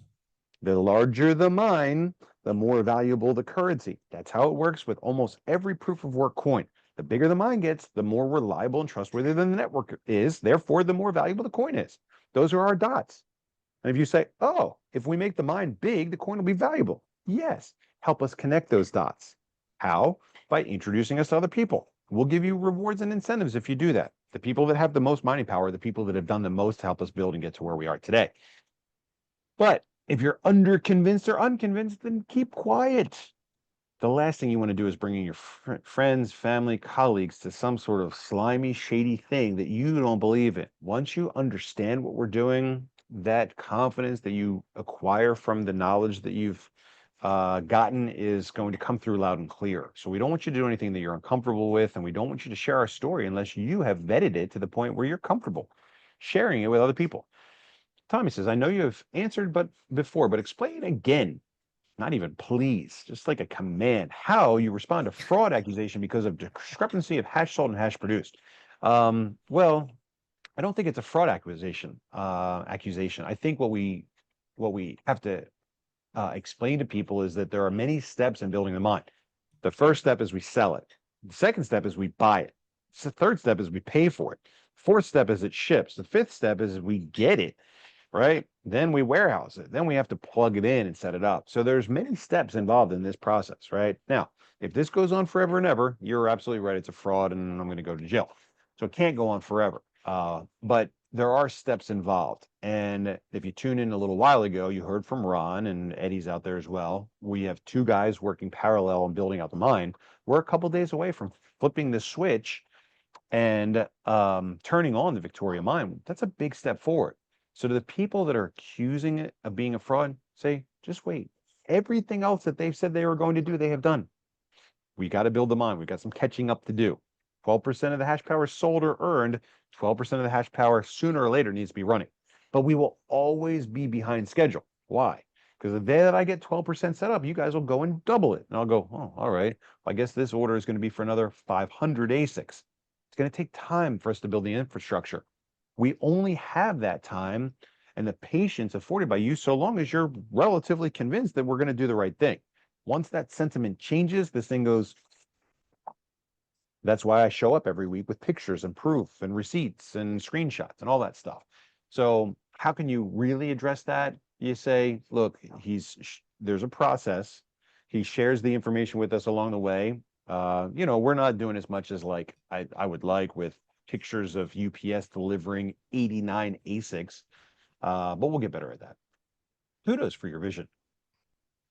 The larger the mine, the more valuable the currency. That's how it works with almost every proof of work coin. The bigger the mine gets, the more reliable and trustworthy the network is. Therefore, the more valuable the coin is. Those are our dots. And if you say, oh, if we make the mine big, the coin will be valuable. Yes. Help us connect those dots. How? By introducing us to other people. We'll give you rewards and incentives if you do that. The people that have the most mining power are the people that have done the most to help us build and get to where we are today. But if you're under-convinced or unconvinced, then keep quiet. The last thing you want to do is bringing your friends, family, colleagues to some sort of slimy, shady thing that you don't believe in. Once you understand what we're doing, that confidence that you acquire from the knowledge that you've gotten is going to come through loud and clear. So we don't want you to do anything that you're uncomfortable with, and we don't want you to share our story unless you have vetted it to the point where you're comfortable sharing it with other people. Tommy says, I know you have answered before, but explain again, not even please, just like a command, how you respond to fraud accusation because of discrepancy of hash sold and hash produced. Well, I don't think it's a fraud accusation. I think what we have to explain to people is that there are many steps in building the mine. The first step is we sell it. The second step is we buy it. The third step is we pay for it. Fourth step is it ships. The fifth step is we get it. Right? Then we warehouse it. Then we have to plug it in and set it up. So there's many steps involved in this process, right? Now, if this goes on forever and ever, you're absolutely right. It's a fraud and I'm going to go to jail. So it can't go on forever. But there are steps involved. And if you tune in a little while ago, you heard from Ron and Eddie's out there as well. We have 2 guys working parallel and building out the mine. We're a couple days away from flipping the switch and turning on the Victoria mine. That's a big step forward. So to the people that are accusing it of being a fraud, say, just wait. Everything else that they've said they were going to do, they have done. We got to build the mine. We've got some catching up to do. 12% of the hash power sold or earned, 12% of the hash power sooner or later needs to be running. But we will always be behind schedule. Why? Because the day that I get 12% set up, you guys will go and double it. And I'll go, oh, all right. I guess this order is going to be for another 500 ASICs. It's going to take time for us to build the infrastructure. We only have that time and the patience afforded by you so long as you're relatively convinced that we're going to do the right thing. Once that sentiment changes, this thing goes. That's why I show up every week with pictures and proof and receipts and screenshots and all that stuff. So how can you really address that? You say, look, there's a process. He shares the information with us along the way. You know, we're not doing as much as like I would like with pictures of UPS delivering 89 ASICs, but we'll get better at that. Kudos for your vision.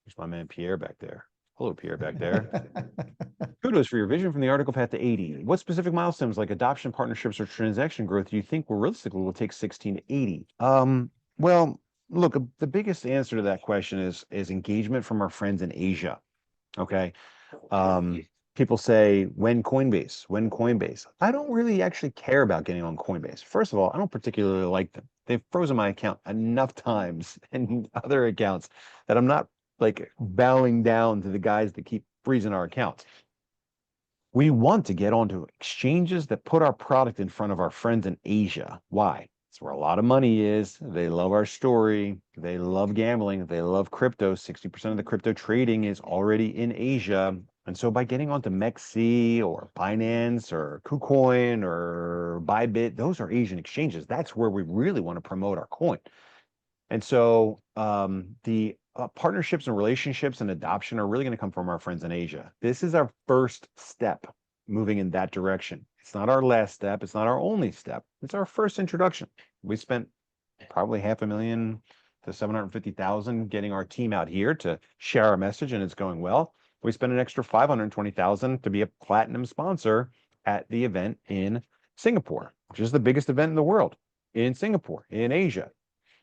There's my man Pierre back there. Hello, Pierre back there. Kudos for your vision from the article path to 80. What specific milestones like adoption, partnerships, or transaction growth do you think realistically will take 16 to 80? Well, look, the biggest answer to that question is engagement from our friends in Asia. Okay. People say, when Coinbase? I don't really actually care about getting on Coinbase. First of all, I don't particularly like them. They've frozen my account enough times and other accounts that I'm not like bowing down to the guys that keep freezing our accounts. We want to get onto exchanges that put our product in front of our friends in Asia. Why? It's where a lot of money is. They love our story. They love gambling. They love crypto. 60% of the crypto trading is already in Asia. And so by getting onto MEXC or Binance or KuCoin or Bybit, those are Asian exchanges. That's where we really want to promote our coin. And so the partnerships and relationships and adoption are really going to come from our friends in Asia. This is our first step moving in that direction. It's not our last step. It's not our only step. It's our first introduction. We spent probably $500,000 to $750,000 getting our team out here to share our message, and it's going well. We spent an extra $520,000 to be a platinum sponsor at the event in Singapore, which is the biggest event in the world, in Singapore, in Asia.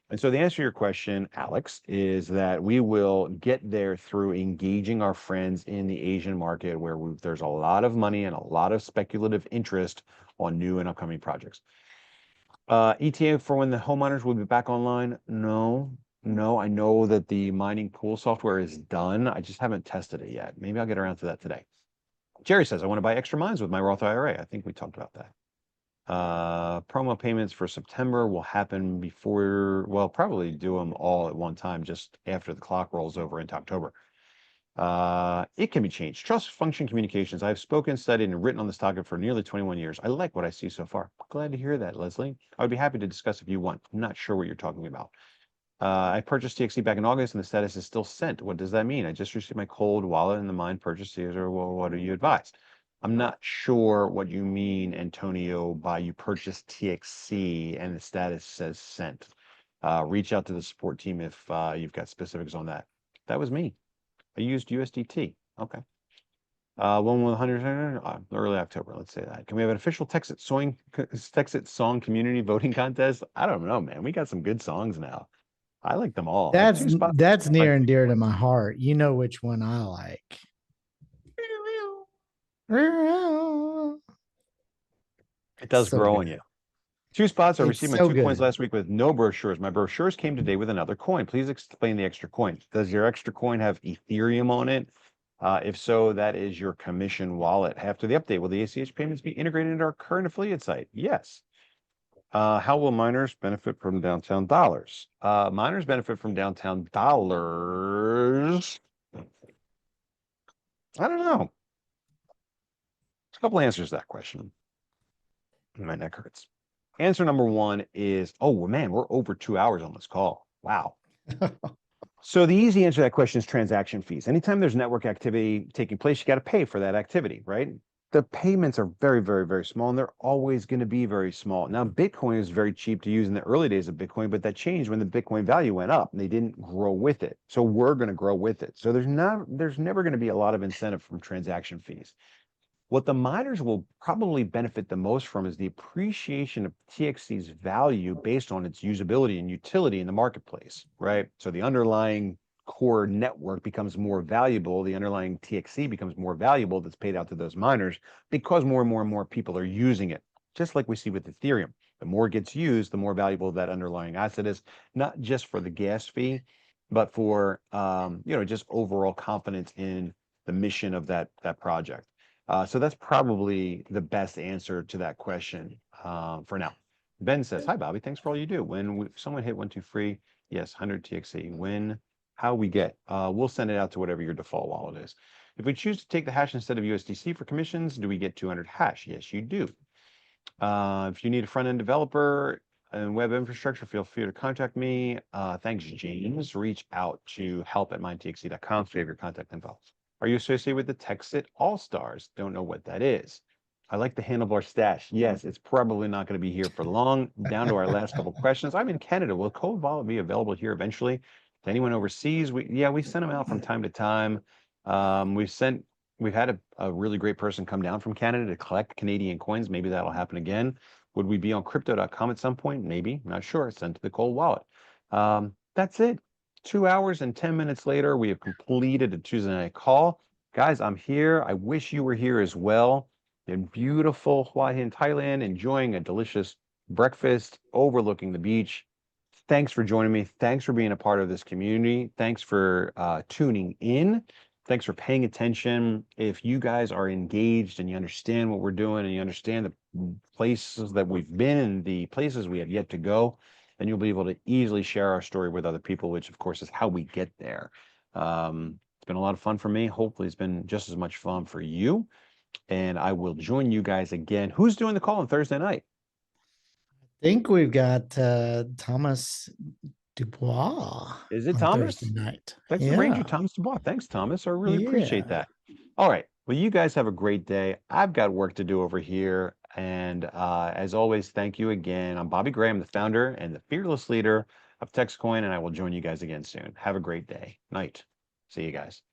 And so the answer to your question, Alex, is that we will get there through engaging our friends in the Asian market where there's a lot of money and a lot of speculative interest on new and upcoming projects. ETA for when the home miners will be back online? No, I know that the mining pool software is done. I just haven't tested it yet. Maybe I'll get around to that today. Jerry says, I want to buy extra mines with my Roth IRA. I think we talked about that. Promo payments for September will happen before, well, probably do them all at one time, just after the clock rolls over into October. It can be changed. Trust function communications. I've spoken, studied, and written on this topic for nearly 21 years. I like what I see so far. Glad to hear that, Leslie. I would be happy to discuss if you want. I'm not sure what you're talking about. I purchased TXC back in August and the status is still sent. What does that mean? I just received my cold wallet and the mine purchase or well, what are you advised? I'm not sure what you mean, Antonio, by you purchased TXC and the status says sent. Reach out to the support team if you've got specifics on that. That was me. I used USDT. Okay. One with 100 early October. Let's say that. Can we have an official Texit song community voting contest? I don't know, man. We got some good songs now. I like them all. That's near and dear to my heart. You know which one I like. It does So grow good. on you. 2 spots. I It's received my so 2 coins good. last week with no brochures. My brochures came today with another coin. Please explain the extra coin. Does your extra coin have Ethereum on it? If so, that is your commission wallet. After the update, will the ACH payments be integrated into our current affiliate site? Yes. How will miners benefit from downtown dollars? Miners benefit from downtown dollars. I don't know. A couple answers to that question. My neck hurts. Answer number 1 is, oh man, we're over 2 hours on this call. Wow. So the easy answer to that question is transaction fees. Anytime there's network activity taking place, you got to pay for that activity, right? The payments are very, very, very small, and they're always going to be very small. Now, Bitcoin is very cheap to use in the early days of Bitcoin, but that changed when the Bitcoin value went up and they didn't grow with it. So we're going to grow with it. So there's never going to be a lot of incentive from transaction fees. What the miners will probably benefit the most from is the appreciation of TXC's value based on its usability and utility in the marketplace, right? So the underlying core network becomes more valuable, the underlying TXC becomes more valuable that's paid out to those miners because more and more people are using it. Just like we see with Ethereum. The more it gets used, the more valuable that underlying asset is, not just for the gas fee, but for just overall confidence in the mission of that project. So that's probably the best answer to that question for now. Ben says, "Hi Bobby, thanks for all you do. When someone hit 1 2 free, yes, 100 TXC. How we get? We'll send it out to whatever your default wallet is. If we choose to take the hash instead of USDC for commissions, do we get 200 hash? Yes, you do. If you need a front end developer and web infrastructure, feel free to contact me. Thanks, James. Reach out to help@mindtxc.com to have your contact info. Are you associated with the Texit All-Stars? Don't know what that is. I like the handlebar stash. Yes, it's probably not going to be here for long. Down to our last couple questions. I'm in Canada. Will Cold Wallet be available here eventually? To anyone overseas? We send them out from time to time. We've had a really great person come down from Canada to collect Canadian coins. Maybe that'll happen again. Would we be on crypto.com at some point? Maybe, not sure. Sent to the Cold Wallet. That's it. 2 hours and 10 minutes later, we have completed a Tuesday night call. Guys, I'm here. I wish you were here as well. In beautiful Hawaii in Thailand, enjoying a delicious breakfast overlooking the beach. Thanks for joining me. Thanks for being a part of this community. Thanks for tuning in. Thanks for paying attention. If you guys are engaged and you understand what we're doing and you understand the places that we've been and the places we have yet to go, then you'll be able to easily share our story with other people, which of course is how we get there. It's been a lot of fun for me. Hopefully it's been just as much fun for you. And I will join you guys again. Who's doing the call on Thursday night? I think we've got Thomas Dubois. Is it on Thomas? Thursday night. That's the Ranger Thomas Dubois. Thanks, Thomas. I really appreciate Yeah. that. All right. Well, you guys have a great day. I've got work to do over here. And as always, thank you again. I'm Bobby Graham, the founder and the fearless leader of TexitCoin, and I will join you guys again soon. Have a great day. Night. See you guys.